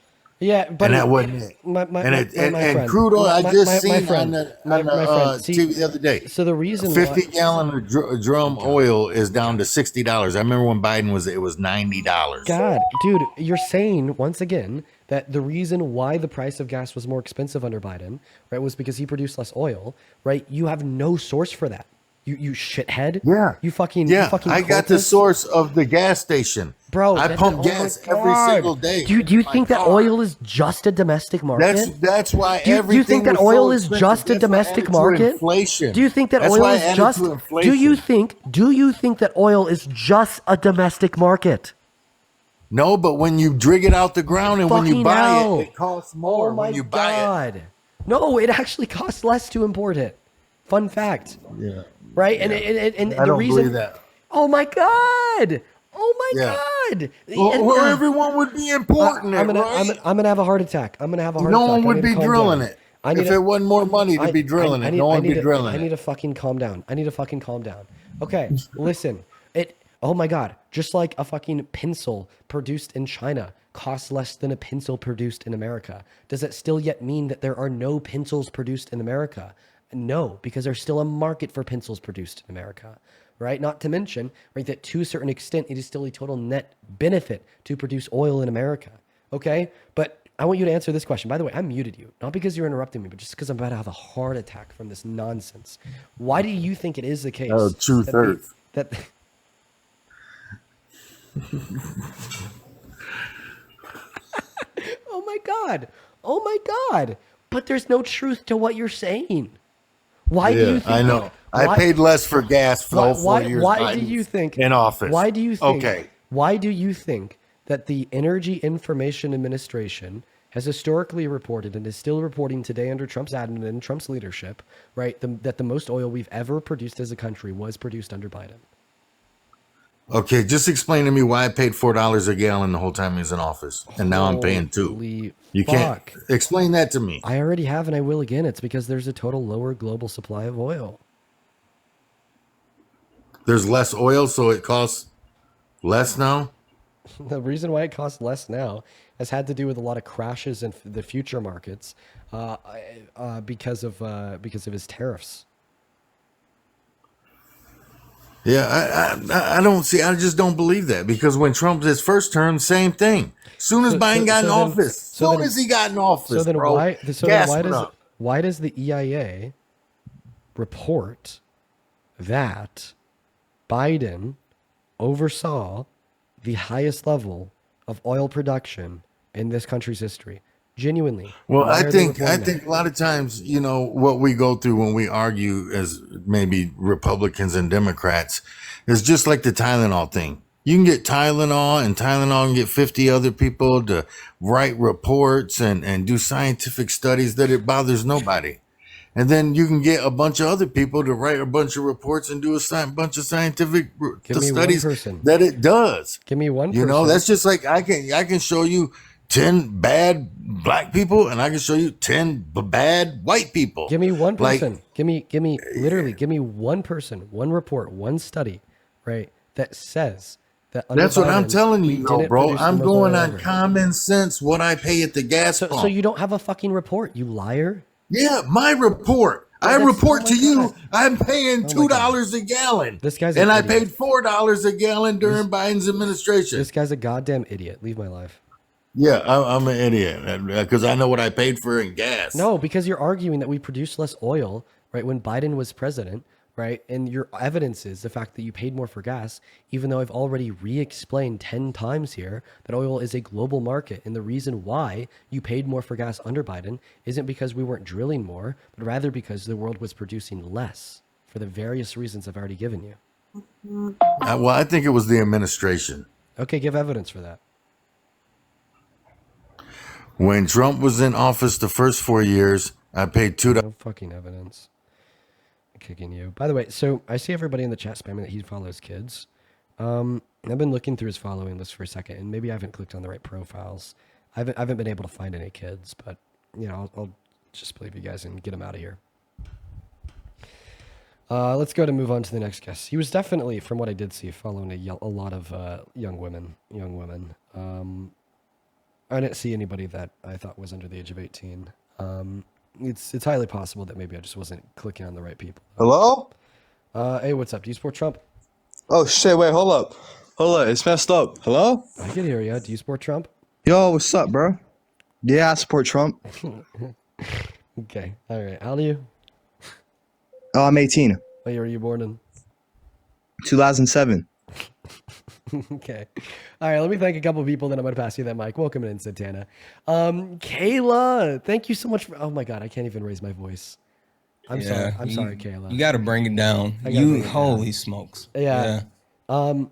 Speaker 1: Yeah, but
Speaker 16: and that wasn't it. And crude oil, I just seen on the TV the other day.
Speaker 1: So the reason
Speaker 16: 50 gallon drum oil is down to $60. I remember when Biden it was $90.
Speaker 1: God, dude, you're saying once again that the reason why the price of gas was more expensive under Biden, right, was because he produced less oil, right? You have no source for that. You shithead.
Speaker 16: Yeah.
Speaker 1: You fucking
Speaker 16: I got the source of the gas station.
Speaker 1: Bro,
Speaker 16: I pump gas every single day.
Speaker 1: Do you think that oil is just a domestic market?
Speaker 16: That's why
Speaker 1: do you think that oil is just a domestic market?
Speaker 16: Inflation.
Speaker 1: Do you think that oil is just Do you think that oil is just a domestic market?
Speaker 16: No, but when you dig it out the ground and when you buy it costs more
Speaker 1: oh my
Speaker 16: when you buy it.
Speaker 1: No, it actually costs less to import it. Fun fact.
Speaker 16: Yeah.
Speaker 1: Right?
Speaker 16: Yeah.
Speaker 1: And
Speaker 16: I
Speaker 1: the
Speaker 16: don't
Speaker 1: reason
Speaker 16: believe that.
Speaker 1: Oh my God. Oh my God.
Speaker 16: Well, everyone would be important.
Speaker 1: I'm gonna have a heart attack.
Speaker 16: No one would be drilling it. If it wasn't more money to be drilling it, no one would be drilling it.
Speaker 1: I need to fucking calm down. Okay, listen. Oh my God. Just like a fucking pencil produced in China costs less than a pencil produced in America. Does that still yet mean that there are no pencils produced in America? No, because there's still a market for pencils produced in America, right? Not to mention, right, that to a certain extent, it is still a total net benefit to produce oil in America, okay? But I want you to answer this question. By the way, I muted you, not because you're interrupting me, but just because I'm about to have a heart attack from this nonsense. Why do you think it is the case?
Speaker 16: Oh, truth hurts.
Speaker 1: Oh my God. But there's no truth to what you're saying. Why do you think
Speaker 16: I know. I paid less for gas for all 4 years.
Speaker 1: Why do you think
Speaker 16: in office?
Speaker 1: Why do you think?
Speaker 16: Okay.
Speaker 1: Why do you think that the Energy Information Administration has historically reported and is still reporting today under Trump's admin and Trump's leadership, right, that the most oil we've ever produced as a country was produced under Biden?
Speaker 16: Okay, just explain to me why I paid $4 a gallon the whole time he was in office, and now I'm paying $2. You can't explain that to me.
Speaker 1: I already have, and I will again. It's because there's a total lower global supply of oil.
Speaker 16: There's less oil, so it costs less now?
Speaker 1: The reason why it costs less now has had to do with a lot of crashes in the future markets because of his tariffs.
Speaker 16: Yeah, I don't see. I just don't believe that because when Trump his first term, same thing. Soon as Biden got in office, soon as he got in office, bro, gas went up.
Speaker 1: Why does the EIA report that Biden oversaw the highest level of oil production in this country's history? Genuinely.
Speaker 16: Well, I think a lot of times, you know, what we go through when we argue as maybe Republicans and Democrats is just like the Tylenol thing. You can get Tylenol and Tylenol can get 50 other people to write reports and do scientific studies that it bothers nobody. And then you can get a bunch of other people to write a bunch of reports and do a bunch of scientific studies that it does.
Speaker 1: Give me one person.
Speaker 16: You know, that's just like I can show you 10 bad black people and I can show you 10 bad white people.
Speaker 1: Give me one person. Give me one person, one report, one study, right, that says that under
Speaker 16: That's what I'm
Speaker 1: Biden,
Speaker 16: telling you, though, bro.
Speaker 1: produce the
Speaker 16: I'm
Speaker 1: most
Speaker 16: going
Speaker 1: oil
Speaker 16: on
Speaker 1: ever.
Speaker 16: common sense, what I pay at the gas pump.
Speaker 1: So you don't have a fucking report, you liar.
Speaker 16: Yeah, my report. I report to you. I'm paying $2 a gallon.
Speaker 1: This guy's
Speaker 16: and
Speaker 1: an
Speaker 16: I
Speaker 1: idiot.
Speaker 16: paid $4 a gallon during Biden's administration.
Speaker 1: This guy's a goddamn idiot. Leave my life.
Speaker 16: Yeah, I'm an idiot because I know what I paid for in gas.
Speaker 1: No, because you're arguing that we produce less oil, right, when Biden was president, right? And your evidence is the fact that you paid more for gas, even though I've already re-explained 10 times here that oil is a global market. And the reason why you paid more for gas under Biden isn't because we weren't drilling more, but rather because the world was producing less for the various reasons I've already given you.
Speaker 16: Well, I think it was the administration.
Speaker 1: Okay, give evidence for that.
Speaker 16: When Trump was in office the first 4 years, I paid $2.
Speaker 1: No fucking evidence. I'm kicking you. By the way, so I see everybody in the chat spamming that he follows kids. I've been looking through his following list for a second, and maybe I haven't clicked on the right profiles. I haven't been able to find any kids, but you know, I'll just believe you guys and get them out of here. Let's go to move on to the next guest. He was definitely, from what I did see, following a lot of young women. I didn't see anybody that I thought was under the age of 18. It's highly possible that maybe I just wasn't clicking on the right people.
Speaker 17: Hello?
Speaker 1: Hey, what's up? Do you support Trump?
Speaker 17: Oh shit, wait, hold up. It's messed up. Hello?
Speaker 1: I can hear you. Do you support Trump?
Speaker 17: Yo, what's up, bro? Yeah, I support Trump.
Speaker 1: Okay. All right. How old are you?
Speaker 17: Oh, I'm 18.
Speaker 1: What year were you born in?
Speaker 17: 2007.
Speaker 1: Okay. All right. Let me thank a couple of people, then I'm going to pass you that mic. Welcome in, Santana. Kayla, thank you so much for. Oh my God, I can't even raise my voice. I'm sorry. I'm sorry, Kayla.
Speaker 3: You got to bring it down. Holy smokes.
Speaker 1: Yeah. Kayla.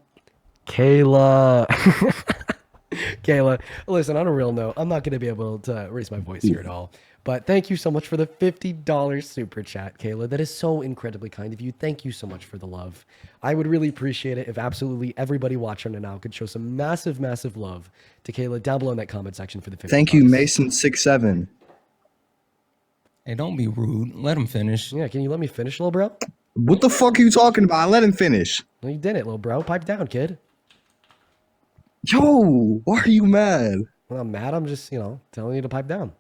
Speaker 1: Kayla, listen, on a real note, I'm not going to be able to raise my voice here at all. But thank you so much for the $50 super chat, Kayla. That is so incredibly kind of you. Thank you so much for the love. I would really appreciate it if absolutely everybody watching right now could show some massive, massive love to Kayla down below in that comment section for the $50.
Speaker 17: Thank you, Mason67.
Speaker 3: Hey, don't be rude. Let him finish.
Speaker 1: Yeah, can you let me finish, little bro?
Speaker 17: What the fuck are you talking about? Let him finish.
Speaker 1: No, you didn't, little bro. Pipe down, kid.
Speaker 17: Yo, why are you mad?
Speaker 1: Well, I'm mad. I'm just, telling you to pipe down.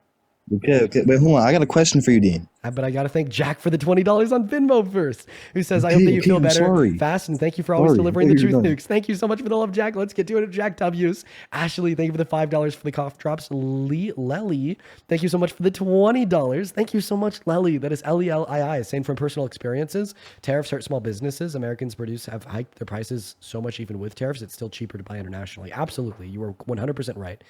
Speaker 17: Okay. Wait, hold on. I got a question for you, Dean.
Speaker 1: But I got to thank Jack for the $20 on Venmo first, who says, I hope that you feel better fast, and thank you for always delivering the truth nukes. Thank you so much for the love, Jack. Let's get to it. Jack W's. Ashley, thank you for the $5 for the cough drops. Lely, thank you so much for the $20. Thank you so much, Lely. That is Lelii, saying from personal experiences, tariffs hurt small businesses. Americans have hiked their prices so much even with tariffs. It's still cheaper to buy internationally. Absolutely. You were 100% right.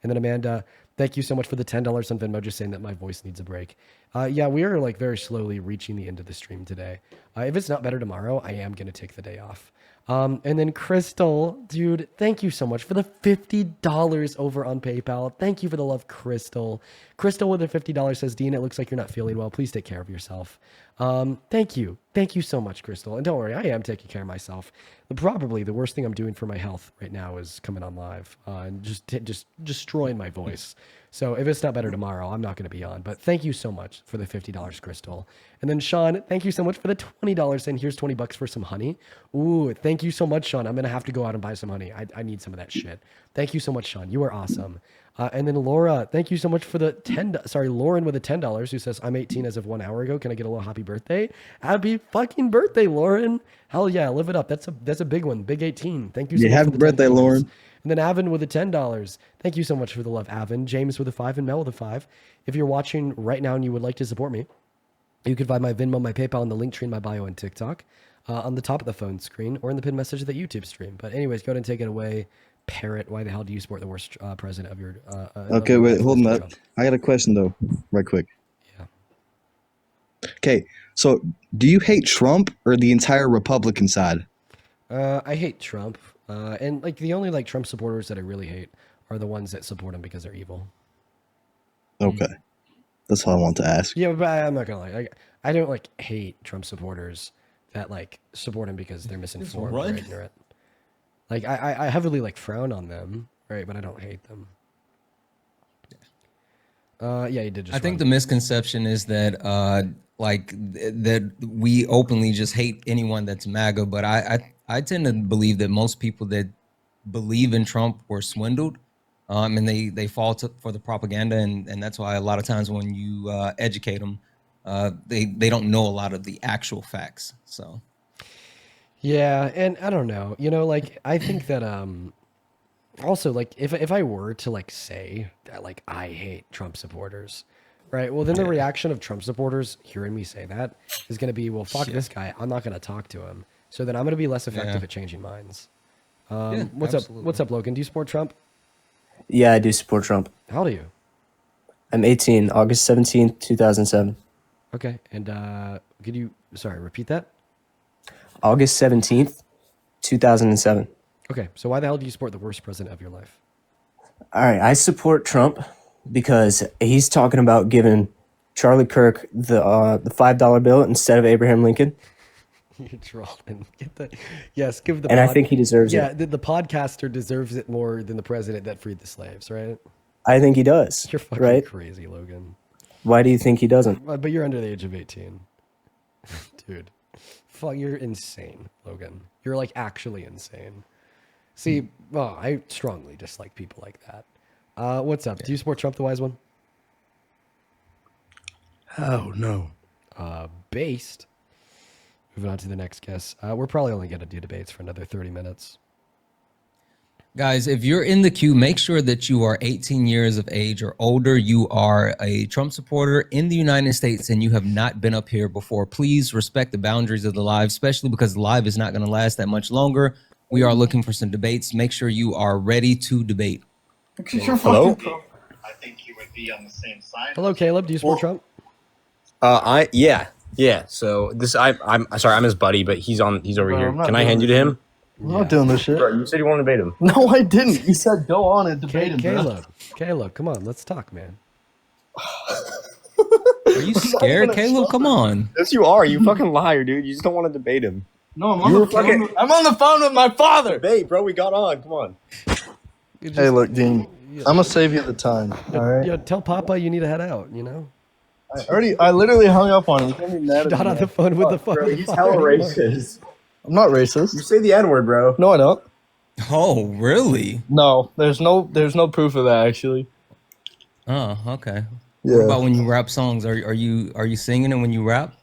Speaker 1: And then Amanda, thank you so much for the $10 on Venmo, just saying that my voice needs a break. Yeah, we are very slowly reaching the end of the stream today. If it's not better tomorrow, I am going to take the day off. And then Crystal, dude, thank you so much for the $50 over on PayPal. Thank you for the love, Crystal. Crystal with the $50 says, Dean, it looks like you're not feeling well. Please take care of yourself. Thank you. Thank you so much, Crystal. And don't worry, I am taking care of myself. Probably the worst thing I'm doing for my health right now is coming on live and just destroying my voice. So if it's not better tomorrow, I'm not going to be on. But thank you so much for the $50, Crystal. And then Sean, thank you so much for the $20. And here's $20 for some honey. Ooh, thank you so much, Sean. I'm going to have to go out and buy some honey. I need some of that shit. Thank you so much, Sean. You are awesome. And then Laura, thank you so much for the Lauren with the $10 who says, I'm 18 as of 1 hour ago. Can I get a little happy birthday? Happy fucking birthday, Lauren. Hell yeah, live it up. That's a big one. Big 18. Thank you so much
Speaker 18: happy
Speaker 1: for the
Speaker 18: birthday,
Speaker 1: $10.
Speaker 18: Lauren.
Speaker 1: And then Avin with the $10. Thank you so much for the love, Avin. James with a 5 and Mel with a 5. If you're watching right now and you would like to support me, you can find my Venmo, my PayPal, and the link tree in my bio and TikTok on the top of the phone screen or in the pinned message of the YouTube stream. But anyways, go ahead and take it away. Parrot, why the hell do you support the worst president of your?
Speaker 18: Okay, wait, hold on. That. I got a question though, right quick.
Speaker 1: Yeah.
Speaker 18: Okay, so do you hate Trump or the entire Republican side?
Speaker 1: I hate Trump, and like the only like Trump supporters that I really hate are the ones that support him because they're evil.
Speaker 18: Okay, that's all I want to ask.
Speaker 1: Yeah, but I'm not gonna lie. I don't like hate Trump supporters that like support him because they're misinformed or ignorant. Like I heavily like frown on them, right? But I don't hate them. Yeah, you did. Just
Speaker 19: I think the misconception is that that we openly just hate anyone that's MAGA, but I tend to believe that most people that believe in Trump were swindled, and they fall for the propaganda, and that's why a lot of times when you educate them, they don't know a lot of the actual facts. So.
Speaker 1: Yeah, and I don't know. You know, like I think that also like if I were to like say that like I hate Trump supporters, right? Well, then the reaction of Trump supporters hearing me say that is going to be, well, fuck this guy. I'm not going to talk to him. So then I'm going to be less effective at changing minds. What's
Speaker 19: absolutely.
Speaker 1: up? What's up, Logan? Do you support Trump?
Speaker 20: Yeah, I do support Trump.
Speaker 1: How old are you?
Speaker 20: I'm 18, August 17th, 2007.
Speaker 1: Okay, and could you repeat that?
Speaker 20: August 17th, 2007.
Speaker 1: Okay, so why the hell do you support the worst president of your life?
Speaker 20: All right, I support Trump because he's talking about giving Charlie Kirk the $5 bill instead of Abraham Lincoln.
Speaker 1: You're trolling. Yes, give the.
Speaker 20: And I think he deserves it.
Speaker 1: Yeah, the podcaster deserves it more than the president that freed the slaves, right?
Speaker 20: I think he does.
Speaker 1: You're fucking
Speaker 20: right?
Speaker 1: crazy, Logan.
Speaker 20: Why do you think he doesn't?
Speaker 1: But you're under the age of 18, dude. Fuck, you're insane, Logan. You're like actually insane. See, well, I strongly dislike people like that. What's up? Do you support Trump, the wise one?
Speaker 18: Oh no.
Speaker 1: Based. Moving on to the next guest. We're probably only going to do debates for another 30 minutes.
Speaker 19: Guys, if you're in the queue, make sure that you are 18 years of age or older. You are a Trump supporter in the United States and you have not been up here before. Please respect the boundaries of the live, especially because the live is not going to last that much longer. We are looking for some debates. Make sure you are ready to debate.
Speaker 21: Hello? I think you would be on the same side.
Speaker 1: Hello, Caleb. Do you support Trump?
Speaker 22: Yeah. So I'm sorry, I'm his buddy, but he's over here. Can I hand you to him?
Speaker 23: I'm not doing this shit.
Speaker 22: Bro, you said you want to debate him.
Speaker 23: No, I didn't. You said go on and debate him.
Speaker 1: Caleb, come on, let's talk, man.
Speaker 19: Are you scared, Caleb? Come on.
Speaker 22: Yes, you are. You fucking liar, dude. You just don't want to debate him.
Speaker 23: No, I'm on the phone with my father.
Speaker 22: Debate, bro. We got on. Come on.
Speaker 23: Hey, look, Dean. I'm gonna save you the time. All right.
Speaker 1: Yeah, tell Papa you need to head out. You know.
Speaker 23: I literally hung up on him. You can't be mad at
Speaker 1: Not
Speaker 23: me.
Speaker 1: on the phone with the
Speaker 22: Bro,
Speaker 1: fucking.
Speaker 22: he's hella racist.
Speaker 23: I'm not racist.
Speaker 22: You say the N-word, bro.
Speaker 23: No, I don't.
Speaker 19: Oh, really?
Speaker 23: No, there's no proof of that actually.
Speaker 19: Oh, okay.
Speaker 23: Yeah.
Speaker 19: What about when you rap songs? Are you singing it when you rap?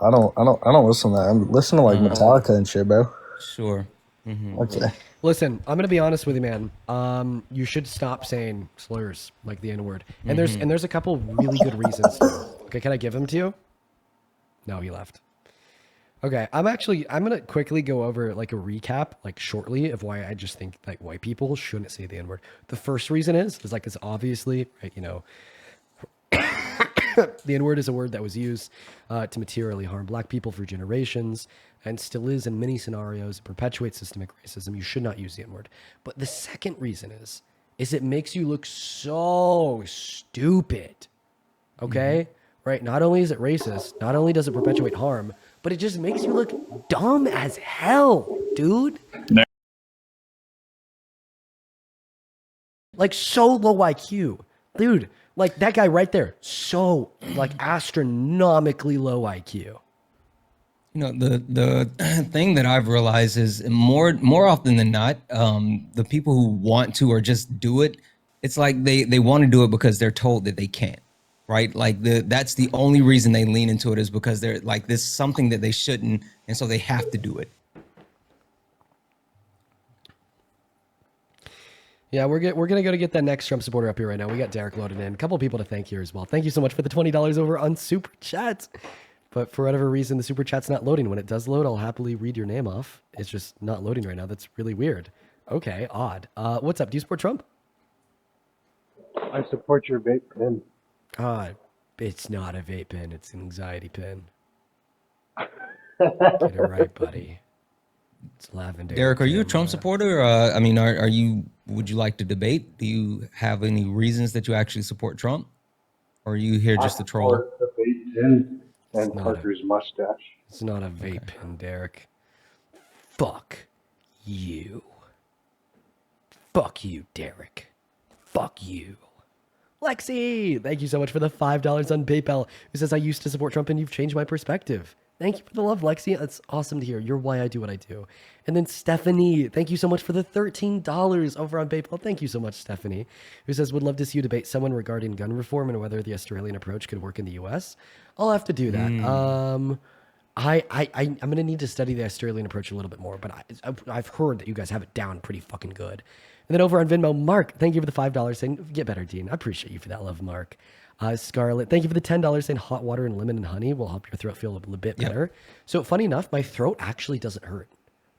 Speaker 23: I don't listen to that. I listen to like Metallica and shit, bro.
Speaker 19: Sure.
Speaker 23: Okay.
Speaker 1: Listen, I'm gonna be honest with you, man. You should stop saying slurs like the N-word. And there's a couple really good reasons. Okay, can I give them to you? No, he left. Okay, I'm gonna quickly go over like a recap, like shortly, of why I just think like white people shouldn't say the N-word. The first reason is like it's obviously right, you know, the N-word is a word that was used to materially harm black people for generations and still is in many scenarios. It perpetuates systemic racism. You should not use the N-word. But the second reason is it makes you look so stupid. Okay? Right? Not only is it racist, not only does it perpetuate harm, but it just makes you look dumb as hell, dude. Like so low IQ. Dude, like that guy right there, so like astronomically low IQ.
Speaker 19: You know, the thing that I've realized is more often than not, the people who want to or just do it it's like they want to do it because they're told that they can't, right? Like that's the only reason they lean into it is because they're like this is something that they shouldn't, and so they have to do it.
Speaker 1: Yeah, we're gonna go to get that next Trump supporter up here right now. We got Derek loaded in. A couple people to thank here as well. Thank you so much for the $20 over on Super Chat. But for whatever reason, the Super Chat's not loading. When it does load, I'll happily read your name off. It's just not loading right now. That's really weird. Okay, odd. What's up? Do you support Trump?
Speaker 2: I support your vape pen.
Speaker 1: It's not a vape pen. It's an anxiety pen. Get it right, buddy. It's lavender.
Speaker 19: Derek, are you a Trump supporter? I mean, are you? Would you like to debate? Do you have any reasons that you actually support Trump, or are you here just to troll?
Speaker 2: I support the vape pen and Parker's mustache.
Speaker 1: It's not a vape pen, Derek. Fuck you. Fuck you, Derek. Fuck you. Lexi, thank you so much for the $5 on PayPal. Who says I used to support Trump and you've changed my perspective. Thank you for the love, Lexi. That's awesome to hear. You're why I do what I do. And then Stephanie, thank you so much for the $13 over on PayPal. Thank you so much, Stephanie. Who says, would love to see you debate someone regarding gun reform and whether the Australian approach could work in the U.S. I'll have to do that. I'm going to need to study the Australian approach a little bit more, but I've heard that you guys have it down pretty fucking good. And then over on Venmo, Mark, thank you for the $5 saying, get better, Dean. I appreciate you for that love, Mark. Scarlett, thank you for the $10 saying hot water and lemon and honey will help your throat feel a little bit better. So funny enough, my throat actually doesn't hurt.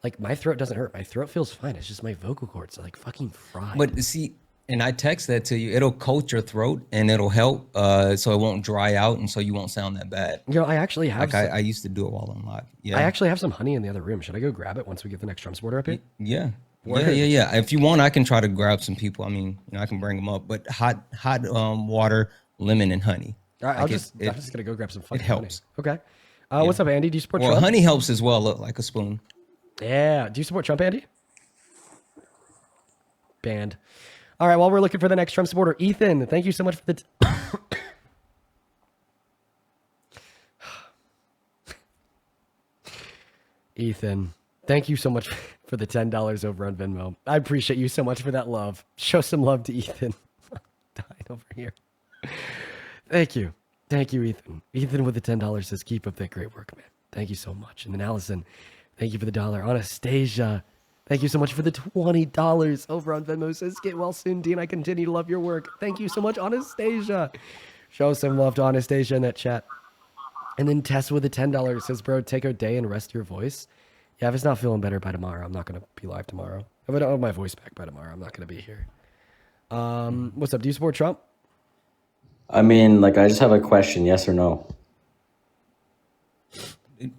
Speaker 1: Like my throat doesn't hurt. My throat feels fine. It's just my vocal cords are like fucking fried.
Speaker 19: But see, and I text that to you. It'll coat your throat and it'll help so it won't dry out and so you won't sound that bad.
Speaker 1: You know, I actually have.
Speaker 19: Like I used to do it while I'm live. Yeah.
Speaker 1: I actually have some honey in the other room. Should I go grab it once we get the next Trump supporter up here?
Speaker 19: Yeah. Yeah. If you want, I can try to grab some people. I mean, I can bring them up. But hot water, lemon, and honey.
Speaker 1: All right, I'm just gonna go grab some fucking
Speaker 19: It helps.
Speaker 1: Honey. Okay. What's up, Andy? Do you support
Speaker 19: Well,
Speaker 1: Trump?
Speaker 19: honey helps as well, like a spoon.
Speaker 1: Yeah. Do you support Trump, Andy? Banned. All right. While we're looking for the next Trump supporter, Ethan, thank you so much for the. Ethan, thank you so much for the $10 over on Venmo. I appreciate you so much for that love. Show some love to Ethan. Dying over here. Thank you. Thank you, Ethan. Ethan with the $10 says, keep up that great work, man. Thank you so much. And then Allison, thank you for the $1. Anastasia, thank you so much for the $20 over on Venmo. Says, get well soon, Dean. I continue to love your work. Thank you so much, Anastasia. Show some love to Anastasia in that chat. And then Tess with the $10 says, bro, take a day and rest your voice. Yeah, if it's not feeling better by tomorrow, I'm not going to be live tomorrow. If I don't have my voice back by tomorrow, I'm not going to be here. What's up? Do you support Trump?
Speaker 4: I mean, like, I just have a question, yes or no?
Speaker 19: Do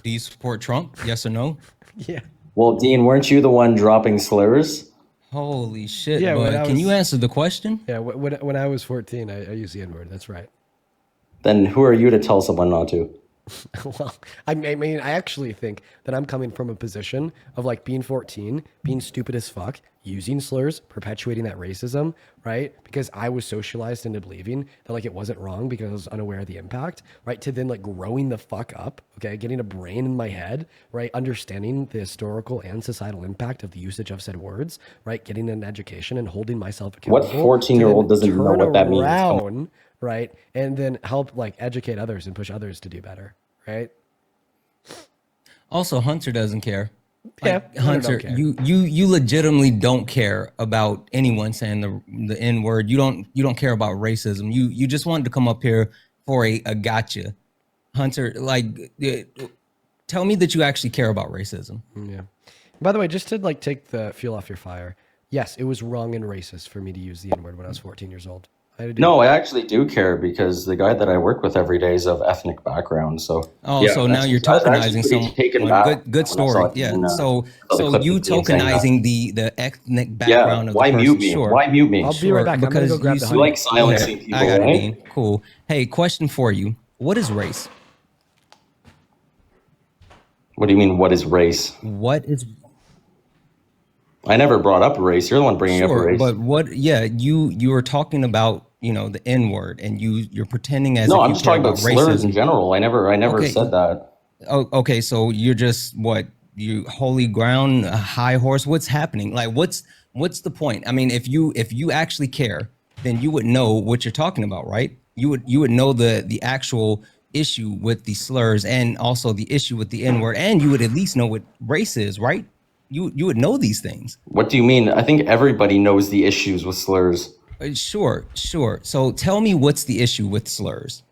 Speaker 19: you support Trump? Yes or no?
Speaker 1: Yeah.
Speaker 4: Well, Dean, weren't you the one dropping slurs?
Speaker 19: Holy shit.
Speaker 1: Yeah,
Speaker 19: But can you answer the question?
Speaker 1: Yeah, when I was 14, I used the N-word. That's right.
Speaker 4: Then who are you to tell someone not to?
Speaker 1: Well, I mean, I actually think that I'm coming from a position of like being 14, being stupid as fuck, using slurs, perpetuating that racism, right? Because I was socialized into believing that like it wasn't wrong because I was unaware of the impact, right? To then like growing the fuck up, okay? Getting a brain in my head, right? Understanding the historical and societal impact of the usage of said words, right? Getting an education and holding myself accountable.
Speaker 4: What 14-year-old doesn't know what that means?
Speaker 1: Around, right? And then help like educate others and push others to do better, right?
Speaker 19: Also, Hunter doesn't care.
Speaker 1: Yeah,
Speaker 19: Hunter, you legitimately don't care about anyone saying the N word. You don't care about racism. You just wanted to come up here for a gotcha. Hunter, like, tell me that you actually care about racism.
Speaker 1: Yeah. By the way, just to like take the fuel off your fire, yes, it was wrong and racist for me to use the N word when I was 14 years old.
Speaker 4: No, I actually do care because the guy that I work with every day is of ethnic background. So
Speaker 19: so now you're tokenizing someone. Good story. Yeah. So you tokenizing the ethnic background of the person.
Speaker 4: Mute me?
Speaker 19: Sure.
Speaker 4: Why mute me?
Speaker 1: I'll be right back.
Speaker 19: Because
Speaker 1: I'm gonna go grab the
Speaker 4: you like silencing people.
Speaker 19: I got it,
Speaker 4: Right?
Speaker 19: Dean. Cool. Hey, question for you. What is race?
Speaker 4: What do you mean? What is race?
Speaker 19: What is?
Speaker 4: I never brought up race. You're the one bringing up race.
Speaker 19: But what? Yeah, you were talking about the N word, and you're pretending as
Speaker 4: no,
Speaker 19: if
Speaker 4: I'm
Speaker 19: you
Speaker 4: just
Speaker 19: care
Speaker 4: talking about slurs in general. I never
Speaker 19: Okay.
Speaker 4: said that.
Speaker 19: Oh, okay. So you're just you holy ground, a high horse. What's happening? Like what's What's the point? I mean, if you actually care, then you would know what you're talking about, right? You would know the actual issue with the slurs and also the issue with the N-word, and you would at least know what race is, right? You would know these things.
Speaker 4: What do you mean? I think everybody knows the issues with slurs.
Speaker 19: Sure. So tell me what's the issue with slurs?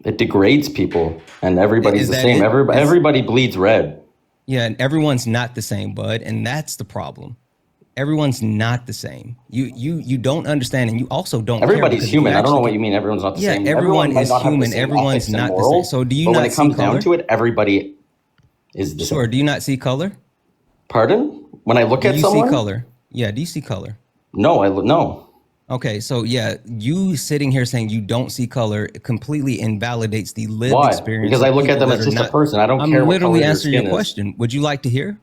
Speaker 4: It degrades people, and everybody's
Speaker 19: Is
Speaker 4: the
Speaker 19: that
Speaker 4: same.
Speaker 19: it?
Speaker 4: Everybody bleeds red.
Speaker 19: Yeah, and everyone's not the same, bud, and that's the problem. Everyone's not the same. You don't understand, and you also don't.
Speaker 4: Everybody's
Speaker 19: care because if you
Speaker 4: human. I don't know
Speaker 19: actually
Speaker 4: what you mean. Everyone's not the
Speaker 19: Yeah,
Speaker 4: same.
Speaker 19: everyone
Speaker 4: might
Speaker 19: is
Speaker 4: not have the
Speaker 19: human.
Speaker 4: same
Speaker 19: Everyone's
Speaker 4: ethics and
Speaker 19: not the same.
Speaker 4: morals,
Speaker 19: So do you
Speaker 4: but when
Speaker 19: not
Speaker 4: it
Speaker 19: see
Speaker 4: comes
Speaker 19: color?
Speaker 4: down to it, everybody is the
Speaker 19: Sure.
Speaker 4: same.
Speaker 19: Do you not see color?
Speaker 4: Pardon? When I look
Speaker 19: Do
Speaker 4: at
Speaker 19: you
Speaker 4: someone,
Speaker 19: see color? Yeah. Do you see color?
Speaker 4: no, no.
Speaker 19: Okay, so yeah, you sitting here saying you don't see color completely invalidates the lived
Speaker 4: Why?
Speaker 19: experience.
Speaker 4: Because
Speaker 19: of
Speaker 4: I look at
Speaker 19: people
Speaker 4: them
Speaker 19: that
Speaker 4: as
Speaker 19: are
Speaker 4: just a
Speaker 19: not.
Speaker 4: person. I don't
Speaker 19: I'm
Speaker 4: care what color
Speaker 19: literally
Speaker 4: their
Speaker 19: answering your
Speaker 4: skin is.
Speaker 19: question. Would you like to hear?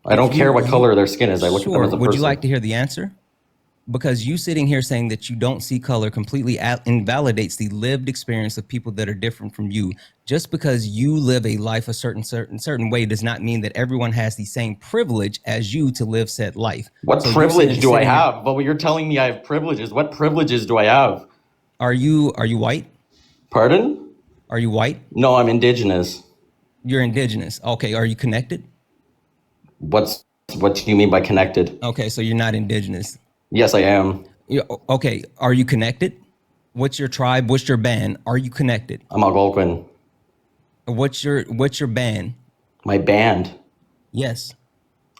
Speaker 4: I don't care what color their skin is. I look at them
Speaker 19: Sure.
Speaker 4: as a
Speaker 19: Would you
Speaker 4: person.
Speaker 19: like to hear the answer? Because you sitting here saying that you don't see color completely invalidates the lived experience of people that are different from you. Just because you live a life a certain way does not mean that everyone has the same privilege as you to live said life.
Speaker 4: What
Speaker 19: So
Speaker 4: privilege do I
Speaker 19: sitting here-
Speaker 4: have? Well, you're telling me I have privileges. What privileges do I have?
Speaker 19: Are you white?
Speaker 4: Pardon?
Speaker 19: Are you white?
Speaker 4: No, I'm indigenous.
Speaker 19: You're indigenous. Okay. Are you connected?
Speaker 4: What do you mean by connected?
Speaker 19: Okay, so you're not indigenous.
Speaker 4: Yes, I am.
Speaker 19: Okay, are you connected? What's your tribe? What's your band? Are you connected?
Speaker 4: I'm Algonquin.
Speaker 19: What's your band?
Speaker 4: My band.
Speaker 19: Yes.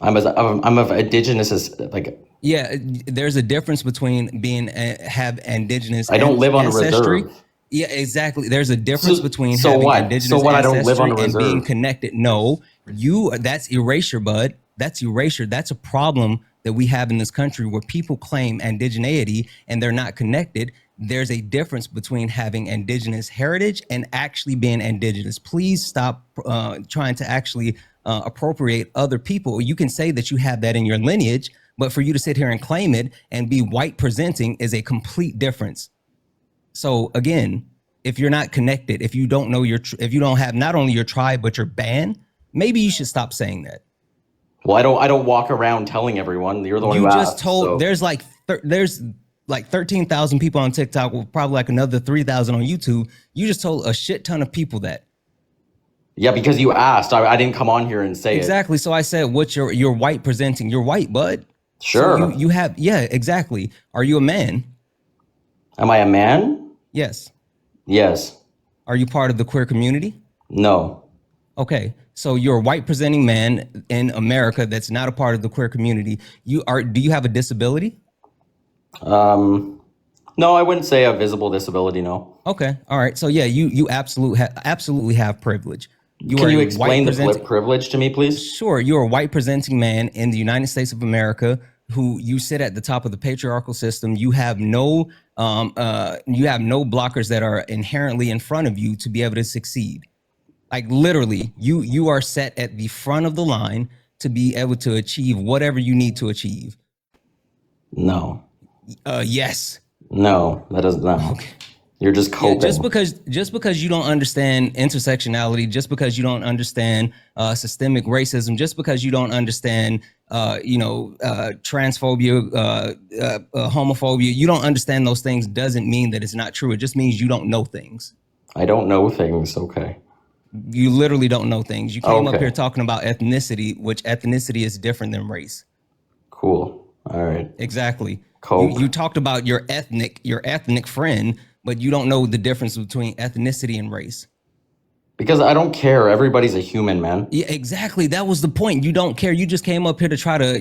Speaker 4: I'm of indigenous as like.
Speaker 19: Yeah, there's a difference between being have indigenous.
Speaker 4: I don't live on a
Speaker 19: ancestry.
Speaker 4: reserve.
Speaker 19: Yeah, exactly. There's a difference between
Speaker 4: so
Speaker 19: having
Speaker 4: what?
Speaker 19: indigenous
Speaker 4: So what? I don't live
Speaker 19: ancestry
Speaker 4: on a
Speaker 19: and being
Speaker 4: reserve.
Speaker 19: connected. No, that's erasure, bud. That's erasure. That's a problem that we have in this country where people claim indigeneity and they're not connected. There's a difference between having indigenous heritage and actually being indigenous. Please stop trying to actually appropriate other people. You can say that you have that in your lineage, but for you to sit here and claim it and be white presenting is a complete difference. So again, if you're not connected, if you don't know if you don't have not only your tribe but your band, maybe you should stop saying that.
Speaker 4: Well, I don't walk around telling everyone. You're the one who
Speaker 19: You just
Speaker 4: asked,
Speaker 19: told.
Speaker 4: so.
Speaker 19: There's like 13,000 people on TikTok, with probably like another 3,000 on YouTube. You just told a shit ton of people that.
Speaker 4: Yeah, because you asked. I didn't come on here and say
Speaker 19: Exactly. So I said, "What's you're white presenting? You're white, bud."
Speaker 4: Sure.
Speaker 19: So you have exactly. Are you a man?
Speaker 4: Am I a man?
Speaker 19: Yes.
Speaker 4: Yes.
Speaker 19: Are you part of the queer community?
Speaker 4: No.
Speaker 19: Okay. So you're a white presenting man in America that's not a part of the queer community. Do you have a disability?
Speaker 4: No, I wouldn't say a visible disability, no.
Speaker 19: Okay. All right. So yeah, you absolutely have privilege.
Speaker 4: Can you explain the privilege to me, please?
Speaker 19: Sure. You're a white presenting man in the United States of America who you sit at the top of the patriarchal system. You have no blockers that are inherently in front of you to be able to succeed. Like literally, you are set at the front of the line to be able to achieve whatever you need to achieve.
Speaker 4: No.
Speaker 19: Yes.
Speaker 4: No, that is not. Okay. You're just coping.
Speaker 19: Yeah, just because you don't understand intersectionality, just because you don't understand systemic racism, just because you don't understand transphobia, homophobia, you don't understand those things doesn't mean that it's not true. It just means you don't know things.
Speaker 4: I don't know things. Okay.
Speaker 19: You literally don't know things. You came up here talking about ethnicity, which ethnicity is different than race.
Speaker 4: Cool. All right.
Speaker 19: Exactly. You talked about your ethnic friend, but you don't know the difference between ethnicity and race.
Speaker 4: Because I don't care. Everybody's a human, man.
Speaker 19: Yeah, exactly. That was the point. You don't care. You just came up here to try to,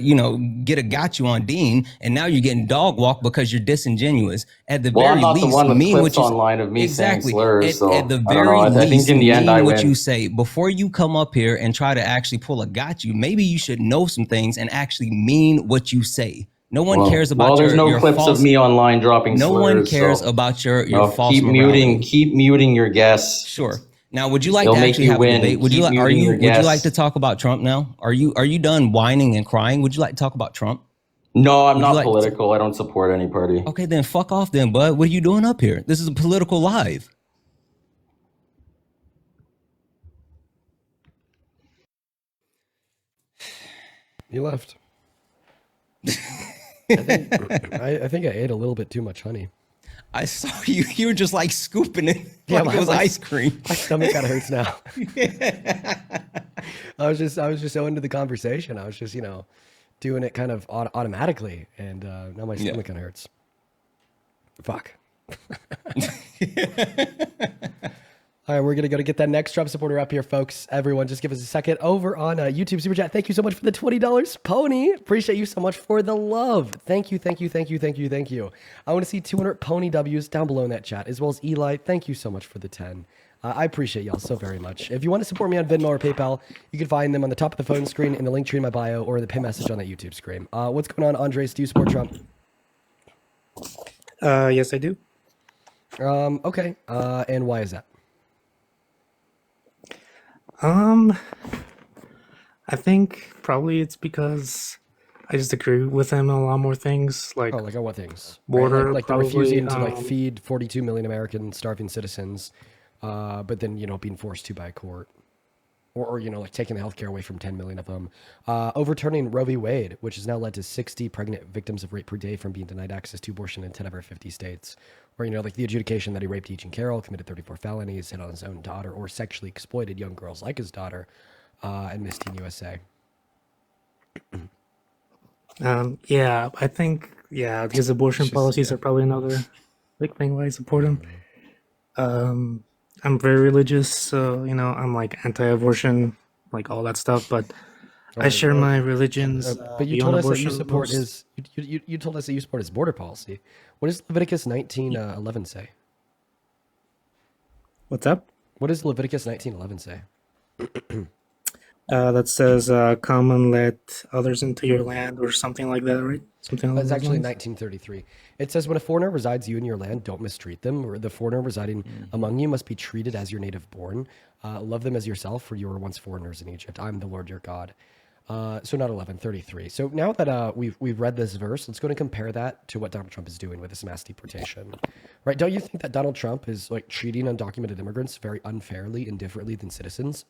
Speaker 19: get a got you on Dean, and now you're getting dog walked because you're disingenuous. At the very least,
Speaker 4: I'm not the one with clips online of me saying slurs. At the very least, I think in the end I win.
Speaker 19: What you say before you come up here and try to actually pull a got you. Maybe you should know some things and actually mean what you say. No one cares about
Speaker 4: your there's no
Speaker 19: your
Speaker 4: clips
Speaker 19: false,
Speaker 4: of me online dropping
Speaker 19: no
Speaker 4: slurs.
Speaker 19: No one cares about your false
Speaker 4: keep
Speaker 19: morality.
Speaker 4: Keep muting your guests.
Speaker 19: Sure. Now, would you like to actually have a debate? Would you like to talk about Trump now? Are you done whining and crying? Would you like to talk about Trump?
Speaker 4: No, I'm not political. I don't support any party.
Speaker 19: Okay, then fuck off then, bud. What are you doing up here? This is a political live.
Speaker 1: He left. I think I ate a little bit too much honey.
Speaker 19: I saw you. You were just like scooping it
Speaker 1: Yeah,
Speaker 19: like it was ice cream.
Speaker 1: My stomach kind of hurts now. I was just so into the conversation. I was just doing it kind of automatically, and now my stomach kind of hurts. Fuck. All right, we're gonna go to get that next Trump supporter up here, folks. Everyone, just give us a second. Over on YouTube Super Chat, thank you so much for the $20, Pony. Appreciate you so much for the love. Thank you. I want to see 200 Pony W's down below in that chat, as well as Eli. Thank you so much for the 10. I appreciate y'all so very much. If you want to support me on Venmo or PayPal, you can find them on the top of the phone screen, in the link tree in my bio, or the pin message on that YouTube screen. What's going on, Andres? Do you support Trump?
Speaker 5: Yes, I do.
Speaker 1: Okay. And why is that?
Speaker 5: I think probably it's because I just agree with him on a lot more things. Like,
Speaker 1: like on what things?
Speaker 5: Border,
Speaker 1: right? Like the
Speaker 5: probably,
Speaker 1: refusing to feed 42 million American starving citizens, but then being forced to by a court, or like taking the healthcare away from 10 million of them, overturning Roe v. Wade, which has now led to 60 pregnant victims of rape per day from being denied access to abortion in 10 of our 50 states. Or like the adjudication that he raped Eugene Carroll, committed 34 felonies, hit on his own daughter, or sexually exploited young girls like his daughter, and Miss Teen USA.
Speaker 5: Yeah, I think his abortion policies are probably another big thing why I support him. I'm very religious, so I'm like anti-abortion, like all that stuff. But I share my religion's
Speaker 1: But you
Speaker 5: view on
Speaker 1: told us that
Speaker 5: abortion
Speaker 1: you support
Speaker 5: most.
Speaker 1: his. You told us that you support his border policy. What does Leviticus 19:11 say?
Speaker 5: What's up?
Speaker 1: What does Leviticus 19:11 say?
Speaker 5: That says, "Come and let others into your land," or something like that, right? Something along
Speaker 1: That's
Speaker 5: those
Speaker 1: actually
Speaker 5: lines.
Speaker 1: 1933. It says, when a foreigner resides you in your land, don't mistreat them. Or the foreigner residing among you must be treated as your native born. Love them as yourself, for you were once foreigners in Egypt. I'm the Lord your God. So not 11:33. So now that we've read this verse, let's go and compare that to what Donald Trump is doing with this mass deportation, right? Don't you think that Donald Trump is like treating undocumented immigrants very unfairly and differently than citizens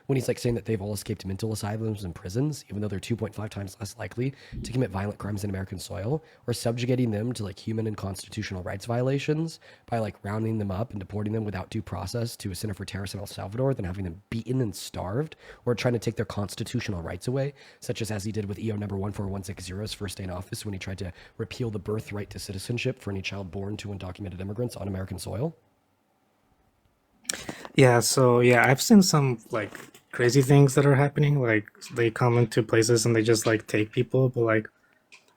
Speaker 1: when he's like saying that they've all escaped mental asylums and prisons, even though they're 2.5 times less likely to commit violent crimes in American soil, or subjugating them to like human and constitutional rights violations by like rounding them up and deporting them without due process to a center for terrorists in El Salvador, then having them beaten and starved, or trying to take their constitutional rights away, such as he did with EO number 14160's first day in office when he tried to repeal the birthright to citizenship for any child born to undocumented immigrants on American soil?
Speaker 5: Yeah, so I've seen some like crazy things that are happening. Like they come into places and they just like take people, but like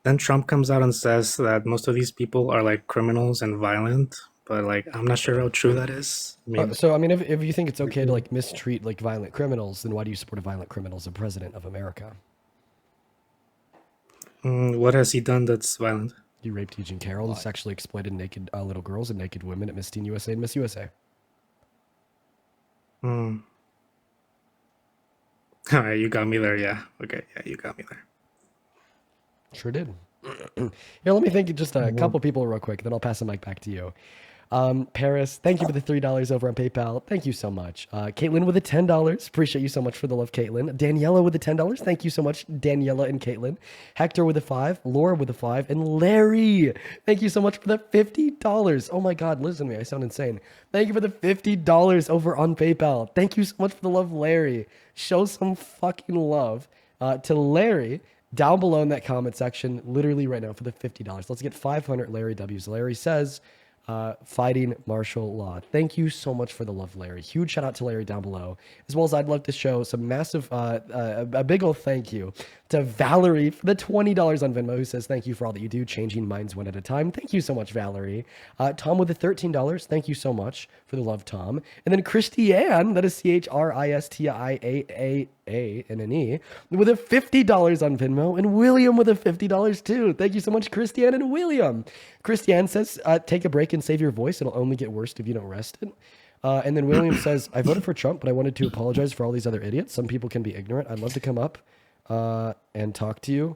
Speaker 5: then Trump comes out and says that most of these people are like criminals and violent. But like I'm not sure how true that is. I mean,
Speaker 1: So I mean, if you think it's okay to like mistreat like violent criminals, then why do you support a violent criminal as a president of America?
Speaker 5: what has he done that's violent?
Speaker 1: He raped Eugene Carroll and sexually exploited naked little girls and naked women at Miss Teen USA and Miss USA.
Speaker 5: Hmm. All right, you got me there. Yeah. Okay. Yeah, you got me there.
Speaker 1: Sure did. Here, let me thank you just a couple people real quick, then I'll pass the mic back to you. Paris, thank you for the $3 over on PayPal. Thank you so much. Caitlin with the $10. Appreciate you so much for the love, Caitlin. Daniela with the $10. Thank you so much, Daniela and Caitlin. Hector with the 5. Laura with the 5. And Larry, thank you so much for the $50. Oh my God, listen to me. I sound insane. Thank you for the $50 over on PayPal. Thank you so much for the love, Larry. Show some fucking love to Larry down below in that comment section, literally right now for the $50. Let's get 500 Larry W's. Larry says, fighting martial law. Thank you so much for the love, Larry. Huge shout out to Larry down below, as well as I'd love to show some massive, a big ol' thank you to Valerie for the $20 on Venmo, who says thank you for all that you do, changing minds one at a time. Thank you so much, Valerie. Tom with the $13. Thank you so much for the love, Tom. And then Christiane, that is CHRISTIAAANNE, with a $50 on Venmo, and William with a $50 too. Thank you so much, Christiane and William. Christiane says, take a break and save your voice. It'll only get worse if you don't rest it. And then William says, I voted for Trump, but I wanted to apologize for all these other idiots. Some people can be ignorant. I'd love to come up and talk to you,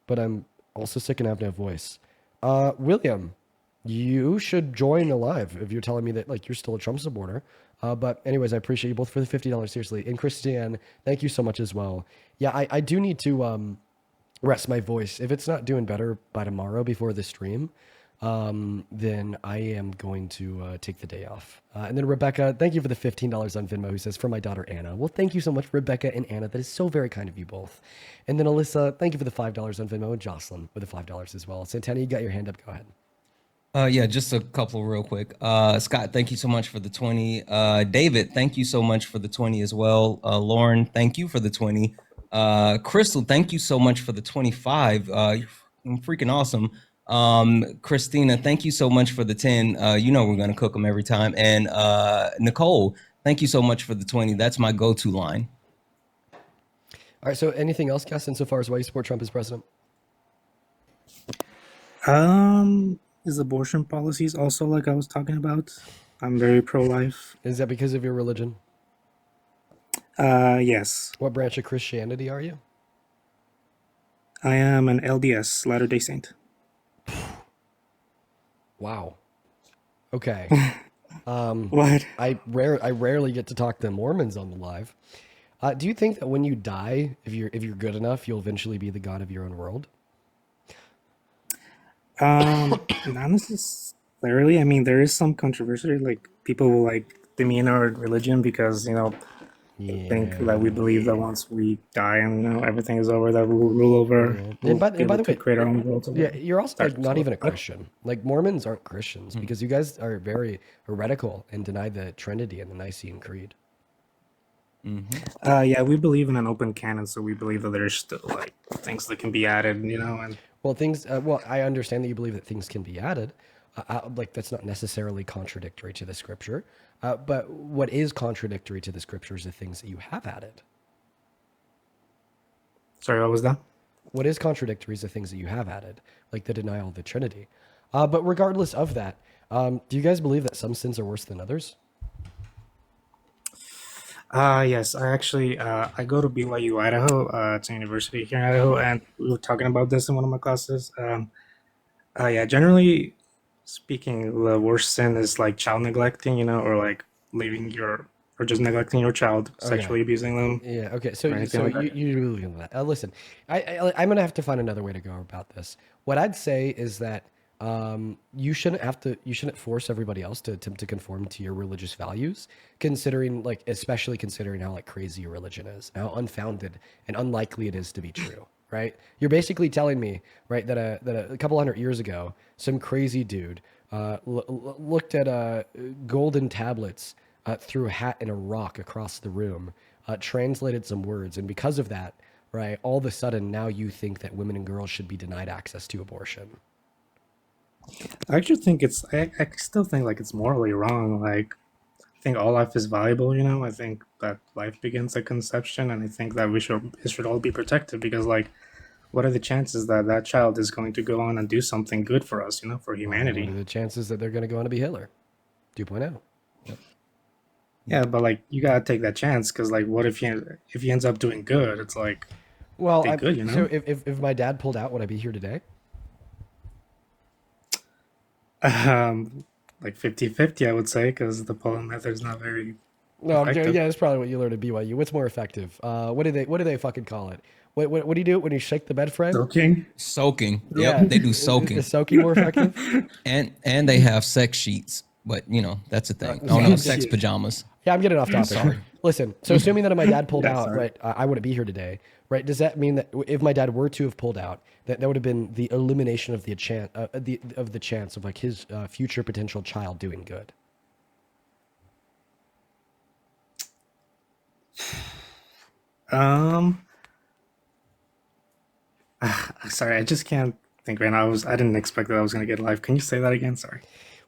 Speaker 1: but I'm also sick and have no voice. William, you should join the live if you're telling me that like you're still a Trump supporter. But anyways, I appreciate you both for the $50, seriously. And Christiane, thank you so much as well. Yeah, I do need to rest my voice. If it's not doing better by tomorrow before the stream, then I am going to take the day off. And then Rebecca, thank you for the $15 on Venmo, who says, for my daughter Anna. Well, thank you so much, Rebecca and Anna. That is so very kind of you both. And then Alyssa, thank you for the $5 on Venmo, and Jocelyn with the $5 as well. Santana, you got your hand up. Go ahead.
Speaker 19: Yeah, just a couple real quick. Scott, thank you so much for the 20. David, thank you so much for the 20 as well. Lauren, thank you for the 20. Crystal, thank you so much for the 25. You're freaking awesome. Christina, thank you so much for the 10. You know we're gonna cook them every time. And Nicole, thank you so much for the 20. That's my go-to line.
Speaker 1: All right, so anything else, Cass, insofar as why you support Trump as president?
Speaker 5: Is abortion policies also like I was talking about? I'm very pro-life.
Speaker 1: Is that because of your religion?
Speaker 5: Yes.
Speaker 1: What branch of Christianity are you?
Speaker 5: I am an LDS, Latter-day Saint.
Speaker 1: Wow. Okay.
Speaker 5: What?
Speaker 1: I rarely get to talk to Mormons on the live. Do you think that when you die, if you're good enough, you'll eventually be the god of your own world?
Speaker 5: Not necessarily. I mean, there is some controversy. Like people will like demean our religion because think that we believe that once we die and everything is over, that we'll rule over.
Speaker 1: And by the way,
Speaker 5: create our own world.
Speaker 1: Yeah, you're also like not even a Christian. Like Mormons aren't Christians because you guys are very heretical and deny the Trinity and the Nicene Creed.
Speaker 5: Yeah, we believe in an open canon, so we believe that there's still like things that can be added, and
Speaker 1: well, I understand that you believe that things can be added. Like that's not necessarily contradictory to the scripture. But what is contradictory to the scriptures are things that you have added.
Speaker 5: Sorry, what was that?
Speaker 1: What is contradictory is the things that you have added, like the denial of the Trinity. But regardless of that, do you guys believe that some sins are worse than others?
Speaker 5: Yes, I actually I go to BYU Idaho. It's a university here in Idaho, and we were talking about this in one of my classes. Yeah, generally speaking, the worst sin is like child neglecting, or like or just neglecting your child, sexually abusing them.
Speaker 1: Yeah. Okay. So
Speaker 5: or anything like that.
Speaker 1: you believe in that? Listen, I'm gonna have to find another way to go about this. What I'd say is that you shouldn't force everybody else to attempt to conform to your religious values, especially considering how like crazy your religion is, how unfounded and unlikely it is to be true. Right? You're basically telling me, right, that a couple hundred years ago, some crazy dude looked at golden tablets, threw a hat and a rock across the room, translated some words, and because of that, right, all of a sudden now you think that women and girls should be denied access to abortion.
Speaker 5: I actually think I still think like it's morally wrong. Like, I think all life is valuable. I think that life begins at conception, and I think that it should all be protected because, like, what are the chances that that child is going to go on and do something good for us? For humanity.
Speaker 1: What are the chances that they're going to go on to be Hitler 2.0? Yep.
Speaker 5: Yeah, but like you gotta take that chance because, like, what if he ends up doing good? It's like,
Speaker 1: well,
Speaker 5: good,
Speaker 1: So if my dad pulled out, would I be here today?
Speaker 5: Like 50-50, I would say, because the polling method is not very.
Speaker 1: No,
Speaker 5: effective.
Speaker 1: yeah, that's probably what you learned at BYU. What's more effective? What do they fucking call it? What do you do when you shake the bed frame?
Speaker 5: Soaking.
Speaker 19: Yep,
Speaker 1: Yeah.
Speaker 19: they do soaking.
Speaker 1: Is soaking more effective?
Speaker 19: and they have sex sheets, but that's a thing. Oh no, sex pajamas.
Speaker 1: Yeah, I'm getting off topic.
Speaker 19: Sorry.
Speaker 1: Listen, so assuming that if my dad pulled
Speaker 5: Yeah,
Speaker 1: out,
Speaker 5: sorry.
Speaker 1: right, I wouldn't be here today, right? Does that mean that if my dad were to have pulled out, that would have been the elimination of the chance of like his future potential child doing good?
Speaker 5: Sorry, I just can't think right now. I didn't expect that I was gonna get live. Can you say that again? Sorry.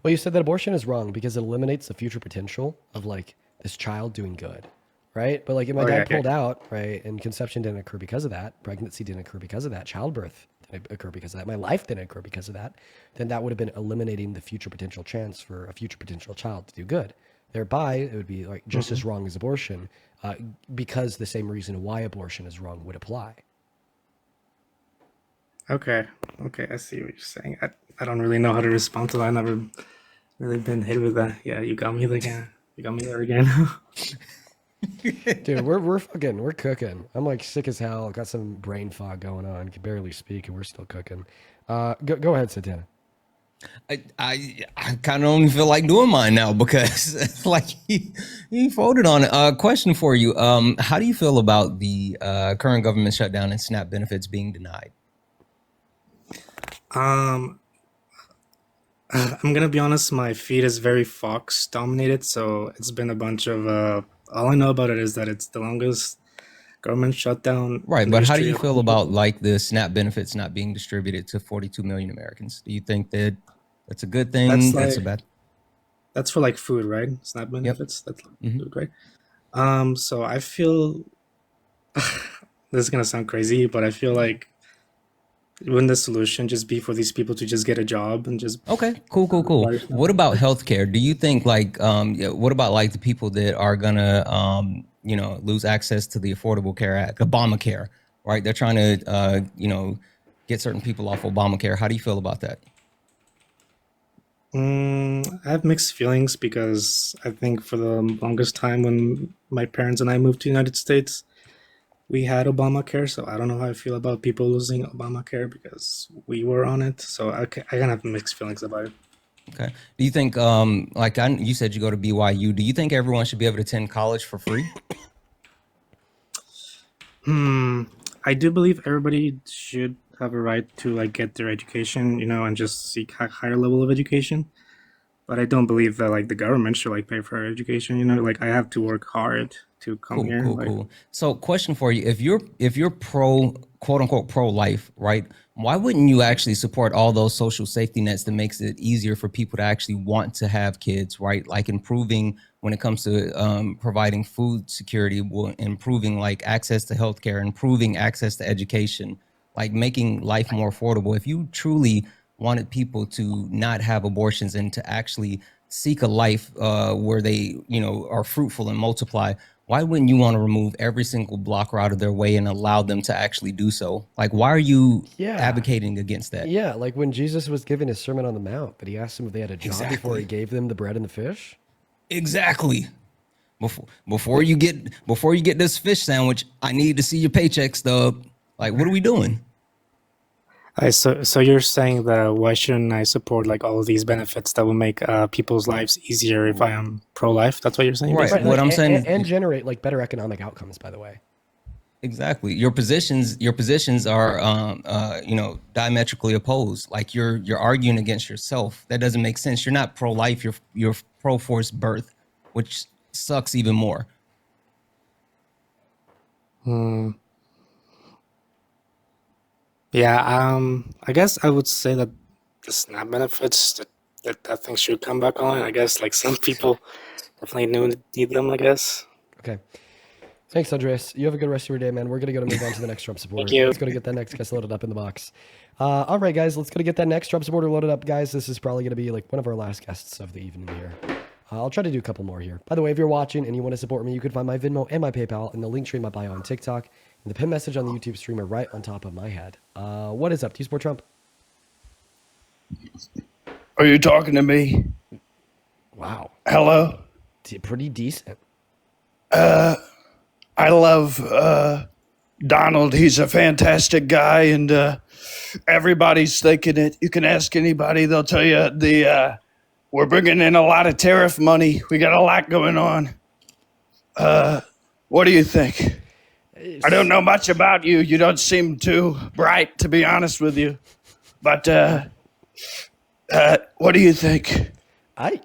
Speaker 1: Well, you said that abortion is wrong because it eliminates the future potential of like this child doing good, right? But like if my dad pulled out, right, and conception didn't occur because of that, pregnancy didn't occur because of that, childbirth didn't occur because of that, my life didn't occur because of that, then that would have been eliminating the future potential chance for a future potential child to do good. Thereby, it would be like just as wrong as abortion, because the same reason why abortion is wrong would apply.
Speaker 5: Okay, I see what you're saying. I don't really know how to respond to that. I've never really been hit with that. Yeah, you got me again. You got me there again.
Speaker 1: Dude, we're cooking. I'm like sick as hell. Got some brain fog going on. Can barely speak, and we're still cooking. Go ahead, Santana.
Speaker 19: I kind of only feel like doing mine now because like he voted on it. Question for you: how do you feel about the current government shutdown and SNAP benefits being denied?
Speaker 5: Um, I'm gonna be honest. My feed is very Fox dominated, so it's been a bunch of. All I know about it is that it's the longest government shutdown
Speaker 19: Right,
Speaker 5: in the
Speaker 19: but how do
Speaker 5: history
Speaker 19: you
Speaker 5: of
Speaker 19: feel
Speaker 5: people.
Speaker 19: about like the SNAP benefits not being distributed to 42 million Americans? Do you think that that's a good thing?
Speaker 5: That's
Speaker 19: That's a
Speaker 5: like
Speaker 19: bad.
Speaker 5: that's for like food, right? SNAP
Speaker 19: Yep.
Speaker 5: benefits. That's
Speaker 19: Mhm.
Speaker 5: food, right? So I feel this is gonna sound crazy, but I feel like wouldn't the solution just be for these people to just get a job and just
Speaker 19: Okay, cool.
Speaker 5: large SNAP
Speaker 19: What about
Speaker 5: benefits?
Speaker 19: healthcare? Do you think like yeah, what about like the people that are gonna lose access to the Affordable Care Act, Obamacare, right? They're trying to get certain people off Obamacare. How do you feel about that?
Speaker 5: I have mixed feelings because I think for the longest time when my parents and I moved to the United States, we had Obamacare. So I don't know how I feel about people losing Obamacare because we were on it. So I kind of have mixed feelings about it.
Speaker 19: Okay. Do you think you said you go to BYU? Do you think everyone should be able to attend college for free?
Speaker 5: I do believe everybody should have a right to like get their education, and just seek a higher level of education. But I don't believe that like the government should like pay for our education. Like I have to work hard to come
Speaker 19: Cool,
Speaker 5: here.
Speaker 19: cool,
Speaker 5: Like,
Speaker 19: cool. So, question for you: if you're pro, quote unquote, pro life, right? Why wouldn't you actually support all those social safety nets that makes it easier for people to actually want to have kids, right? Like improving when it comes to providing food security, improving like access to healthcare, improving access to education, like making life more affordable. If you truly wanted people to not have abortions and to actually seek a life where they, are fruitful and multiply, why wouldn't you want to remove every single blocker out of their way and allow them to actually do so? Like, why are you
Speaker 1: Yeah.
Speaker 19: advocating against that?
Speaker 1: Yeah, like when Jesus was giving his Sermon on the Mount, but he asked them if they had a job before he gave them the bread and the fish.
Speaker 19: Exactly. Before you get this fish sandwich, I need to see your paycheck stub. Like, what are we doing?
Speaker 5: so you're saying that why shouldn't I support like all of these benefits that will make people's lives easier if I am pro-life? That's what you're saying,
Speaker 19: Right.
Speaker 5: basically?
Speaker 19: What I'm saying
Speaker 1: and generate like better economic outcomes, by the way.
Speaker 19: Exactly. Your positions are diametrically opposed. Like you're arguing against yourself. That doesn't make sense. You're not pro-life, you're pro-forced birth, which sucks even more.
Speaker 5: Yeah, I guess I would say that the SNAP benefits that thing should come back on. I guess like some people definitely need them, I guess.
Speaker 1: Okay. Thanks, Andres. You have a good rest of your day, man. We're going to move on to the next Trump supporter.
Speaker 5: you.
Speaker 1: Let's go to get that next guest loaded up in the box. All right, guys, let's go to get that next Trump supporter loaded up, guys. This is probably going to be like one of our last guests of the evening here. I'll try to do a couple more here. By the way, if you're watching and you want to support me, you can find my Venmo and my PayPal in the link tree in my bio on TikTok and the pin message on the YouTube streamer right on top of my head. What is up? Do you support Trump?
Speaker 6: Are you talking to me?
Speaker 1: Wow.
Speaker 6: Hello?
Speaker 1: Pretty decent.
Speaker 6: I love Donald. He's a fantastic guy, and everybody's thinking it. You can ask anybody; they'll tell you we're bringing in a lot of tariff money. We got a lot going on. What do you think? I don't know much about you. You don't seem too bright, to be honest with you. But what do you think?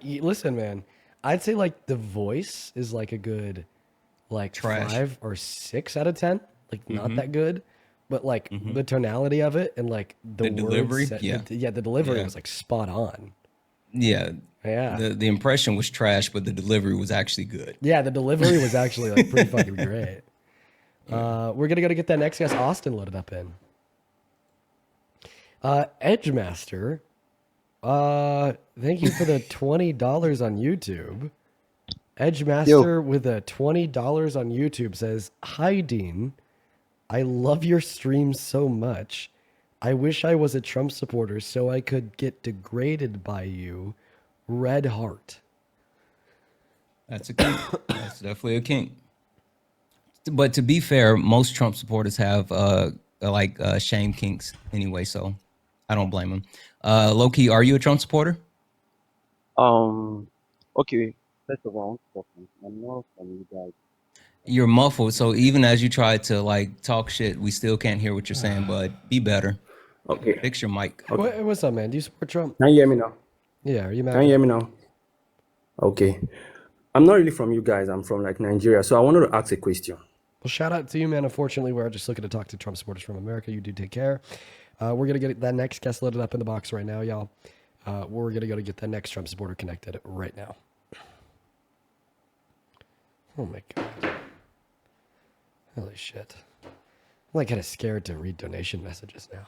Speaker 1: Listen, man. I'd say like the voice is like a good like
Speaker 19: Trash.
Speaker 1: 5 or 6 out of 10. Like not that good, but like the tonality of it and like the
Speaker 19: delivery,
Speaker 1: words,
Speaker 19: yeah.
Speaker 1: the delivery
Speaker 19: Yeah.
Speaker 1: was like spot on.
Speaker 19: Yeah.
Speaker 1: Yeah.
Speaker 19: The impression was trash, but the delivery was actually good.
Speaker 1: Yeah, the delivery was actually like pretty fucking great. We're gonna go to get that next guest, Austin, loaded up in. Edgemaster, thank you for the $20 on YouTube. Edgemaster with a $20 on YouTube says, "Hi Dean, I love your stream so much. I wish I was a Trump supporter so I could get degraded by you. Red heart."
Speaker 19: That's a kink. That's definitely a kink. But to be fair, most Trump supporters have shame kinks anyway, so I don't blame them. Low key, are you a Trump supporter?
Speaker 7: Okay. First of all, I'm not from you guys.
Speaker 19: You're muffled, so even as you try to like talk shit, we still can't hear what you're saying. But be better.
Speaker 7: Okay.
Speaker 19: Fix your mic.
Speaker 1: What's up, man? Do you support Trump?
Speaker 7: Can you hear me now?
Speaker 1: Yeah, are you mad?
Speaker 7: Can you hear me now? Okay. I'm not really from you guys. I'm from like Nigeria. So I wanted to ask a question.
Speaker 1: Well, shout out to you, man. Unfortunately, we're just looking to talk to Trump supporters from America. You do take care. We're going to get that next guest loaded up in the box right now, y'all. We're going to go to get that next Trump supporter connected right now. Oh, my God. Holy shit. I'm like kind of scared to read donation messages now.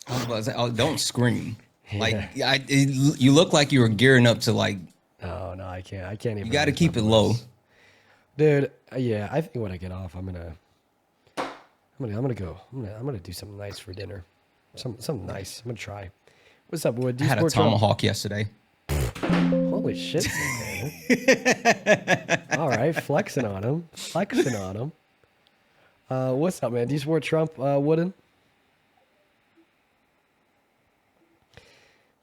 Speaker 19: I was about to say, oh, don't scream.
Speaker 1: Yeah.
Speaker 19: Like you look like you were gearing up to like.
Speaker 1: Oh, no, I can't. I can't even.
Speaker 19: You got to
Speaker 1: raise
Speaker 19: keep
Speaker 1: my
Speaker 19: it low.
Speaker 1: voice. Dude, yeah, I think when I get off, I'm gonna do something nice for dinner. Something nice. I'm gonna try. What's up, Wood? Do
Speaker 19: I
Speaker 1: you
Speaker 19: had a
Speaker 1: support Trump?
Speaker 19: tomahawk yesterday.
Speaker 1: Holy shit, man. All right, flexing on him. What's up, man? Do you support Trump, Wooden?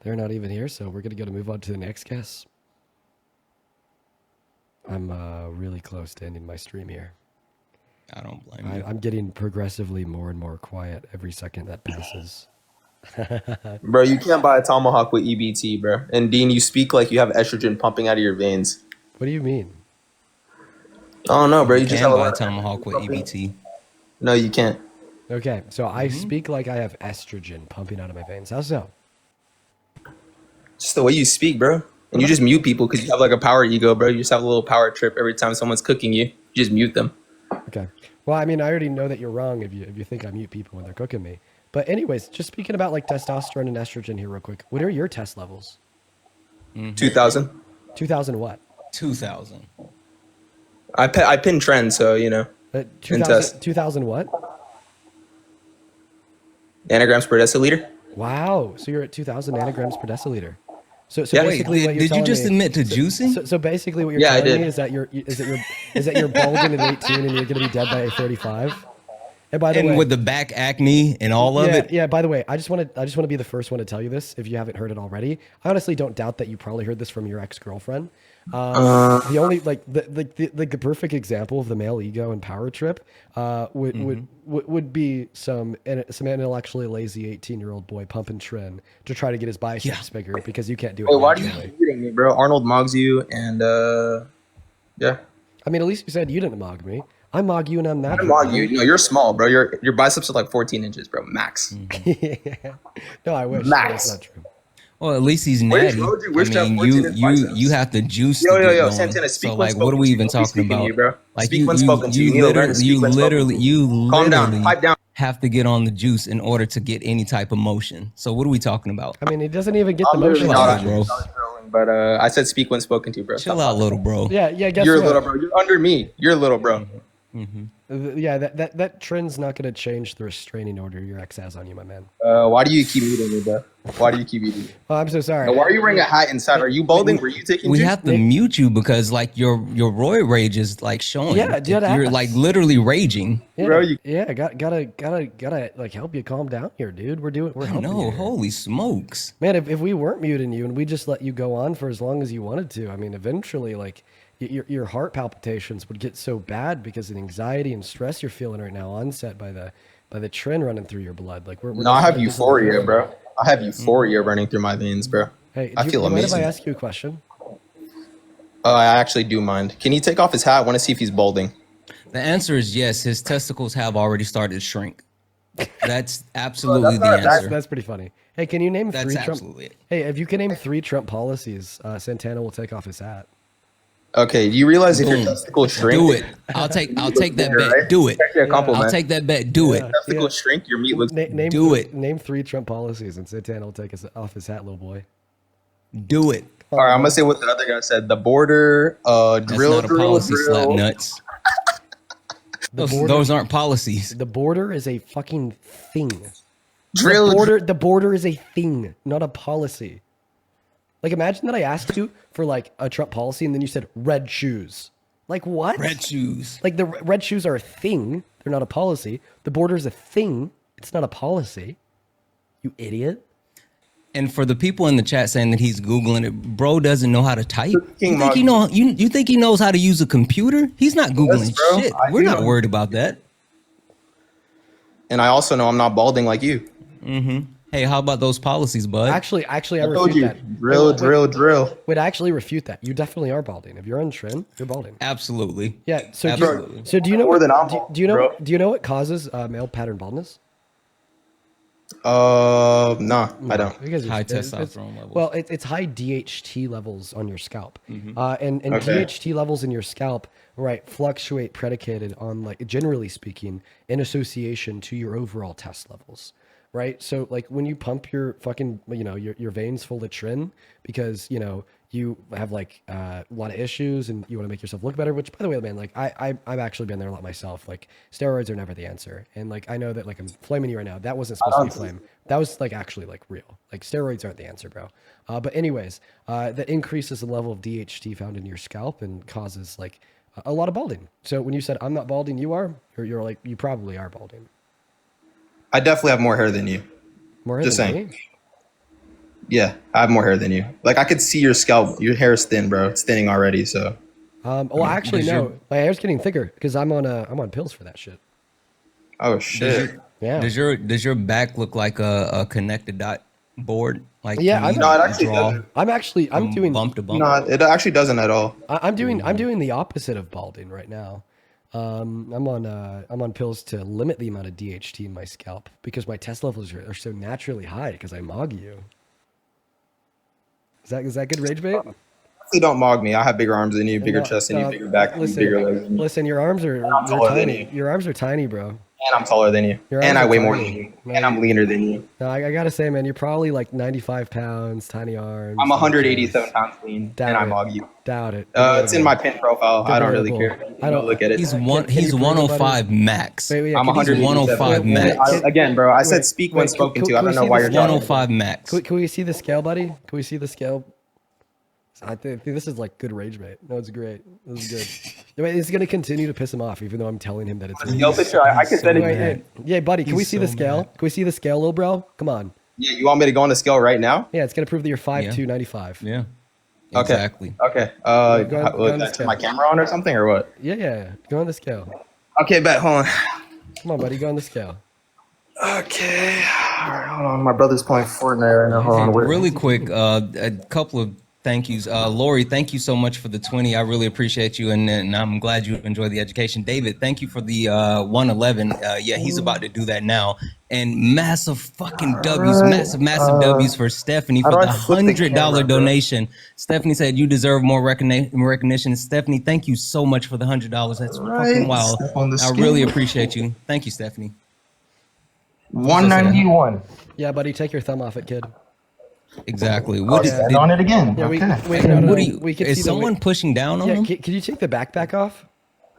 Speaker 1: They're not even here, so we're gonna move on to the next guest. I'm really close to ending my stream here.
Speaker 19: I don't blame you.
Speaker 1: I'm getting progressively more and more quiet every second that passes.
Speaker 22: Bro, you can't buy a tomahawk with EBT, bro. And Dean, you speak like you have estrogen pumping out of your veins.
Speaker 1: What do you mean?
Speaker 22: Oh no, bro. You just have a
Speaker 19: buy
Speaker 22: lot
Speaker 19: a tomahawk with EBT.
Speaker 22: No, you can't.
Speaker 1: Okay, so I speak like I have estrogen pumping out of my veins. How so?
Speaker 22: Just the way you speak, bro. And you just mute people because you have like a power ego, bro. You just have a little power trip every time someone's cooking you. You just mute them.
Speaker 1: Okay. Well, I mean, I already know that you're wrong if you think I mute people when they're cooking me. But anyways, just speaking about like testosterone and estrogen here real quick. What are your test levels?
Speaker 22: 2000.
Speaker 1: 2000 what?
Speaker 19: 2000.
Speaker 22: I pin trends, so you know.
Speaker 1: 2000 what?
Speaker 22: Nanograms per deciliter.
Speaker 1: Wow. So you're at 2000 nanograms per deciliter. So
Speaker 22: Yeah.
Speaker 1: basically, what you're
Speaker 19: Did you
Speaker 1: telling
Speaker 19: just
Speaker 1: me-
Speaker 19: admit to juicing?
Speaker 1: So basically, what you're
Speaker 22: Yeah, I
Speaker 1: telling me
Speaker 22: did.
Speaker 1: is that you're balding at 18 and you're going to be dead by 35. And by the
Speaker 19: And
Speaker 1: way,
Speaker 19: with the back acne and all of it.
Speaker 1: Yeah. By the way, I just want to be the first one to tell you this if you haven't heard it already. I honestly don't doubt that you probably heard this from your ex-girlfriend. The only the perfect example of the male ego and power trip would be some intellectually lazy 18-year-old boy pumping tren to try to get his biceps bigger because you can't do it.
Speaker 22: Wait, why do you
Speaker 1: naturally.
Speaker 22: keep muting me, bro? Arnold mogs you, and yeah.
Speaker 1: I mean, at least you said you didn't mog me. I mog you and I'm
Speaker 22: I
Speaker 1: natural.
Speaker 22: mog you. No, you're small, bro. Your biceps are like 14 inches, bro. Max.
Speaker 1: No, I wish.
Speaker 22: Max.
Speaker 1: That's not true.
Speaker 19: Well, at least he's
Speaker 22: Where's
Speaker 19: natty.
Speaker 22: Roger? Where's
Speaker 19: I mean,
Speaker 22: that 14 inch biceps?
Speaker 19: you have to juice.
Speaker 22: Yo,
Speaker 19: to
Speaker 22: yo,
Speaker 19: get
Speaker 22: yo,
Speaker 19: going.
Speaker 22: Santana, speak
Speaker 19: So
Speaker 22: when
Speaker 19: like, what are we even
Speaker 22: spoken to.
Speaker 19: talking
Speaker 22: Don't be speaking to
Speaker 19: about?
Speaker 22: you, bro.
Speaker 19: Like
Speaker 22: Speak when spoken to. You need to learn to speak when spoken to.
Speaker 19: you
Speaker 22: Calm down.
Speaker 19: literally
Speaker 22: Pipe down.
Speaker 19: have to get on the juice in order to get any type of motion. So what are we talking about?
Speaker 1: I mean, it doesn't even get the
Speaker 22: I'm literally
Speaker 1: motion.
Speaker 22: not
Speaker 1: on
Speaker 22: on
Speaker 1: it.
Speaker 22: you, bro. But I said speak when spoken to, bro.
Speaker 19: Chill out, little bro.
Speaker 1: Yeah, guess
Speaker 22: You're
Speaker 1: what?
Speaker 22: little, bro. You're under me. You're little, bro.
Speaker 1: Yeah, that trend's not going to change the restraining order your ex has on you, my man.
Speaker 22: Why do you keep muting me, bro? Why do you keep muting me?
Speaker 1: Oh, I'm so sorry.
Speaker 22: Now, why are you wearing a hat inside? Are you balding? Were you taking
Speaker 19: We
Speaker 22: juice?
Speaker 19: have to mute you because like your roid rage is like showing.
Speaker 1: Yeah, dead
Speaker 19: You're
Speaker 1: ass.
Speaker 19: like literally raging.
Speaker 1: Yeah,
Speaker 22: Bro, you-
Speaker 1: yeah, gotta like help you calm down here, dude. We're helping
Speaker 19: No,
Speaker 1: you.
Speaker 19: holy smokes.
Speaker 1: Man, if we weren't muting you and we just let you go on for as long as you wanted to, I mean, eventually, like your heart palpitations would get so bad because of the anxiety and stress you're feeling right now, onset by the trend running through your blood. Like we're
Speaker 22: No, I have
Speaker 1: this is-
Speaker 22: euphoria, bro. I have euphoria running through my veins, bro.
Speaker 1: Hey,
Speaker 22: I feel
Speaker 1: do you mind if I
Speaker 22: amazing.
Speaker 1: ask you a question?
Speaker 22: I actually do mind. Can he take off his hat? I want to see if he's balding.
Speaker 19: The answer is yes. His testicles have already started to shrink. That's absolutely the
Speaker 22: not-
Speaker 19: answer.
Speaker 1: That's pretty funny. Hey, can you name
Speaker 19: That's
Speaker 1: three Trump?
Speaker 19: absolutely it.
Speaker 1: Hey, if you can name 3 Trump policies, Santana will take off his hat.
Speaker 22: Okay, do you realize if your
Speaker 19: Boom.
Speaker 22: testicles shrink?
Speaker 19: Do it. I'll take that bet.
Speaker 22: Right?
Speaker 19: Do it.
Speaker 22: It's actually a compliment.
Speaker 19: I'll take that bet. Do it.
Speaker 22: Testicles shrink, your meat looks.
Speaker 1: Name
Speaker 19: Do it.
Speaker 1: Name 3 Trump policies, and Santana will take off his hat, little boy.
Speaker 19: Do it.
Speaker 22: All right, I'm gonna say what the other guy said. The border,
Speaker 19: That's
Speaker 22: drill,
Speaker 19: not a
Speaker 22: drill,
Speaker 19: policy, slap
Speaker 22: drill.
Speaker 19: nuts.
Speaker 1: The
Speaker 19: Those aren't policies.
Speaker 1: The border is a fucking thing.
Speaker 22: Drill.
Speaker 1: The border is a thing, not a policy. Like, imagine that I asked you for like a Trump policy, and then you said red shoes. Like what?
Speaker 19: Red shoes.
Speaker 1: Like the red shoes are a thing. They're not a policy. The border's a thing. It's not a policy. You idiot.
Speaker 19: And for the people in the chat saying that he's Googling it, bro doesn't know how to type.
Speaker 22: King
Speaker 19: You think he knows how to use a computer? He's not Googling
Speaker 22: bro.
Speaker 19: shit.
Speaker 22: I
Speaker 19: We're
Speaker 22: do
Speaker 19: not
Speaker 22: know.
Speaker 19: worried about that.
Speaker 22: And I also know I'm not balding like you.
Speaker 19: Mm-hmm. Hey, how about those policies, bud?
Speaker 1: Actually, I
Speaker 22: told
Speaker 1: refute
Speaker 22: you.
Speaker 1: that.
Speaker 22: Drill.
Speaker 1: Would actually refute that. You definitely are balding. If you're on trend, you're balding.
Speaker 19: Absolutely.
Speaker 1: Yeah. So
Speaker 19: Absolutely.
Speaker 1: do you know
Speaker 22: More
Speaker 1: what,
Speaker 22: than I'm
Speaker 1: do you know
Speaker 22: bald,
Speaker 1: do you know what causes male pattern baldness?
Speaker 22: No, I don't.
Speaker 1: Because
Speaker 19: High
Speaker 1: it's-
Speaker 19: testosterone levels.
Speaker 1: Well, it's high DHT levels on your scalp,
Speaker 19: Mhm.
Speaker 1: and
Speaker 22: Okay.
Speaker 1: DHT levels in your scalp, right, fluctuate predicated on, like, generally speaking, in association to your overall test levels, right? So like when you pump your fucking, your veins full of trin because you have like a lot of issues and you want to make yourself look better. Which, by the way, man, like I've actually been there a lot myself. Like steroids are never the answer, and like I know that like I'm flaming you right now. That wasn't supposed to be flame. That was like actually like real. Like steroids aren't the answer, bro. But anyways, that increases the level of DHT found in your scalp and causes like a lot of balding. So when you said I'm not balding, you are, or you're like you probably are balding.
Speaker 22: I definitely have more hair than you.
Speaker 1: More hair
Speaker 22: Just
Speaker 1: than
Speaker 22: saying.
Speaker 1: me?
Speaker 22: Yeah, I have more hair than you. Like I could see your scalp. Your hair is thin, bro. It's thinning already. So
Speaker 1: Well, actually,
Speaker 19: Does
Speaker 1: no.
Speaker 19: your-
Speaker 1: My hair's getting thicker because I'm on pills for that shit.
Speaker 22: oh shit.
Speaker 1: Yeah.
Speaker 19: Does your back look like a connected dot board? Like
Speaker 1: Yeah,
Speaker 19: can you
Speaker 22: No, it actually
Speaker 19: draw
Speaker 22: doesn't.
Speaker 1: I'm
Speaker 19: from
Speaker 1: doing
Speaker 19: bump to bump.
Speaker 22: No, it actually doesn't at all.
Speaker 1: I'm doing the opposite of balding right now. I'm on pills to limit the amount of DHT in my scalp because my test levels are so naturally high because I mog you. Is that good rage bait?
Speaker 22: Definitely don't mog me. I have bigger arms than you, bigger
Speaker 1: No,
Speaker 22: chest than you,
Speaker 1: no,
Speaker 22: bigger back than you,
Speaker 1: listen,
Speaker 22: bigger legs than you.
Speaker 1: Listen, your arms are
Speaker 22: I'm
Speaker 1: they're
Speaker 22: taller than
Speaker 1: tiny.
Speaker 22: you.
Speaker 1: Your arms are tiny, bro.
Speaker 22: And I'm taller than you.
Speaker 1: Your
Speaker 22: And
Speaker 1: arms
Speaker 22: I
Speaker 1: are
Speaker 22: weigh more
Speaker 1: tiny.
Speaker 22: than you.
Speaker 1: No,
Speaker 22: And I'm leaner than you.
Speaker 1: No, I gotta say, man, you're probably like 95 pounds, tiny arms.
Speaker 22: I'm
Speaker 1: no
Speaker 22: 187
Speaker 1: chest.
Speaker 22: pounds lean,
Speaker 1: Doubt
Speaker 22: and I
Speaker 1: it.
Speaker 22: mog you.
Speaker 1: Doubt it.
Speaker 22: It's in my pin profile. I don't really care.
Speaker 1: Debatable. I
Speaker 22: I
Speaker 1: don't-
Speaker 22: don't look at it.
Speaker 19: He's
Speaker 1: Can
Speaker 19: one.
Speaker 1: you
Speaker 19: He's
Speaker 1: prove it,
Speaker 19: 105
Speaker 1: buddy?
Speaker 19: max.
Speaker 1: Wait, yeah,
Speaker 22: I'm
Speaker 1: can you-
Speaker 22: 187.
Speaker 19: 105 max.
Speaker 22: Again, bro. I said
Speaker 1: Wait,
Speaker 22: speak
Speaker 1: wait,
Speaker 22: when
Speaker 1: can-
Speaker 22: spoken
Speaker 1: can-
Speaker 22: to. I
Speaker 1: can
Speaker 22: don't
Speaker 1: we
Speaker 22: know
Speaker 1: see
Speaker 22: why
Speaker 1: the
Speaker 22: you're
Speaker 1: scale?
Speaker 22: talking.
Speaker 19: 105 max.
Speaker 1: Can we see the scale, buddy? Can we see the scale? I think this is like good rage bait. No, it's great. This is good. Wait, it's gonna continue to piss him off, even though I'm telling him that it's.
Speaker 22: Scale picture. I can send it to
Speaker 1: Wait,
Speaker 22: you.
Speaker 1: hey, yeah, buddy. Can we
Speaker 19: He's
Speaker 1: see the
Speaker 19: so
Speaker 1: scale?
Speaker 19: mad.
Speaker 1: Can we see the scale, little bro? Come on.
Speaker 22: Yeah, you want me to go on the scale right now?
Speaker 1: Yeah, it's gonna prove that you're 5'2", 95.
Speaker 19: Yeah.
Speaker 22: Okay.
Speaker 19: Exactly.
Speaker 22: Okay.
Speaker 1: Go on- go on the
Speaker 22: Turn
Speaker 1: scale.
Speaker 22: my camera on or something or what?
Speaker 1: Yeah. Go on the scale.
Speaker 22: Okay, bet. Hold on.
Speaker 1: Come on, buddy. Go on the scale.
Speaker 22: Okay. All right, hold on. My brother's playing Fortnite right now. Hold on. Where-
Speaker 19: Really quick, a couple of thank yous. Lori, thank you so much for the 20. I really appreciate you, and I'm glad you enjoyed the education. David, thank you for the 111. Yeah, he's about to do that now. And massive fucking W's, massive W's for Stephanie
Speaker 22: how
Speaker 19: for
Speaker 22: do
Speaker 19: the
Speaker 22: I flip the
Speaker 19: $100
Speaker 22: camera, bro?
Speaker 19: donation. Stephanie said you deserve more recognition. Stephanie, thank you so much for the $100. That's fucking
Speaker 22: Right.
Speaker 19: wild.
Speaker 22: Step on the
Speaker 19: I
Speaker 22: scale.
Speaker 19: really appreciate you. Thank you, Stephanie.
Speaker 22: 191.
Speaker 1: Yeah, buddy. Take your thumb off it, kid.
Speaker 19: Exactly.
Speaker 22: I'll
Speaker 19: What did,
Speaker 22: stand on it again.
Speaker 1: Yeah,
Speaker 22: Okay.
Speaker 1: wait, no,
Speaker 19: what do you,
Speaker 1: we can
Speaker 19: is
Speaker 1: see
Speaker 19: someone pushing down on
Speaker 1: Yeah,
Speaker 19: him?
Speaker 1: can you take the backpack off?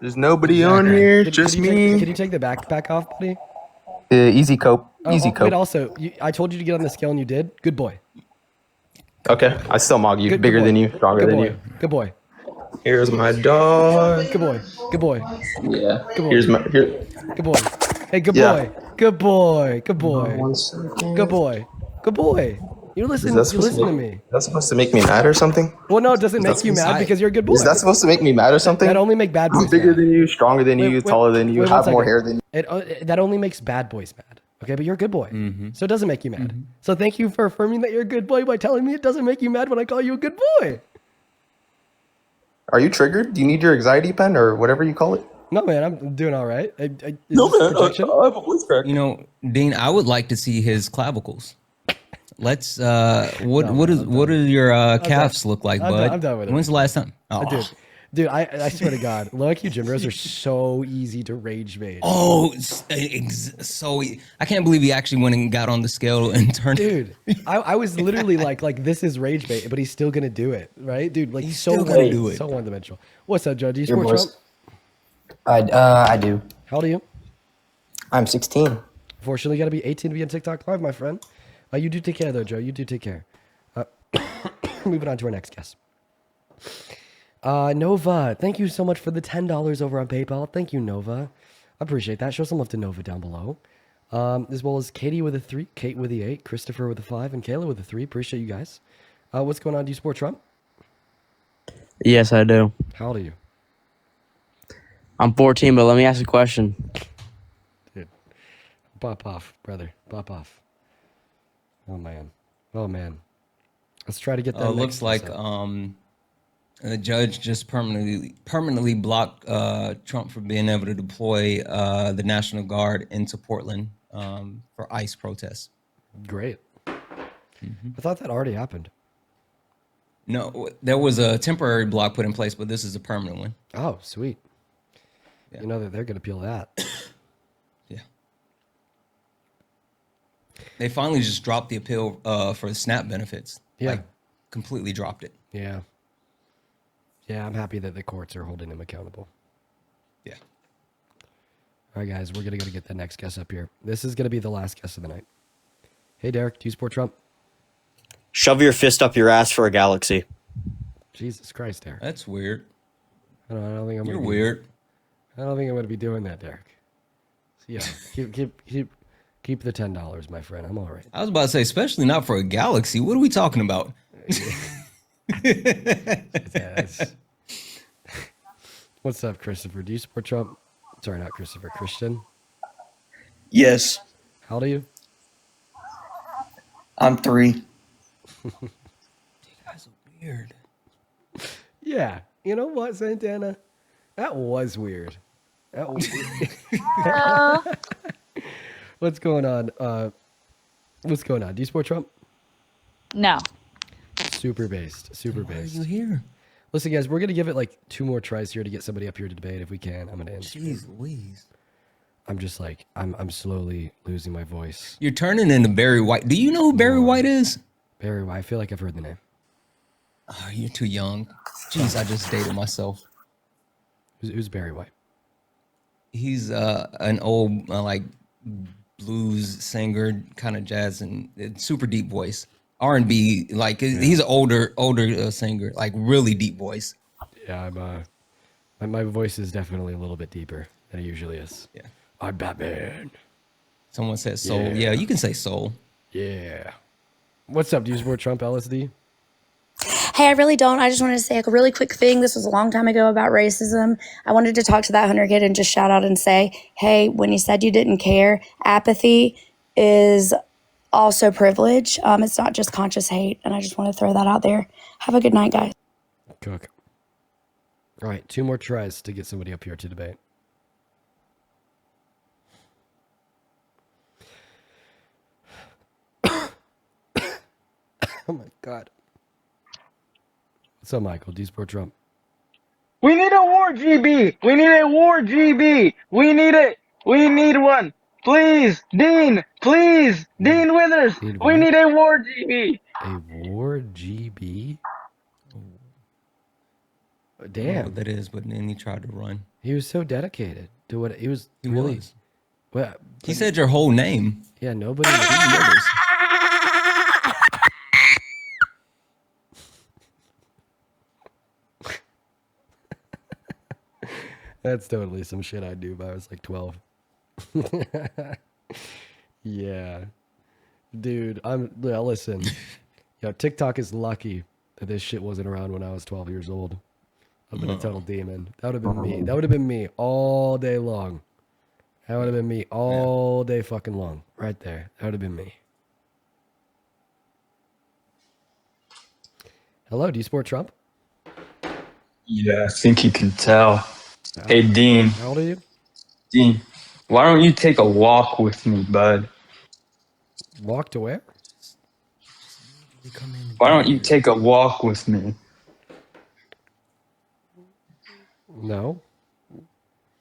Speaker 22: There's nobody on here,
Speaker 1: Could
Speaker 22: just
Speaker 1: you
Speaker 22: me.
Speaker 1: Can you take the backpack off, buddy?
Speaker 22: Easy cope.
Speaker 1: Oh, wait, also, I told you to get on the scale and you did. Good boy.
Speaker 22: Okay, I still mog you.
Speaker 1: Good
Speaker 22: Bigger
Speaker 1: boy.
Speaker 22: than you, stronger
Speaker 1: Good
Speaker 22: than
Speaker 1: boy.
Speaker 22: you.
Speaker 1: Good boy.
Speaker 22: Here's my dog.
Speaker 1: Good boy. Good boy.
Speaker 22: Yeah.
Speaker 1: Good boy.
Speaker 22: Here's my here.
Speaker 1: Good boy. Hey, good
Speaker 22: Yeah.
Speaker 1: boy. Good boy. Good boy.
Speaker 22: 1 second.
Speaker 1: Good boy. Good boy. You listen. You listen to me.
Speaker 22: That's supposed to make me mad or something?
Speaker 1: Well, no, it doesn't
Speaker 22: Is
Speaker 1: make
Speaker 22: that
Speaker 1: you
Speaker 22: supposed
Speaker 1: mad
Speaker 22: to-
Speaker 1: because you're a good boy.
Speaker 22: Is that supposed to make me mad or something?
Speaker 1: That only make bad boys
Speaker 22: I'm bigger
Speaker 1: mad.
Speaker 22: than you, stronger than you,
Speaker 1: Wait,
Speaker 22: taller than you,
Speaker 1: wait, one
Speaker 22: have more
Speaker 1: second.
Speaker 22: hair than you.
Speaker 1: That only makes bad boys mad. Okay, but you're a good boy, so it doesn't make you mad. So thank you for affirming that you're a good boy by telling me it doesn't make you mad when I call you a good boy.
Speaker 22: Are you triggered? Do you need your anxiety pen or whatever you call it?
Speaker 1: No, man, I'm doing all right. Is
Speaker 22: No,
Speaker 1: this
Speaker 22: man.
Speaker 1: protection?
Speaker 22: I have a voice crack.
Speaker 19: You know, Dean, I would like to see his clavicles. Let's what do your calves look like,
Speaker 1: I'm
Speaker 19: bud?
Speaker 1: done- I'm done with it.
Speaker 19: When's the last time? Oh,
Speaker 1: Dude, I swear to God, low IQ gym bros are so easy to rage bait.
Speaker 19: oh, so I can't believe he actually went and got on the scale and turned.
Speaker 1: Dude, I was literally like this is rage bait, but he's still gonna do it, right? Dude, like
Speaker 19: He's
Speaker 1: so
Speaker 19: still gonna do it.
Speaker 1: so one dimensional. What's up, Joe? Do you
Speaker 8: Your
Speaker 1: support
Speaker 8: boys.
Speaker 1: Trump?
Speaker 8: I do.
Speaker 1: How old are you?
Speaker 8: I'm 16.
Speaker 1: Fortunately, you gotta be 18 to be on TikTok Live, my friend. You do take care though, Joe. You do take care. Moving on to our next guest. Nova, thank you so much for the $10 over on PayPal. Thank you, Nova. I appreciate that. Show some love to Nova down below. As well as Katie with a 3, Kate with the 8, Christopher with a 5, and Kayla with a 3. Appreciate you guys. What's going on? Do you support Trump?
Speaker 9: Yes, I do.
Speaker 1: How old are you?
Speaker 9: I'm 14, but let me ask a question.
Speaker 1: Dude, pop off, brother. Pop off. Oh, man. Oh, man. Let's try to get that.
Speaker 19: Looks like the judge just permanently blocked Trump from being able to deploy the National Guard into Portland for ICE protests.
Speaker 1: Great. I thought that already happened.
Speaker 19: No, there was a temporary block put in place, but this is a permanent one.
Speaker 1: Oh, sweet. You know that they're going to appeal that.
Speaker 19: Yeah. They finally just dropped the appeal for the SNAP benefits.
Speaker 1: Yeah.
Speaker 19: Like, completely dropped it.
Speaker 1: Yeah. Yeah, I'm happy that the courts are holding him accountable.
Speaker 19: Yeah.
Speaker 1: All right, guys, we're going to get the next guest up here. This is going to be the last guest of the night. Hey, Derek, do you support Trump?
Speaker 11: Shove your fist up your ass for a galaxy.
Speaker 1: Jesus Christ, Derek.
Speaker 19: That's weird.
Speaker 1: I don't think I'm.
Speaker 19: You're weird.
Speaker 1: I don't think I'm going to be doing that, Derek. So yeah, keep the $10, my friend. I'm all right.
Speaker 19: I was about to say, especially not for a galaxy. What are we talking about?
Speaker 1: What's up, Christopher? Do you support Trump? Sorry, not Christopher. Christian?
Speaker 6: Yes.
Speaker 1: How old are you?
Speaker 11: I'm 3.
Speaker 19: You guys are weird.
Speaker 1: Yeah. You know what, Santana? That was weird. That was What's going on? What's going on? Do you support Trump?
Speaker 12: No.
Speaker 1: Super based. Super based.
Speaker 19: Why are you here?
Speaker 1: Listen, guys, we're going to give it like 2 more tries here to get somebody up here to debate if we can. I'm going to end.
Speaker 19: Jeez Louise.
Speaker 1: I'm just like, I'm slowly losing my voice.
Speaker 19: You're turning into Barry White. Do you know who Barry White is?
Speaker 1: Barry White. I feel like I've heard the name.
Speaker 19: Oh, you're too young. Jeez, I just dated myself.
Speaker 1: Who's Barry White?
Speaker 19: He's an old like blues singer, kind of jazz and super deep voice. R&B, like he's an older singer, like really deep voice.
Speaker 1: Yeah, my voice is definitely a little bit deeper than it usually is.
Speaker 19: Yeah.
Speaker 1: I'm Batman.
Speaker 19: Someone said soul. Yeah, you can say soul.
Speaker 1: Yeah. What's up? Do you support Trump, LSD?
Speaker 24: Hey, I really don't. I just wanted to say a really quick thing. This was a long time ago about racism. I wanted to talk to that Hunter kid and just shout out and say, hey, when you said you didn't care, apathy is also privilege. It's not just conscious hate. And I just want to throw that out there. Have a good night, guys.
Speaker 1: Cook. All right, 2 more tries to get somebody up here to debate. Oh my God. What's up, Michael? Do you support Trump?
Speaker 25: We need a war, GB. We need a war, GB. We need it. We need one. Please, Dean. Please, Dean Withers. We need a war, GB.
Speaker 1: A war, GB?
Speaker 19: I don't know
Speaker 1: Damn.
Speaker 19: what that is, but then he tried to run.
Speaker 1: He was so dedicated to what he was.
Speaker 19: He
Speaker 1: really.
Speaker 19: was.
Speaker 1: Well,
Speaker 19: He said your whole name.
Speaker 1: yeah, nobody. That's totally some shit I'd do if I was like 12. Yeah. Dude, listen. Yo, TikTok is lucky that this shit wasn't around when I was 12 years old. I've been a total demon. That would have been me. That would have been me all day long. That would have been me all day fucking long. Right there. That would have been me. Hello, do you support Trump?
Speaker 26: Yeah, I think you can tell. Hey, Dean.
Speaker 1: How old are you?
Speaker 26: Dean, why don't you take a walk with me, bud?
Speaker 1: Walk to where?
Speaker 26: Why don't you take a walk with me?
Speaker 1: No.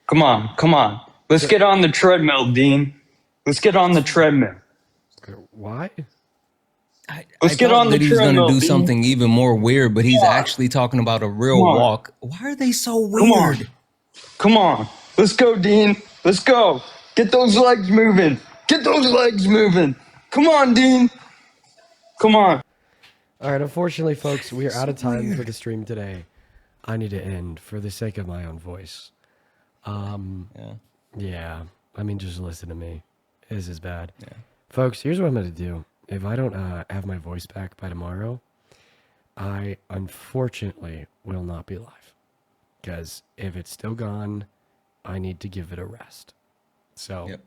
Speaker 26: Come on. Let's get on the treadmill, Dean. Let's get on the treadmill.
Speaker 1: Why?
Speaker 26: Let's get on the
Speaker 19: that he was going to
Speaker 26: treadmill,
Speaker 19: do
Speaker 26: Dean.
Speaker 19: something even more weird, but he's
Speaker 26: Come on.
Speaker 19: actually talking about a real
Speaker 26: Come on.
Speaker 19: walk. Why are they so
Speaker 26: Come on.
Speaker 19: weird?
Speaker 26: Come on. Let's go, Dean. Let's go. Get those legs moving. Get those legs moving. Come on, Dean. Come on.
Speaker 1: All right, unfortunately, folks, we are out of time for the stream today. I need to end for the sake of my own voice. Yeah. I mean, just listen to me. This is bad.
Speaker 19: Yeah.
Speaker 1: Folks, here's what I'm going to do. If I don't have my voice back by tomorrow, I unfortunately will not be live. Because if it's still gone, I need to give it a rest. So, you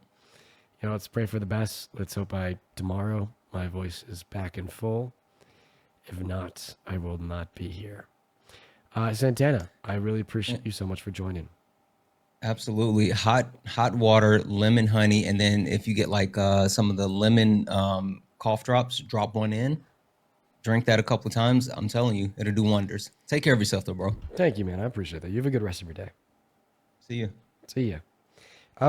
Speaker 1: know, let's pray for the best. Let's hope by tomorrow my voice is back in full. If not, I will not be here. Santana, I really appreciate you so much for joining.
Speaker 19: Absolutely. Hot water, lemon honey, and then if you get like some of the lemon cough drops, drop one in. Drink that a couple of times. I'm telling you, it'll do wonders. Take care of yourself though, bro.
Speaker 1: Thank you, man. I appreciate that. You have a good rest of your day.
Speaker 19: See you.
Speaker 1: See ya.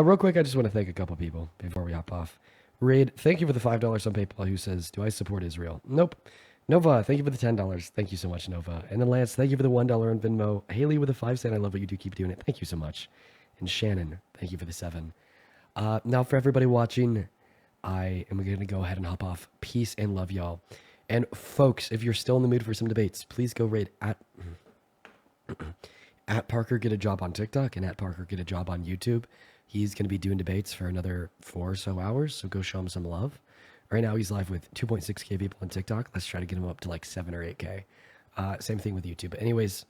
Speaker 1: Real quick, I just want to thank a couple people before we hop off. Raid, thank you for the $5 on PayPal who says, do I support Israel? Nope. Nova, thank you for the $10. Thank you so much, Nova. And then Lance, thank you for the $1 on Venmo. Haley with a 5 cent. I love what you do. Keep doing it. Thank you so much. And Shannon, thank you for the 7. Now for everybody watching, I am going to go ahead and hop off. Peace and love, y'all. And folks, if you're still in the mood for some debates, please go raid at Parker Get a Job on TikTok and at Parker Get a Job on YouTube. He's going to be doing debates for another 4 or so hours, so go show him some love. Right now, he's live with 2.6K people on TikTok. Let's try to get him up to like 7 or 8K. Same thing with YouTube. But anyways,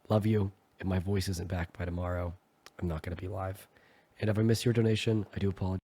Speaker 1: love you. If my voice isn't back by tomorrow, I'm not going to be live. And if I miss your donation, I do apologize.